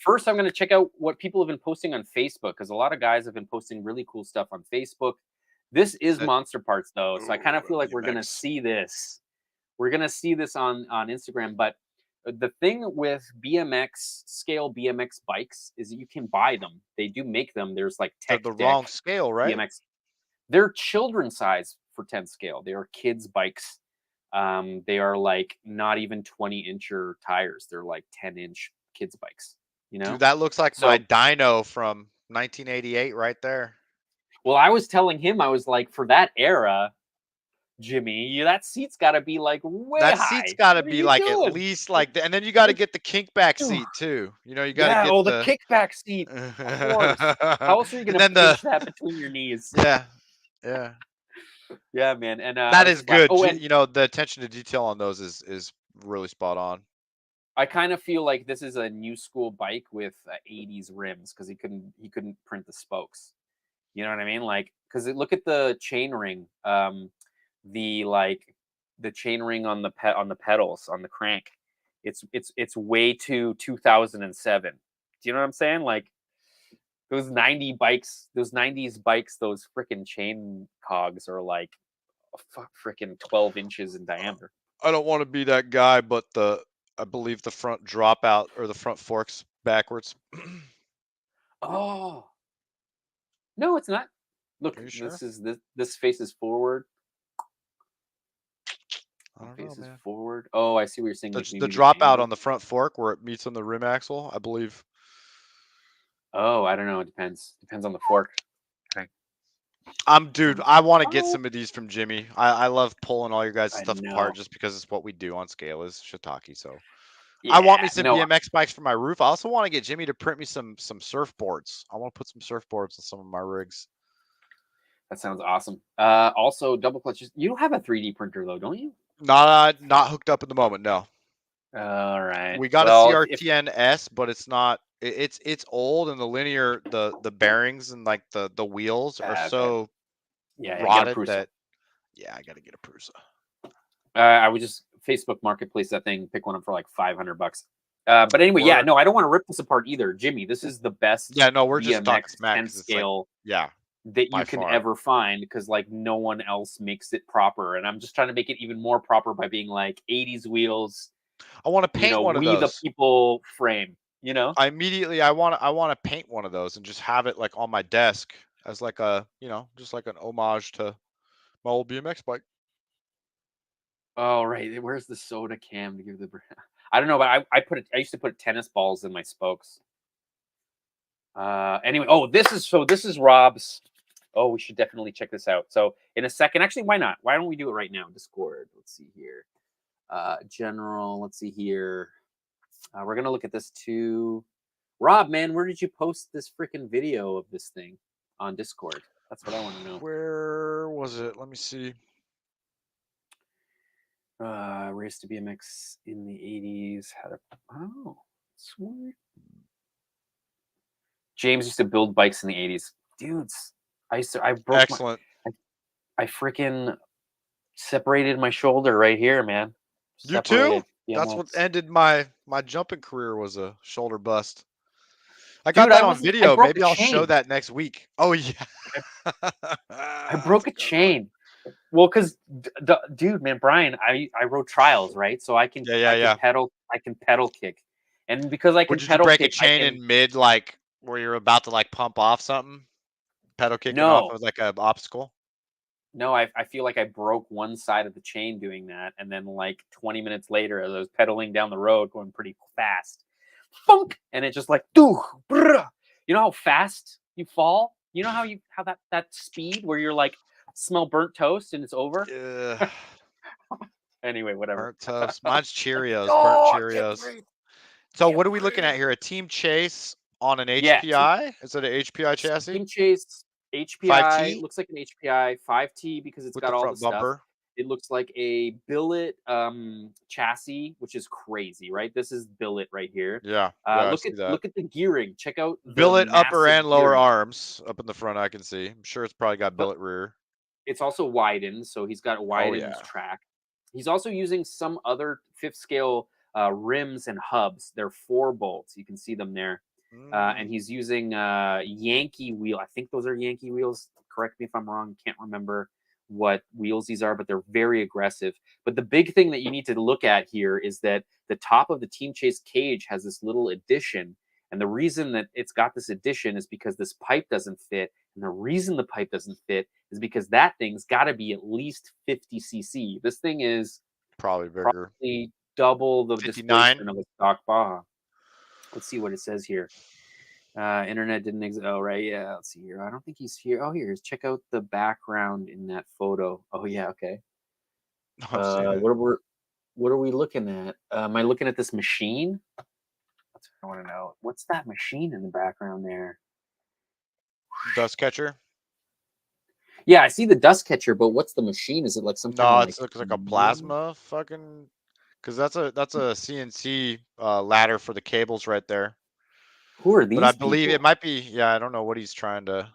First, I'm going to check out what people have been posting on Facebook, because a lot of guys have been posting really cool stuff on Facebook. This is Monster Parts, though, so I kind of feel like we're going to see this. We're going to see this on Instagram, but the thing with scale BMX bikes is that you can buy them. They do make them. There's like the wrong scale, right? BMX. They're children's size for 10 scale. They are kids' bikes. They are like not even 20-incher tires. They're like 10-inch kids' bikes. You know, dude, that looks like my dyno from 1988 right there. Well, I was telling him, I was like, for that era, Jimmy, that seat's got to be like way high. That seat's got to be like at least like, and then you got to get the kickback seat too. You know, you got to get the kickback seat. Of course. How else are you going to pinch that between your knees? Yeah, man. And that is good. And you know, the attention to detail on those is really spot on. I kind of feel like this is a new school bike with 80s rims because he couldn't print the spokes. You know what I mean? Like, because look at the chain ring. The chain ring on the pedals on the crank, it's way too 2007. Do you know what I'm saying? Like those 90s bikes, those freaking chain cogs are like freaking 12 inches in diameter. I don't want to be that guy, but I believe the front dropout or the front forks backwards. Oh no, it's not. Look, sure? this faces forward. I don't Faces know, man. forward. Oh, I see what you're saying. Like The maybe dropout angle. on the front fork where it meets on the rim axle, I believe. Oh, I don't know. It depends. Depends on the fork. Dude, I want to get Oh. some of these from Jimmy. I love pulling all your guys' I stuff know. apart just because it's what we do on scale is shiitake. So Yeah, I want me some no, BMX bikes for my roof. I also want to get Jimmy to print me some surfboards. I want to put some surfboards on some of my rigs. that sounds awesome. Also, double clutches. You don't have a 3D printer though, don't you? Not hooked up at the moment. No. All right. We got Well, a if CRTN-S, but it's not. It's old, and the linear the bearings and like the wheels are okay. so Yeah, get a rotted Prusa. that. Yeah, I gotta get a Prusa. I would just Facebook Marketplace that thing, pick one up for like $500. But anyway, yeah, no, I don't want to rip this apart either, Jimmy. This is the best. Yeah, no, we're just BMX talking smack 10 because it's like, scale yeah, that by you can far. ever find because like no one else makes it proper, and I'm just trying to make it even more proper by being like 80s wheels. I want to paint one of We the those. people frame. I want to paint one of those and just have it like on my desk as like a just like an homage to my old BMX bike. Oh right, where's the soda cam to give the? I don't know, but I used to put tennis balls in my spokes. Anyway, this is Rob's. Oh, we should definitely check this out. So in a second, actually, why not? Why don't we do it right now? Discord. Let's see here. General. Let's see here. We're gonna look at this too. Rob, man, where did you post this freaking video of this thing on Discord? That's what I want to know. Where was it? Let me see. Race to BMX in the 80s. Sweet. James used to build bikes in the 80s. Dudes, I broke Excellent. I freaking separated my shoulder right here, man. You too? BMX. That's what ended my jumping career, was a shoulder bust. I Dude, got that on video. I broke Maybe a I'll show chain. that next week. Oh yeah. I broke a chain. Well, because dude, man, Brian, I rode trials, right? So I can pedal kick, and because I can Did you pedal break kick, a chain in mid, like where you're about to like pump off something, pedal kicking off of like an obstacle? No, I feel like I broke one side of the chain doing that, and then like 20 minutes later, as I was pedaling down the road, going pretty fast, funk, and it just like, you know how fast you fall? You know how that speed where you're like, smell burnt toast and it's over? Anyway, whatever. Burnt toast. Mine's Cheerios. Burnt Cheerios. So what are we looking at here? A Team Chase on an HPI? Is it an HPI chassis? Team Chase HPI. 5T? Looks like an HPI 5T because it's with got the all front the stuff. bumper. It looks like a billet chassis, which is crazy, right? This is billet right here. Yeah. Look at the gearing. Check out the billet upper and lower gearing. arms up in the front. I can see. I'm sure it's probably got billet rear. It's also widened, so he's got a widened track. He's also using some other fifth scale rims and hubs. They're 4 bolts. You can see them there. And he's using Yankee wheel. I think those are Yankee wheels. Correct me if I'm wrong. Can't remember what wheels these are, but they're very aggressive. But the big thing that you need to look at here is that the top of the Team Chase cage has this little addition. And the reason that it's got this addition is because this pipe doesn't fit. And the reason the pipe doesn't fit is because that thing's got to be at least 50 cc. This thing is probably bigger. Probably double the 59? displacement of a stock Baja. Let's see what it says here. Internet didn't exist. Oh, right. Yeah. Let's see here. I don't think he's here. Oh, here's check out the background in that photo. Oh, yeah. Okay. What are we looking at? Am I looking at this machine? That's what I want to know. What's that machine in the background there? Dust catcher. Yeah, I see the dust catcher, but what's the machine? Is it like some kind of it looks like a plasma fucking, because that's a CNC ladder for the cables right there. Who are these? But I believe people? it might be. Yeah, I don't know what he's trying to.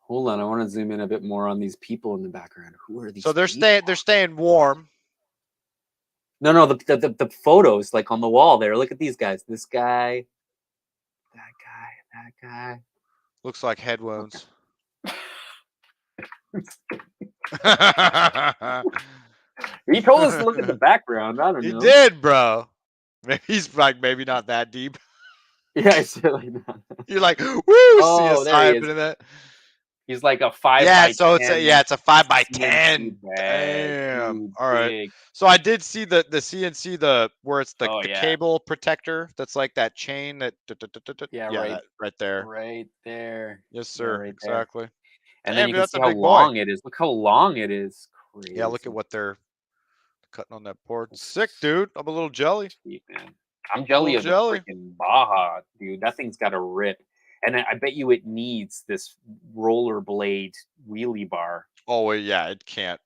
Hold on, I want to zoom in a bit more on these people in the background. Who are these? So they're staying warm. No, the photos like on the wall there. Look at these guys. This guy, that guy. Looks like head wounds. He told us to look at the background. I don't know. He did, bro. Maybe he's like maybe not that deep. Yeah, it's really not. You're like, woo, Oh, CSI there he is. in that. He's like a 5 Yeah, by so 10 it's a 5 by CNC 10. bag, Damn. dude, All right. big. So I did see the CNC where it's the Oh, yeah. cable protector that's like that chain that Yeah, yeah, right. that right there. Right there. Yes, Yeah, sir. right there. Exactly. And Damn, then you dude, can that's see a how big boy. long it is. Look how long it is. Crazy. Yeah, look at what they're cutting on that board. Sick, dude. I'm a little jelly. Sweet, man. I'm jelly of the jelly. freaking Baja, dude. That thing's got a rip. And I bet you it needs this rollerblade wheelie bar. Oh, well, yeah, it can't.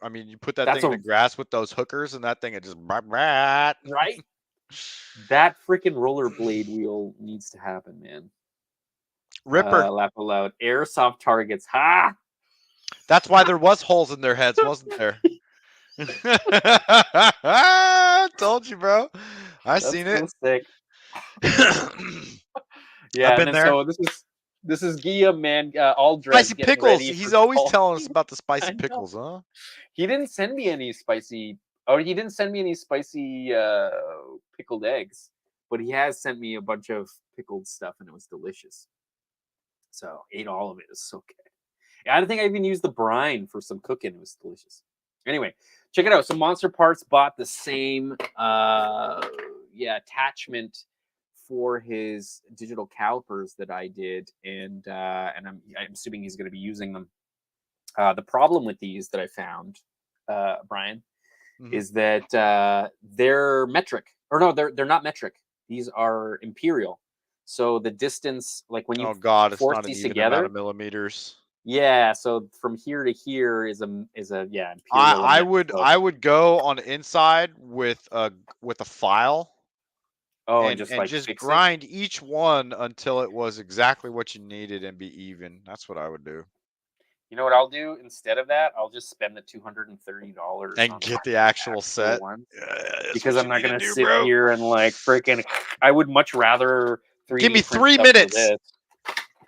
I mean, you put that That's thing in a the grass with those hookers, and that thing it just right. That freaking rollerblade wheel needs to happen, man. Ripper. Laugh aloud. Airsoft targets. Ha! That's why there was holes in their heads, wasn't there? Told you, bro. I seen so it. Sick. Yeah, I've been and then there. so this is Gia, man, all dressed, Spicy getting pickles. ready He's for always golf. telling us about the spicy I know. pickles, huh? He didn't send me any spicy, or he didn't send me any spicy pickled eggs, but he has sent me a bunch of pickled stuff, and it was delicious. So ate all of it. It was so good. I don't think I even used the brine for some cooking. It was delicious. Anyway, check it out. So Monster Parts bought the same attachment for his digital calipers that I did, and I'm assuming he's going to be using them. The problem with these that I found, Brian, is that they're metric, or no, they're not metric. These are imperial. So the distance, like when you it's force not an these even together, amount of millimeters. yeah. So from here to here is a imperial. I limit. So, I would go on the inside with a file. and And like just fix grind each one until it was exactly what you needed and be even. That's what I would do. You know what I'll do instead of that? I'll just spend the $230 And get the actual set. one, Yeah, because I'm not gonna sit here and like freaking. I would much rather 3D give me print 3 stuff for minutes. this.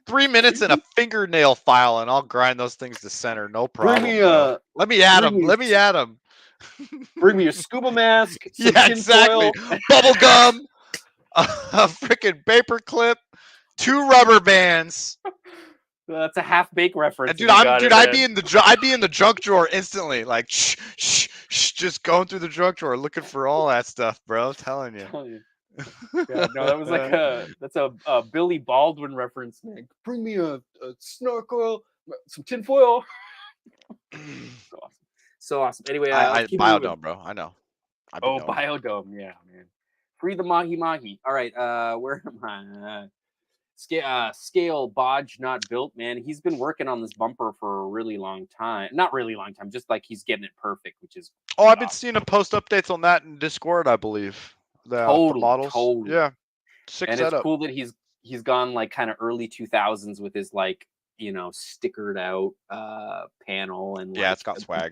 3 minutes and a fingernail file, and I'll grind those things to center. No problem. Bring me bro. Let me add them. Let me add them. Bring me a scuba mask. Some Yeah, tin exactly. foil. Bubble gum, a freaking paper clip, 2 rubber bands. That's a half bake reference. And I'd be in the junk drawer instantly, like just going through the junk drawer looking for all that stuff, bro. I'm telling you. Yeah, no, that was like that's a Billy Baldwin reference, man. Bring me a snorkel, some tin foil. So awesome. So awesome. Anyway, I keep Biodome, moving. bro. I know. Biodome. Yeah, man. Free the mahi mahi. All right, where am I? Scale Bodge not built, man. He's been working on this bumper for a really long time. Not really long time, just like he's getting it perfect, which is I've been seeing him post updates on that in Discord, I believe. The models. Totally. Yeah. Sick and setup. It's cool that he's gone like kind of early 2000s with his like, stickered out panel, and yeah, like, it's got swag.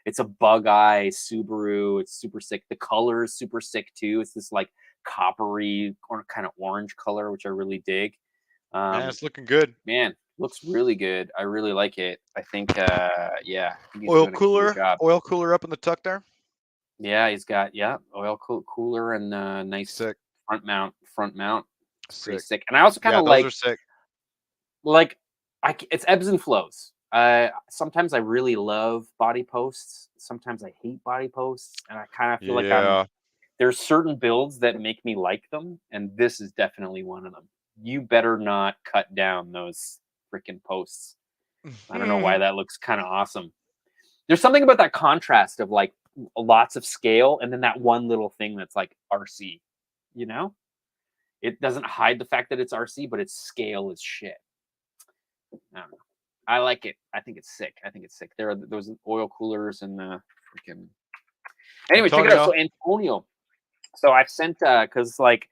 It's a bug eye Subaru. It's super sick. The color is super sick too. It's this like coppery or kind of orange color, which I really dig. Man, it's looking good. Man, looks really good. I really like it. I think yeah. Oil cooler up in the tuck there. Yeah, he's got oil cooler and nice sick front mount. It's pretty sick. And I also kind of those are sick. Like it's ebbs and flows. Sometimes I really love body posts. Sometimes I hate body posts, and I kind of feel like there's certain builds that make me like them, and this is definitely one of them. You better not cut down those freaking posts. I don't know why that looks kind of awesome. There's something about that contrast of like lots of scale and then that one little thing that's like RC. It doesn't hide the fact that it's RC, but its scale is shit. I don't know. I like it. I think it's sick. There are those oil coolers and freaking. Anyway, check it out. So Antonio. So I've sent because like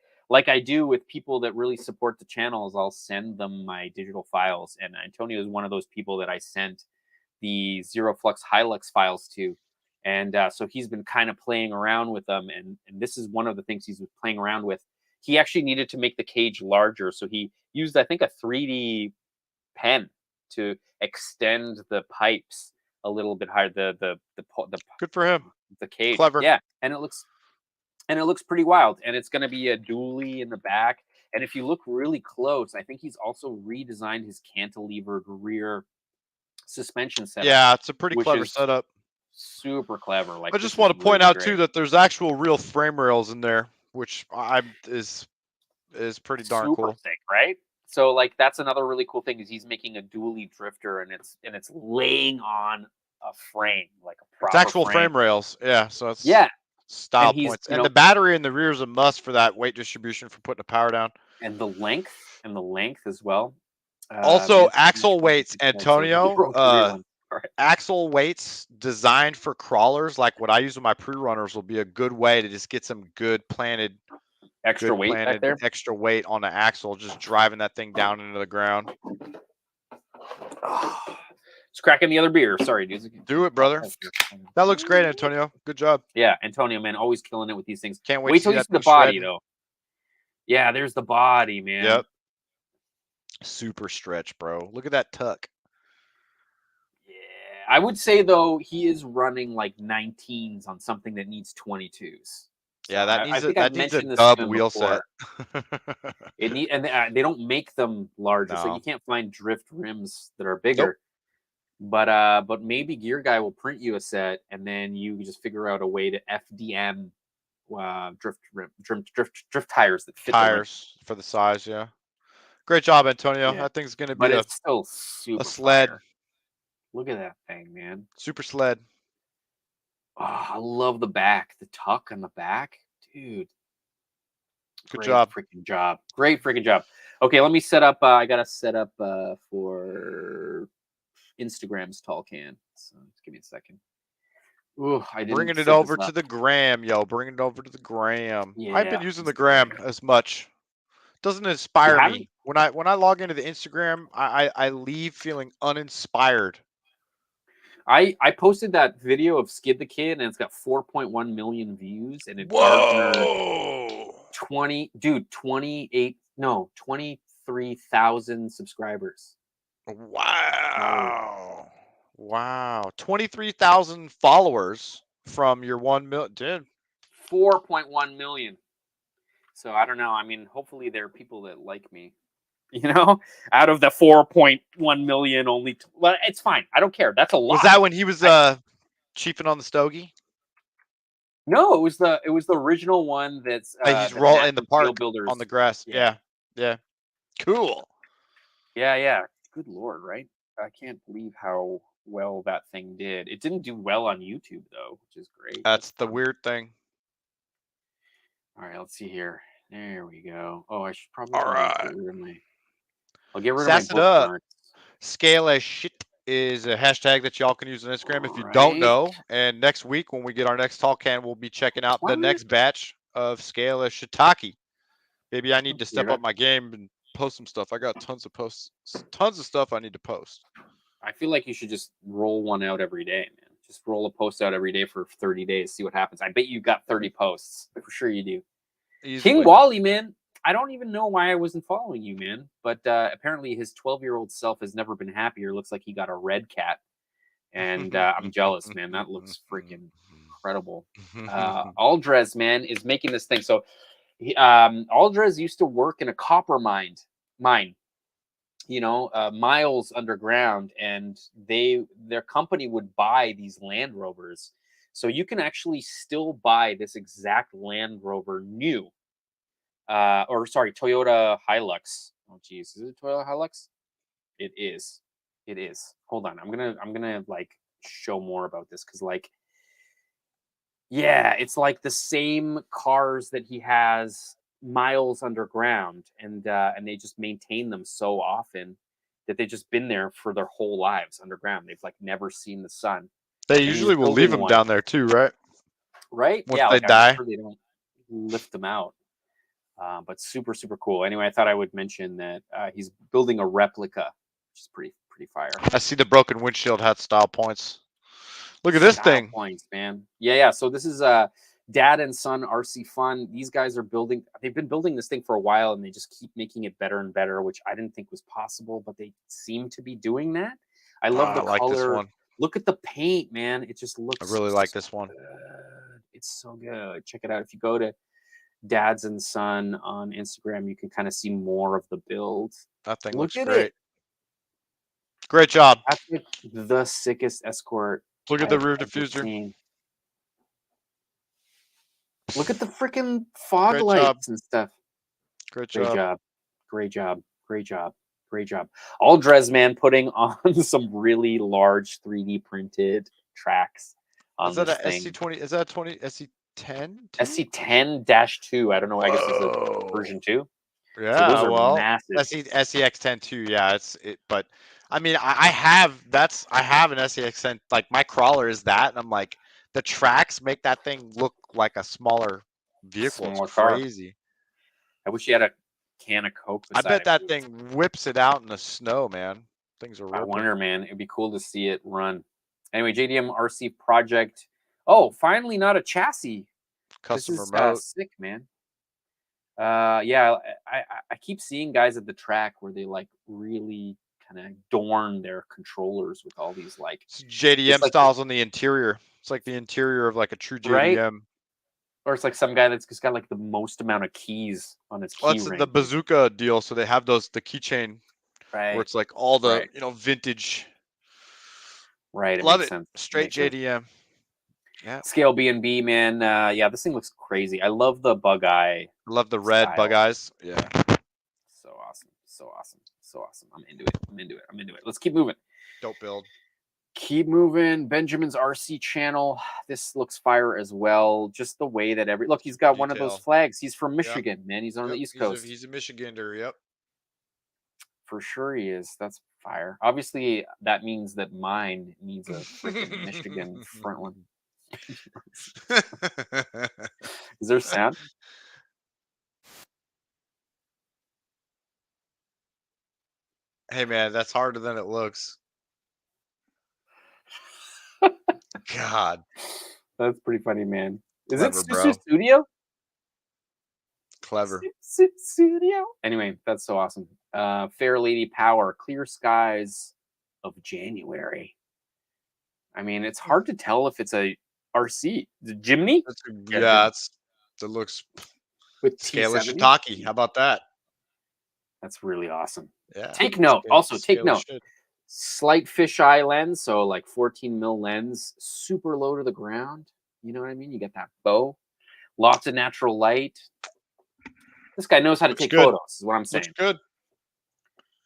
I do with people that really support the channels, I'll send them my digital files. And Antonio is one of those people that I sent the Zero Flux Hilux files to. And so he's been kind of playing around with them. And this is one of the things he's been playing around with. He actually needed to make the cage larger. So he used, I think, a 3D pen to extend the pipes a little bit higher. The good for him. The cage. Clever. Yeah. And it looks pretty wild. And it's going to be a dually in the back. And if you look really close, I think he's also redesigned his cantilevered rear suspension setup. Yeah, it's a pretty which clever is setup. Super clever. Like I this just want is to point really out great. too that there's actual real frame rails in there, which is pretty darn Super cool. sick, right? So like that's another really cool thing is he's making a dually drifter and it's laying on a frame, like a proper It's actual frame rails. Yeah, so it's style and he's, points. you And know, the battery in the rear is a must for that weight distribution for putting the power down. and the length as well. Also, Men's axle distribution, weights, so he Antonio. broke the rear one. All right. Axle weights designed for crawlers, like what I use with my pre-runners, will be a good way to just get some good planted Extra weight back there. extra weight on the axle, just driving that thing down into the ground. Just cracking the other beer. Sorry, dudes. Do it, brother. That looks great, Antonio. Good job. Yeah, Antonio, man, always killing it with these things. Can't Wait till you see the body, shred. though. Yeah, there's the body, man. Yep. Super stretch, bro. Look at that tuck. Yeah, I would say though he is running like 19s on something that needs 22s. Yeah, So that needs a dub wheel set. They don't make them larger, so you can't find drift rims that are bigger. Nope. But maybe Gear Guy will print you a set, and then you just figure out a way to FDM drift tires that fit for the size. Yeah, great job, Antonio. Yeah. That thing's gonna be but it's still super a sled. fire. Look at that thing, man. Super sled. Oh, I love the back, the tuck on the back, dude. Good job. Freaking job. Great freaking job. Okay, let me set up. I gotta set up for Instagram's tall can. So just give me a second. Ooh, I didn't bringing it set over this to up. the gram, yo. Bringing it over to the gram. Yeah, I've been using the gram as much. Doesn't inspire me when I log into the Instagram. I leave feeling uninspired. I posted that video of Skid the Kid and it's got 4.1 million views and it garnered 23,000 subscribers. Wow. Wow. 23,000 followers from your 1 million. Dude. 4.1 million. So I don't know. I mean, hopefully there are people that like me. You know, out of the 4.1 million, only. Well, it's fine. I don't care. That's a lot. Was that when he was chiefing on the stogie? No, it was the original one. That's he's rolling in the park builders on the grass. Yeah. Cool. Yeah. Good lord, right? I can't believe how well that thing did. It didn't do well on YouTube though, which is great. That's the weird thing. All right, let's see here. There we go. Oh, I should probably get rid of my. I'll get rid of my bookmarks. Scale as shit is a hashtag that y'all can use on Instagram if you don't know. And next week when we get our next tall can, we'll be checking out the next batch of Scale as Shiitake. Maybe I need to step up my game and post some stuff. I got tons of stuff I need to post. I feel like you should just roll one out every day, man. Just roll a post out every day for 30 days, see what happens. I bet you got 30 posts. For sure you do. Easily. King Wally, man. I don't even know why I wasn't following you, man. But apparently his 12-year-old self has never been happier. Looks like he got a red cat. And I'm jealous, man. That looks freaking incredible. Aldrez, man, is making this thing. So Aldrez used to work in a copper mine, you know, miles underground. And their company would buy these Land Rovers. So you can actually still buy this exact Land Rover new. Toyota Hilux. Oh geez, is it Toyota Hilux? It is. Hold on, I'm gonna like show more about this because like, yeah, it's like the same cars that he has miles underground, and they just maintain them so often that they've just been there for their whole lives underground. They've like never seen the sun. They usually will leave them down there too, right? Right? Once they die, I'm sure they don't lift them out. But super, super cool. Anyway, I thought I would mention that he's building a replica, which is pretty fire. I see the broken windshield had style points. Look at this thing. Points, man. Yeah. So this is Dad and Son RC Fun. These guys are building. They've been building this thing for a while, and they just keep making it better and better, which I didn't think was possible, but they seem to be doing that. I love the color. This one. Look at the paint, man. It just looks. I really like this one. It's so good. Check it out. If you go to Dads and Son on Instagram, you can kind of see more of the build. That thing looks great. Great job. That's like the sickest escort. Look at the I've rear ever diffuser. seen. Look at the freaking fog Great lights job. and stuff. Great Great job. job. Great job. Great job. Great job. All Drez, man, putting on some really large 3D printed tracks on Is that this a thing. SC20? Is that a 20 SC10? SC10-2. I don't know. I guess it's a version 2. Yeah, So those are well, massive. SCX10 too. Yeah, but I mean, I have an SCX10. Like my crawler is that, and I'm like, the tracks make that thing look like a smaller vehicle. Smaller It's car. crazy. I wish you had a can of Coke I beside bet that it. thing whips it out in the snow, man. Things are I ripping. wonder, man. It'd be cool to see it run. Anyway, JDM RC project. Oh, finally not a chassis. Custom This is remote. sick, man. Yeah, I keep seeing guys at the track where they like really kind of adorn their controllers with all these like It's JDM it's like styles on the interior. It's like the interior of like a true JDM. Right? Or it's like some guy that's just got like the most amount of keys on his Well, key that's ring. the bazooka deal. So they have the keychain where Right. it's like all the Right. vintage. Right. It Love makes it. sense. Straight Makes sense. JDM. Yeah. Scale B&B, man. Yeah, this thing looks crazy. I love the bug eye. I love the red bug style. eyes. Yeah. So awesome. So awesome. So awesome. I'm into it. I'm into it. I'm into it. Let's keep moving. Dope build. Keep moving. Benjamin's RC channel. This looks fire as well. Just the way that look, he's got one of those Detail. flags. He's from Michigan, man. He's on the Yep, East Coast. He's a Michigander. Yep. For sure he is. That's fire. Obviously, that means that mine needs a freaking Michigan front one. Is there sound? Hey man, that's harder than it looks. God. That's pretty funny, man. Is Clever, it bro. Studio? Clever. Studio. Anyway, that's so awesome. Fair Lady Power, Clear Skies of January. I mean, it's hard to tell if it's a RC. Is it Jimny? It looks with scale-ish T70. shiitake. How about that? That's really awesome. Yeah. Take note. Also, take note. Shit. Slight fisheye lens, so like 14 mil lens, super low to the ground. You know what I mean? You get that bow. Lots of natural light. This guy knows how to take photos, is what I'm saying. Looks good.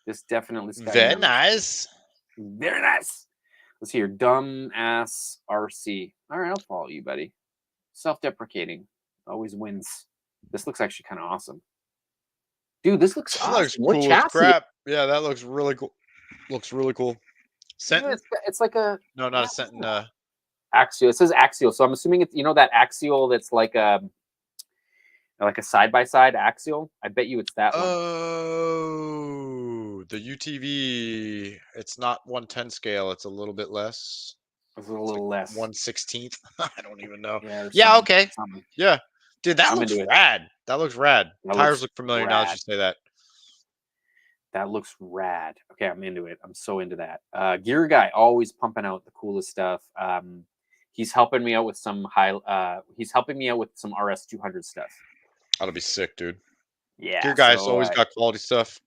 This definitely. Very nice. Very nice. Let's hear dumb ass RC. All right, I'll follow you, buddy. Self-deprecating always wins. This looks actually kind of awesome, dude. This looks awesome. Looks cool as crap. Yeah, that looks really cool. Looks really cool. Yeah, it's like a no, not a Sentin. Axial. It says Axial, so I'm assuming it's that Axial that's like a side-by-side Axial. I bet you it's that one. Oh, the UTV. It's not 1/10 scale. It's a little bit less. It's a little less. 1/16. I don't even know. Yeah. Okay. Something. Yeah. Dude, that looks rad. That looks rad. Tires look familiar now that you say that. That looks rad. Okay, I'm into it. I'm so into that. Gear Guy always pumping out the coolest stuff. He's helping me out with some he's helping me out with some RS 200 stuff. That'll be sick, dude. Yeah. Gear Guy's always got quality stuff.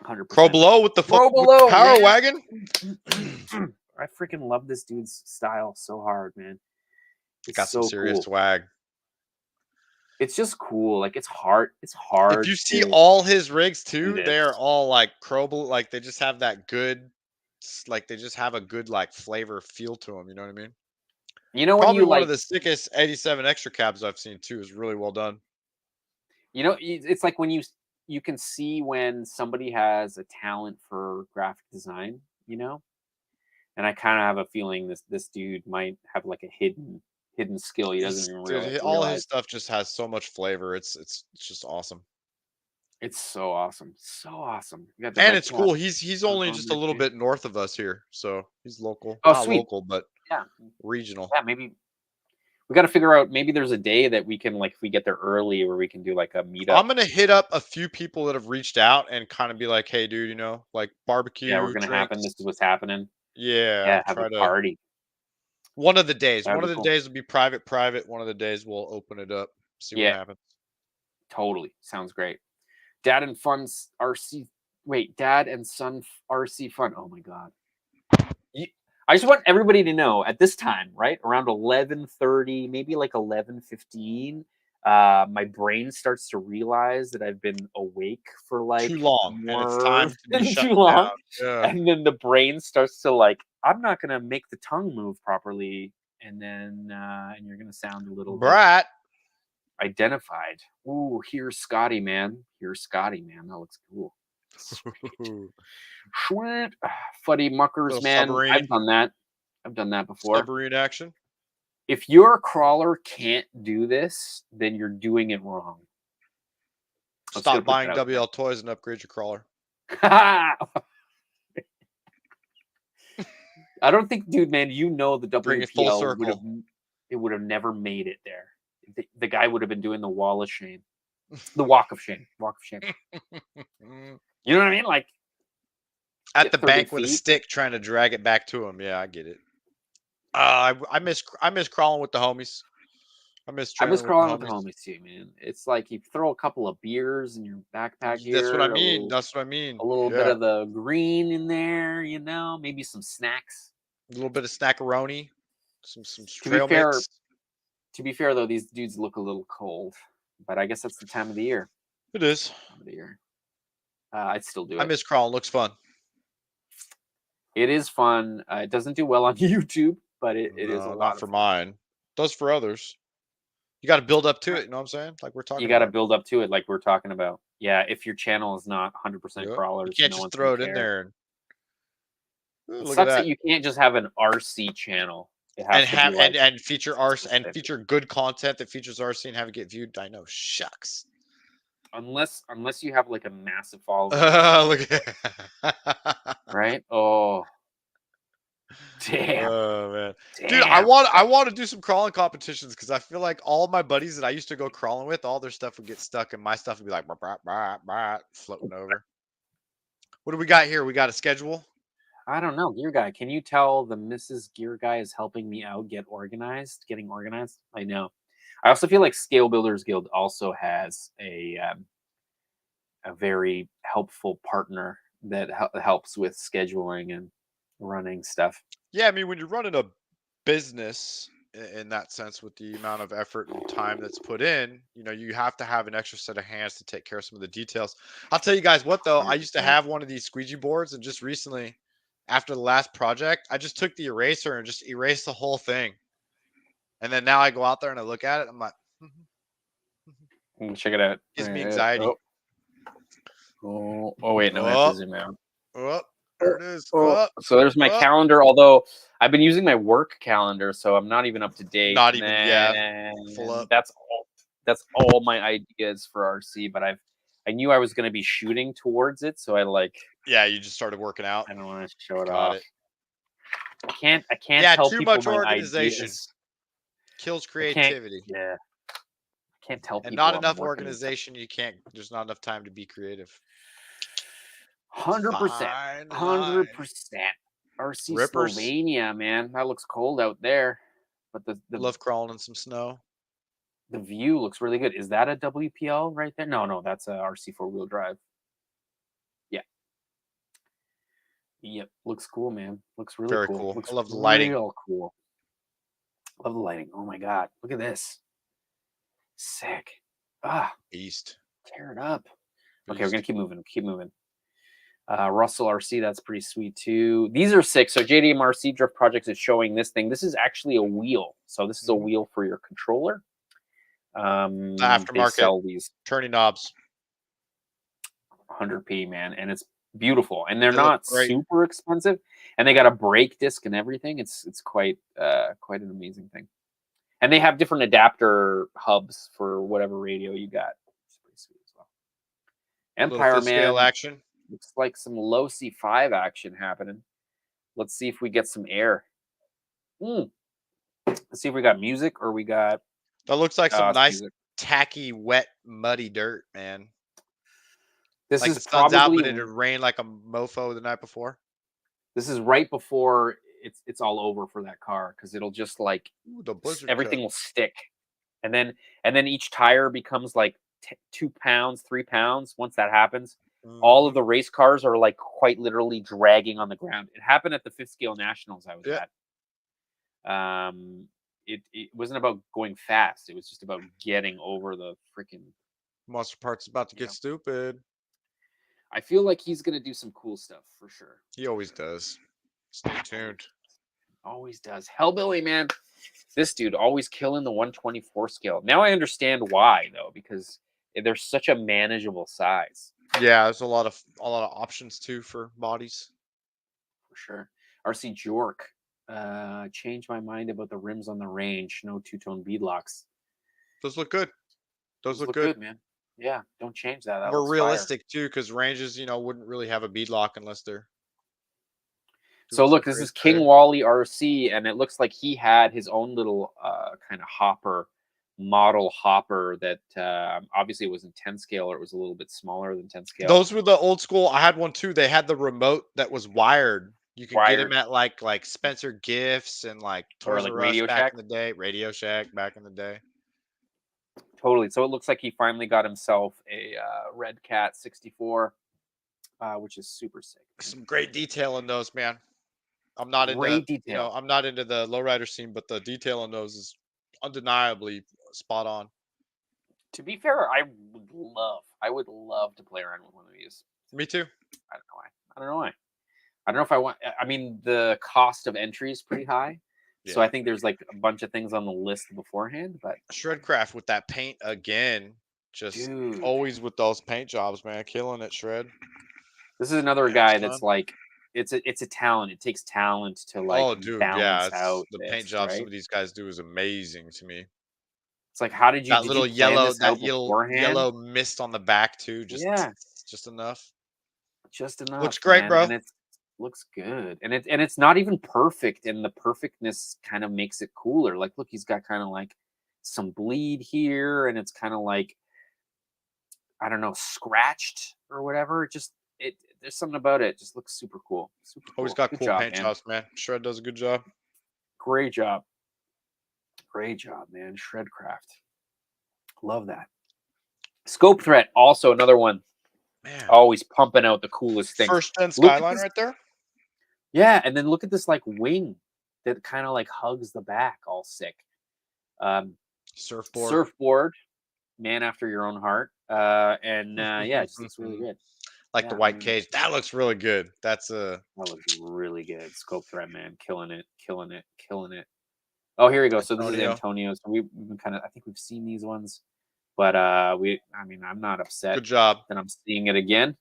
100%. Crow Below with the power wagon. I freaking love this dude's style so hard, man. It's got some serious swag. It's just cool. Like it's hard. It's hard. If you see all his rigs too, they're all like Crowble. Like they just have that good, like they just have a good like flavor feel to them. You know what I mean? You know, probably when one of the sickest 87 extra cabs I've seen too. Is really well done. You know, it's like when you can see when somebody has a talent for graphic design. You know, and I kind of have a feeling this dude might have like a hidden skill. He doesn't even realize. All his stuff just has so much flavor. It's just awesome. It's so awesome. So awesome. And it's cool. He's only just a little bit north of us here. So he's local. Oh, not sweet. Local, but yeah, regional. Yeah, maybe we got to figure out, maybe there's a day that we can, like, if we get there early, where we can do like a meetup. I'm going to hit up a few people that have reached out and kind of be like, hey dude, you know, like barbecue. Yeah, we're going to happen. This is what's happening. Yeah. Have a party. One of the days. That'd one of the days will be private. One of the days we'll open it up. See what happens. Totally. Sounds great. Dad and Fun's RC Wait, dad and son RC fun. Oh my god. I just want everybody to know at this time, right around 11:30, maybe like 11:15, my brain starts to realize that I've been awake for like Too long, and it's more time to be than shut too long, down. Yeah. and then the brain starts to like, I'm not gonna make the tongue move properly, and then and you're gonna sound a little bit Brat. identified. Ooh, here's Scotty, man. Here's Scotty, man. That looks cool. Sweet. Fuddy muckers, Little man. submarine. I've done that. I've done that before. Submarine action. If your crawler can't do this, then you're doing it wrong. Stop buying WL toys and upgrade your crawler. I don't think, dude, man, you know the Bring it full WPL circle. would have never made it there. The guy would have been doing the wall of shame. The walk of shame. Walk of shame. You know what I mean? Like at the 30 bank with a feet. stick trying to drag it back to him. Yeah, I get it. I miss crawling with the homies. I miss crawling with the homies too, man. It's like you throw a couple of beers in your backpack here. That's what I mean. That's what I mean. A little bit of the green in there, you know, maybe some snacks. A little bit of snackaroni, some trail mix. To be fair, though, these dudes look a little cold, but I guess that's the time of the year. It is. Time of the year. I'd still do it. I miss crawling. Looks fun. It is fun. It doesn't do well on YouTube, but it is a lot. Not for mine. It does for others. You got to build up to it. You know what I'm saying? Like we're talking. You got to build up to it, like we're talking about. Yeah, if your channel is not 100% crawlers, you can't just throw it in there. It sucks that you can't just have an RC channel. It has and to be and feature RC and feature good content that features RC and have it get viewed. I know, shucks. Unless you have like a massive following. Look at right? Oh, damn. Oh man, damn. Dude, I want to do some crawling competitions because I feel like all my buddies that I used to go crawling with, all their stuff would get stuck, and my stuff would be like floating over. What do we got here? We got a schedule. I don't know, Gear Guy. Can you tell the Mrs. Gear Guy is helping me out getting organized? I know. I also feel like Scale Builders Guild also has a very helpful partner that helps with scheduling and running stuff. Yeah, I mean, when you're running a business in that sense, with the amount of effort and time that's put in, you know, you have to have an extra set of hands to take care of some of the details. I'll tell you guys what, though, I used to have one of these squeegee boards, and just recently, after the last project, I just took the eraser and just erased the whole thing. And then now I go out there and I look at it, I'm like, check it out. Gives me anxiety. Oh wait, no, I have to zoom out. Oh, there it is. So there's my calendar, although I've been using my work calendar, so I'm not even up to date. Not even, full up. That's all my ideas for RC, but I knew I was going to be shooting towards it, so I you just started working out. I don't want to show it off. I can't yeah, tell too people much my organization ideas. Kills creativity. I can't tell people. And not enough organization. You can't. There's not enough time to be creative. 100%. 100%. RC Rippers. Slovenia, man. That looks cold out there. But the love crawling in some snow. The view looks really good. Is that a WPL right there? No, that's a RC 4-wheel drive. Yeah. Yep. Looks cool, man. Looks really very cool. I love the lighting. Real cool. Love the lighting. Oh my god. Look at this. Sick. Beast. Tear it up. Okay, we're gonna keep moving. Russell RC, that's pretty sweet too. These are sick. So JDM RC Drift Projects is showing this thing. This is actually a wheel. So this is a wheel for your controller. Aftermarket. Sell these turning knobs. 100p, man, and it's beautiful. And they're not super expensive. And they got a brake disc and everything. It's quite an amazing thing. And they have different adapter hubs for whatever radio you got. It's pretty sweet as well. Empire Man action. Looks like some low C5 action happening. Let's see if we get some air. Let's see if we got music or we got. That looks like some nice, tacky, wet, muddy dirt, man. This like is the sun's probably out, but it rained like a mofo the night before. This is right before it's all over for that car, because it'll just like everything will stick, and then each tire becomes like 2 pounds, 3 pounds. Once that happens, all of the race cars are like quite literally dragging on the ground. It happened at the Fifth Scale Nationals I was at. It wasn't about going fast. It was just about getting over the freaking Monster Parts about to get stupid. I feel like he's gonna do some cool stuff for sure. He always does. Stay tuned. Always does. Hellbilly, man. This dude always killing the 124 scale. Now I understand why though, because they're such a manageable size. Yeah, there's a lot of options too for bodies. For sure. RC Jork. Changed my mind about the rims on the range. No two-tone beadlocks. Those look good. Those look good, man. Yeah, don't change that. That More looks realistic too, because ranges, wouldn't really have a beadlock unless they're. So look, this is King Wally RC, and it looks like he had his own little kind of model hopper that obviously it wasn't 10 scale, or it was a little bit smaller than 10 scale. Those were the old school. I had one too. They had the remote that was wired. You can get them at like Spencer Gifts and like Toys R Us back in the day. Radio Shack back in the day. Totally. So it looks like he finally got himself a Redcat 64, which is super sick. Some great detail in those, man. I'm not into I'm not into the lowrider scene, but the detail on those is undeniably spot on. To be fair, I would love to play around with one of these. Me too. I don't know why. I don't know if I want. I mean, the cost of entry is pretty high, so I think there's like a bunch of things on the list beforehand. But Shredcraft with that paint again, just always with those paint jobs, man, killing it. Shred. This is another guy that's like, it's a talent. It takes talent to like balance out the paint job some of these guys do is amazing to me. It's like, how did you that little yellow mist on the back too? Just enough. Just enough. Looks great, bro. And it looks good, and it's not even perfect, and the perfectness kind of makes it cooler. Like, look, he's got kind of like some bleed here, and it's kind of like, I don't know, scratched or whatever. There's something about it. Just looks super cool. Super cool. Always got cool paint jobs, man. Shred does a good job. Great job. Great job, man. Shredcraft. Love that. Scope Threat, also another one. Man. Always pumping out the coolest thing. First gen Skyline right there. Yeah, and then look at this like wing that kind of like hugs the back, all sick. Surfboard, man after your own heart. Yeah, it just looks really good. Like the white cage. That looks really good. That looks really good. Scope Threat, man. Killing it. Oh, here we go. So this is Antonio. So we've been I think we've seen these ones. But I'm not upset. Good job. That I'm seeing it again.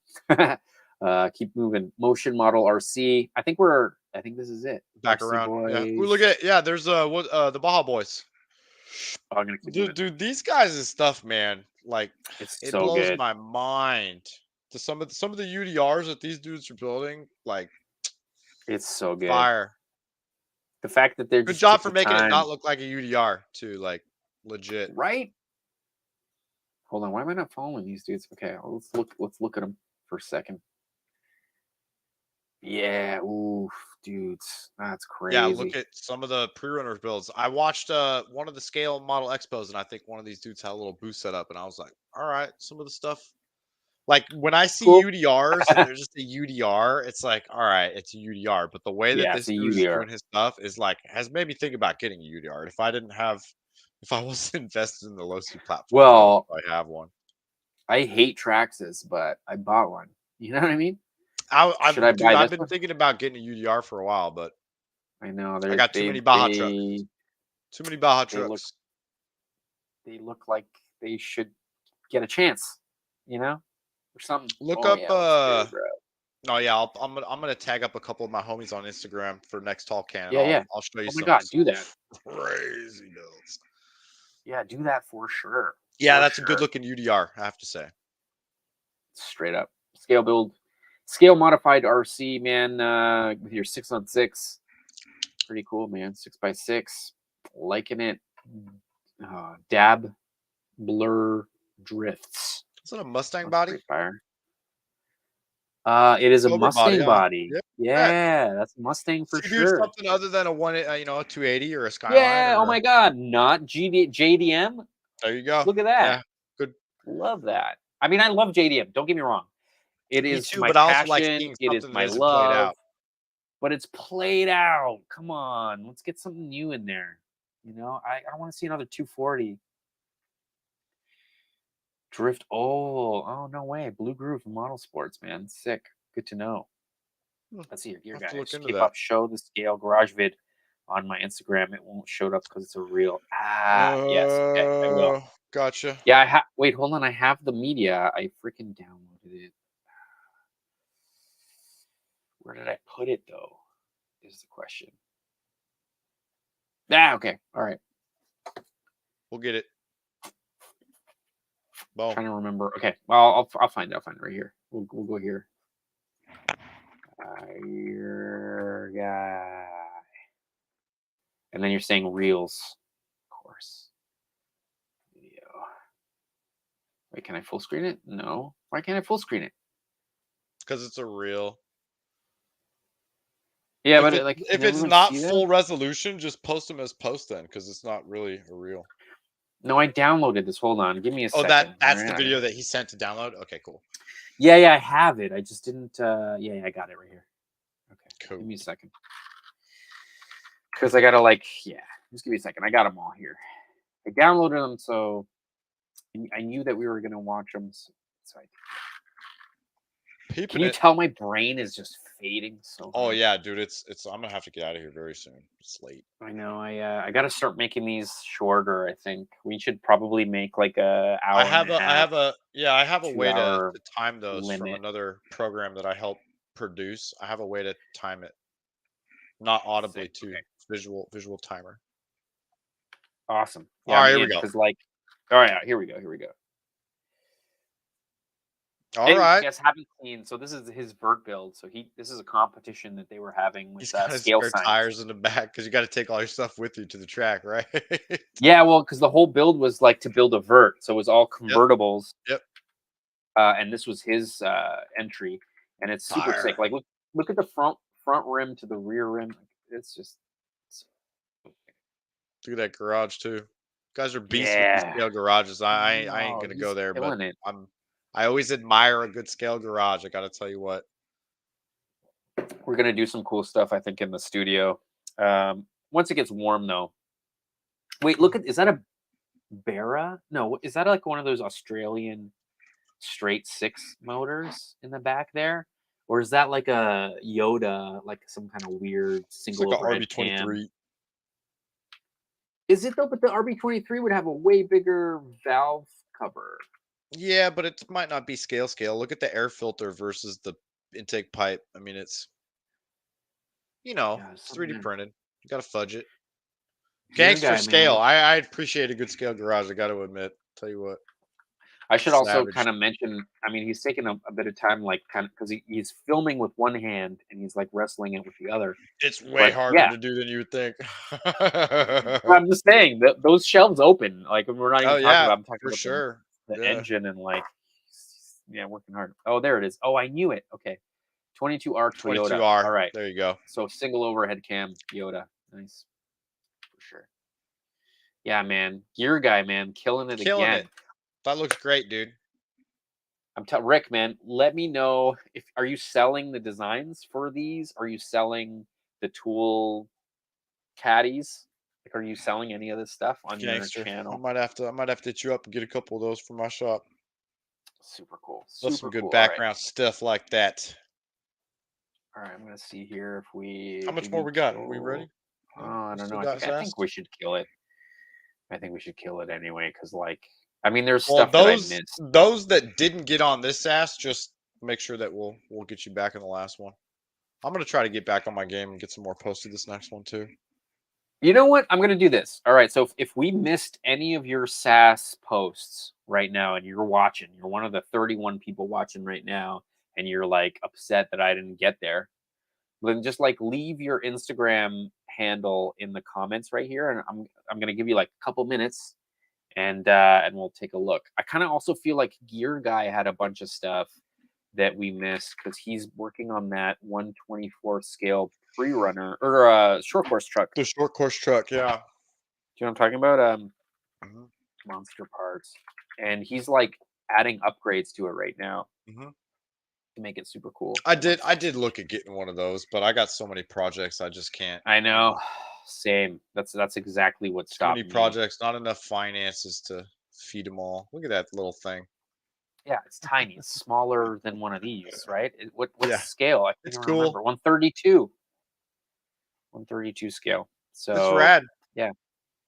Keep moving. Motion Model RC. I think this is it. Back RC around. Boys. Yeah. Ooh, look at there's the Baja Boys. Oh, I'm gonna keep dude, these guys' stuff, man. Like it so blows good. my mind. Some of the UDRs that these dudes are building, like it's so good. Fire. The fact that they're good job for making it not look like a UDR too, like legit. Right? Hold on, why am I not following these dudes? Okay, let's look at them for a second. Yeah, oof, dudes, that's crazy. Yeah, look at some of the pre-runner builds. I watched one of the scale model expos, and I think one of these dudes had a little boost set up, and I was like, all right, some of the stuff. Like when I see UDRs and they're just a UDR, it's like, all right, it's a UDR. But the way that this dude is doing his stuff is like has made me think about getting a UDR. If I wasn't invested in the low C platform, well, I have one. I hate Traxxas, but I bought one. You know what I mean? I've been thinking about getting a UDR for a while, but I know I got too many Baja trucks. Too many Baja trucks. They look like they should get a chance, or something. Look up. I'm gonna tag up a couple of my homies on Instagram for next Tall Can. I'll show you. Oh my god, do that. Crazy builds. Yeah, do that for sure. Yeah, that's a good looking UDR, I have to say. Straight up scale build, scale modified RC, man. With your 6-on-6, pretty cool, man. 6x6, liking it. Dab, blur, drifts. Is that a Mustang body? Fire. It is a Mustang body. Yeah, that's Mustang for sure. Something other than a 280 or a Skyline. Yeah. Oh my god, not JDM. There you go. Look at that. Yeah, good. Love that. I mean, I love JDM. Don't get me wrong. It Me is too, my but I also like passion. seeing It is something my that isn't played love. out. But it's played out. Come on, let's get something new in there. You know, I want to see another 240. Drift. Oh, no way. Blue Groove Model Sports, man. Sick. Good to know. Let's see your gear I'll have to guy. look Just into keep that. up. Show the scale garage vid on my Instagram. It won't show up because it's a reel. Yes. Okay, I will. Gotcha. Yeah, wait, hold on. I have the media. I freaking downloaded it. Where did I put it though? Is the question. Okay. All right. We'll get it. Boom. Trying to remember. Okay. Well, I'll find it. I'll find it right here. We'll go here. Your guy. And then you're saying reels, of course. Video. Wait, can I full screen it? No. Why can't I full screen it? Because it's a reel. Yeah, If but it, like, if can it's everyone not see that? full resolution, just post them as post then, because it's not really a reel. No, I downloaded this. Hold on. Give me a Oh, second. that's All the right. video that he sent to download? Okay, cool. Yeah, I have it. I just didn't. Yeah, I got it right here. Okay. Cool. Give me a second. Because I gotta just give me a second. I got them all here. I downloaded them, so I knew that we were gonna watch them. So can you tell my brain is just fading so Oh hard? yeah, dude, it's I'm gonna have to get out of here very soon. It's late. I know. I gotta start making these shorter. I think we should probably make like a hour. I have a way to 2 hour time those from limit. another program that I help produce. I have a way to time it, not audibly Sick. too. Okay. Visual timer. Awesome. All right, here we go. Because all right, here we go. All Anyways, right. you guys haven't seen, so this is his vert build. So this is a competition that they were having with He's got his scale spare signs. tires in the back because you got to take all your stuff with you to the track, right? Yeah, well, because the whole build was like to build a vert, so it was all convertibles. Yep. And this was his entry, and it's super sick. Like look at the front rim to the rear rim. It's just Look at that garage too. You guys are beasts with yeah. these scale garages. I ain't gonna go there, but it. I always admire a good scale garage. I gotta tell you what. We're gonna do some cool stuff, I think, in the studio. Once it gets warm, though. Wait, look at, is that a Baja? No, is that like one of those Australian straight 6 motors in the back there, or is that like a Yoda, like some kind of weird single It's like overhead an RB23. cam? Is it though? But the RB23 would have a way bigger valve cover. Yeah, but it might not be scale. Look at the air filter versus the intake pipe. I mean, it's it's 3D printed. You gotta fudge it. Gangster scale. I appreciate a good scale garage. I got to admit. Tell you what. I should also kind of mention. I mean, he's taking a bit of time, like kind of because he's filming with one hand and he's like wrestling it with the other. It's way harder to do than you would think. I'm just saying that those shelves open. Like we're not even talking about. I'm talking for about sure. The engine and like, working hard. Oh, there it is. Oh, I knew it. Okay, 22R Toyota. 22R. All right, there you go. So single overhead cam Toyota. Nice, for sure. Yeah, man, gear guy, man, killing it again. That looks great, dude. I'm telling Rick, man. Let me know if are you selling the designs for these? Are you selling the tool caddies? Like, are you selling any of this stuff on your channel? I might have to hit you up and get a couple of those from my shop. Super cool. That's some good background stuff like that. All right, I'm gonna see here if we. How much more we got? Are we ready? Oh, I don't know. I think we should kill it. I think we should kill it anyway, because I mean, there's stuff that I missed. Those that didn't get on this ass, just make sure that we'll get you back in the last one. I'm gonna try to get back on my game and get some more posted this next one too. You know what? I'm gonna do this. All right. So if we missed any of your SAS posts right now, and you're watching, you're one of the 31 people watching right now, and you're like upset that I didn't get there, then just like leave your Instagram handle in the comments right here, and I'm gonna give you like a couple minutes, and we'll take a look. I kind of also feel like Gear Guy had a bunch of stuff that we missed because he's working on that 1/24 scale pre-runner or short course truck. The short course truck, yeah. Do you know what I'm talking about? Monster parts, and he's like adding upgrades to it right now. to make it super cool. I did look at getting one of those, but I got so many projects I just can't. I know. Same. That's exactly what Too stopped many me. projects, not enough finances to feed them all. Look at that little thing. Yeah, it's tiny. It's smaller than one of these, right? What's Yeah. scale? I can't It's even cool. remember. 132. 132 scale. So That's rad. Yeah,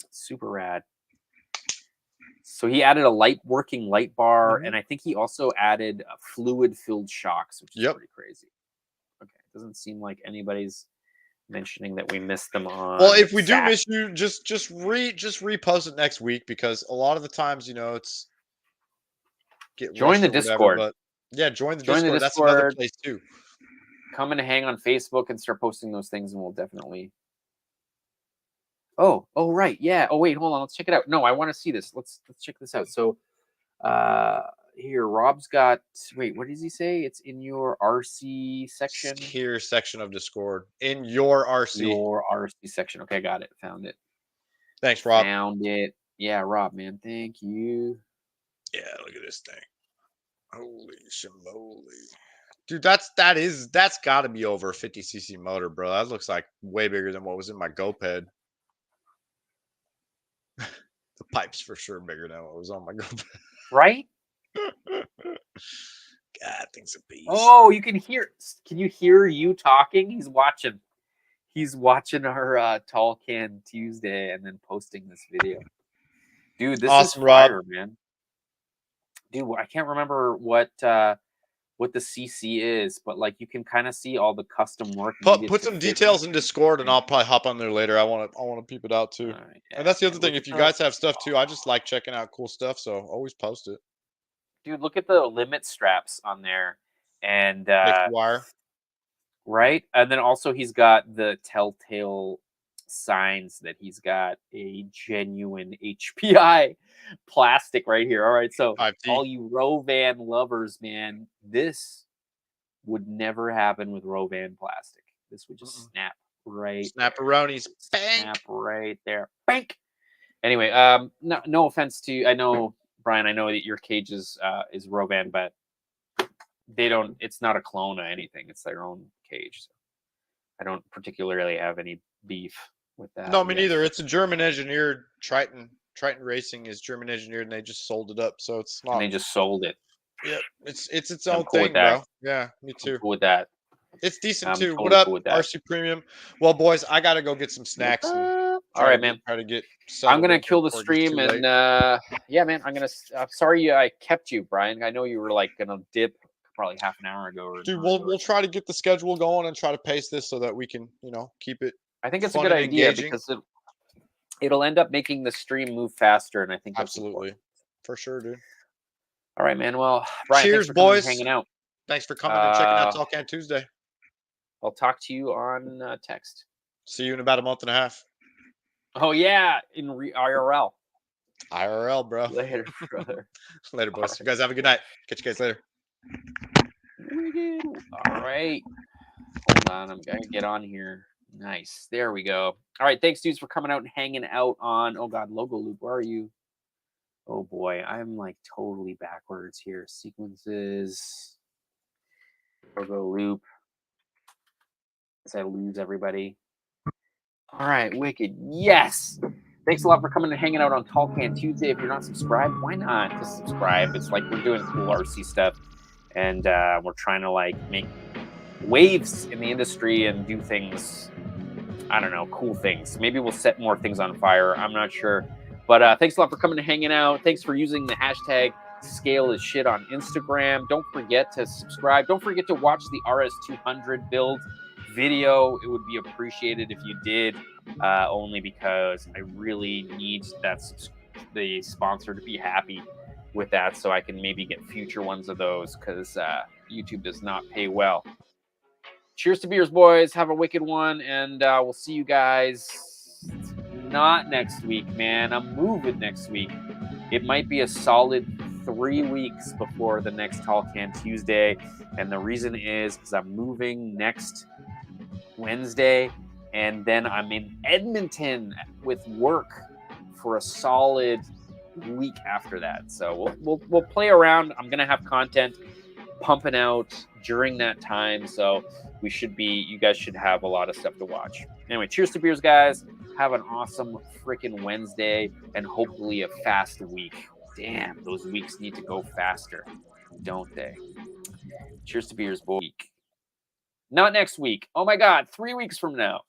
super rad. So he added a working light bar, and I think he also added fluid-filled shocks, which is pretty crazy. Okay, it doesn't seem like anybody's mentioning that we missed them on. Well, if we do miss you, just repost it next week, because a lot of the times, it's join the Discord. But yeah, join the Discord. That's another place too. Come and hang on Facebook and start posting those things, and we'll definitely. Oh, right, yeah. Oh, wait, hold on. Let's check it out. No, I want to see this. Let's check this out. So, here, Rob's got. Wait, what does he say? It's in your RC section. Here, section of Discord. In your RC. Your RC section. Okay, got it. Found it. Thanks, Rob. Found it. Yeah, Rob, man. Thank you. Yeah, look at this thing. Holy shimoly. Dude, that's got to be over a 50cc motor, bro. That looks like way bigger than what was in my GoPed. The pipe's for sure bigger than what was on my GoPed. Right? God, thing's a beast. Oh, you can hear. Can you hear you talking? He's watching. He's watching our Tall Can Tuesday and then posting this video. Dude, this awesome, is fire, Rob. man. Dude, I can't remember what the CC is, but like you can kind of see all the custom work. Put some details in Discord, and I'll probably hop on there later. I want to peep it out too. Yeah, and that's the other thing. If you guys have stuff too, I just like checking out cool stuff, so always post it. Dude, look at the limit straps on there, and wire. Right, and then also he's got the telltale signs that he's got a genuine HPI plastic right here. All right, so 5T. All you Rovan lovers, man, this would never happen with Rovan plastic. This would just snap right. Snapperonis. Snap right there. Bank. Anyway, no offense to you. I know, Brian, I know that your cage is Rovan, but they don't. It's not a clone or anything. It's their own cage. So I don't particularly have any beef with that. No, me neither. It's a German engineered Triton. Triton Racing is German engineered, and they just sold it up. So it's not. And they just sold it. Yeah, it's own thing, bro. Yeah, me too. I'm cool with that. It's decent too. Totally what up, cool RC Premium? Well, boys, I gotta go get some snacks. All right, man. Try to get. I'm gonna kill the stream, and yeah, man. I'm sorry I kept you, Brian. I know you were like gonna dip probably half an hour ago. Dude, we'll try to get the schedule going and try to pace this so that we can, keep it. I think it's a good idea because it'll end up making the stream move faster, and I think that's absolutely for sure, dude. All right, man. Well, Brian, cheers, thanks for boys. Hanging out. Thanks for coming and checking out Tall Can Tuesday. I'll talk to you on text. See you in about a month and a half. Oh yeah, in IRL. IRL, bro. Later, brother. Later, boys. Right. You guys have a good night. Catch you guys later. All right. Hold on. I'm going to get on here. Nice. There we go. All right. Thanks, dudes, for coming out and hanging out on, oh, God, Logo Loop. Where are you? Oh, boy. I'm like totally backwards here. Sequences. Logo Loop. As I lose everybody. All right. Wicked. Yes. Thanks a lot for coming and hanging out on Tall Can Tuesday. If you're not subscribed, why not just subscribe? It's like we're doing cool RC stuff, and we're trying to like make waves in the industry and do things, I don't know, cool things. Maybe we'll set more things on fire. I'm not sure. But thanks a lot for coming and hanging out. Thanks for using the hashtag #ScaleIsShit on Instagram. Don't forget to subscribe. Don't forget to watch the RS200 build video. It would be appreciated if you did, only because I really need the sponsor to be happy with that, so I can maybe get future ones of those, because YouTube does not pay well. Cheers to beers, boys. Have a wicked one, and we'll see you guys not next week, man. I'm moving next week. It might be a solid 3 weeks before the next Tall Can Tuesday, and the reason is because I'm moving next Wednesday, and then I'm in Edmonton with work for a solid week after that. So we'll play around. I'm gonna have content pumping out during that time. So you guys should have a lot of stuff to watch. Anyway, cheers to beers, guys. Have an awesome freaking Wednesday and hopefully a fast week. Damn, those weeks need to go faster, don't they? Cheers to beers, boy. Not next week. Oh my God, 3 weeks from now.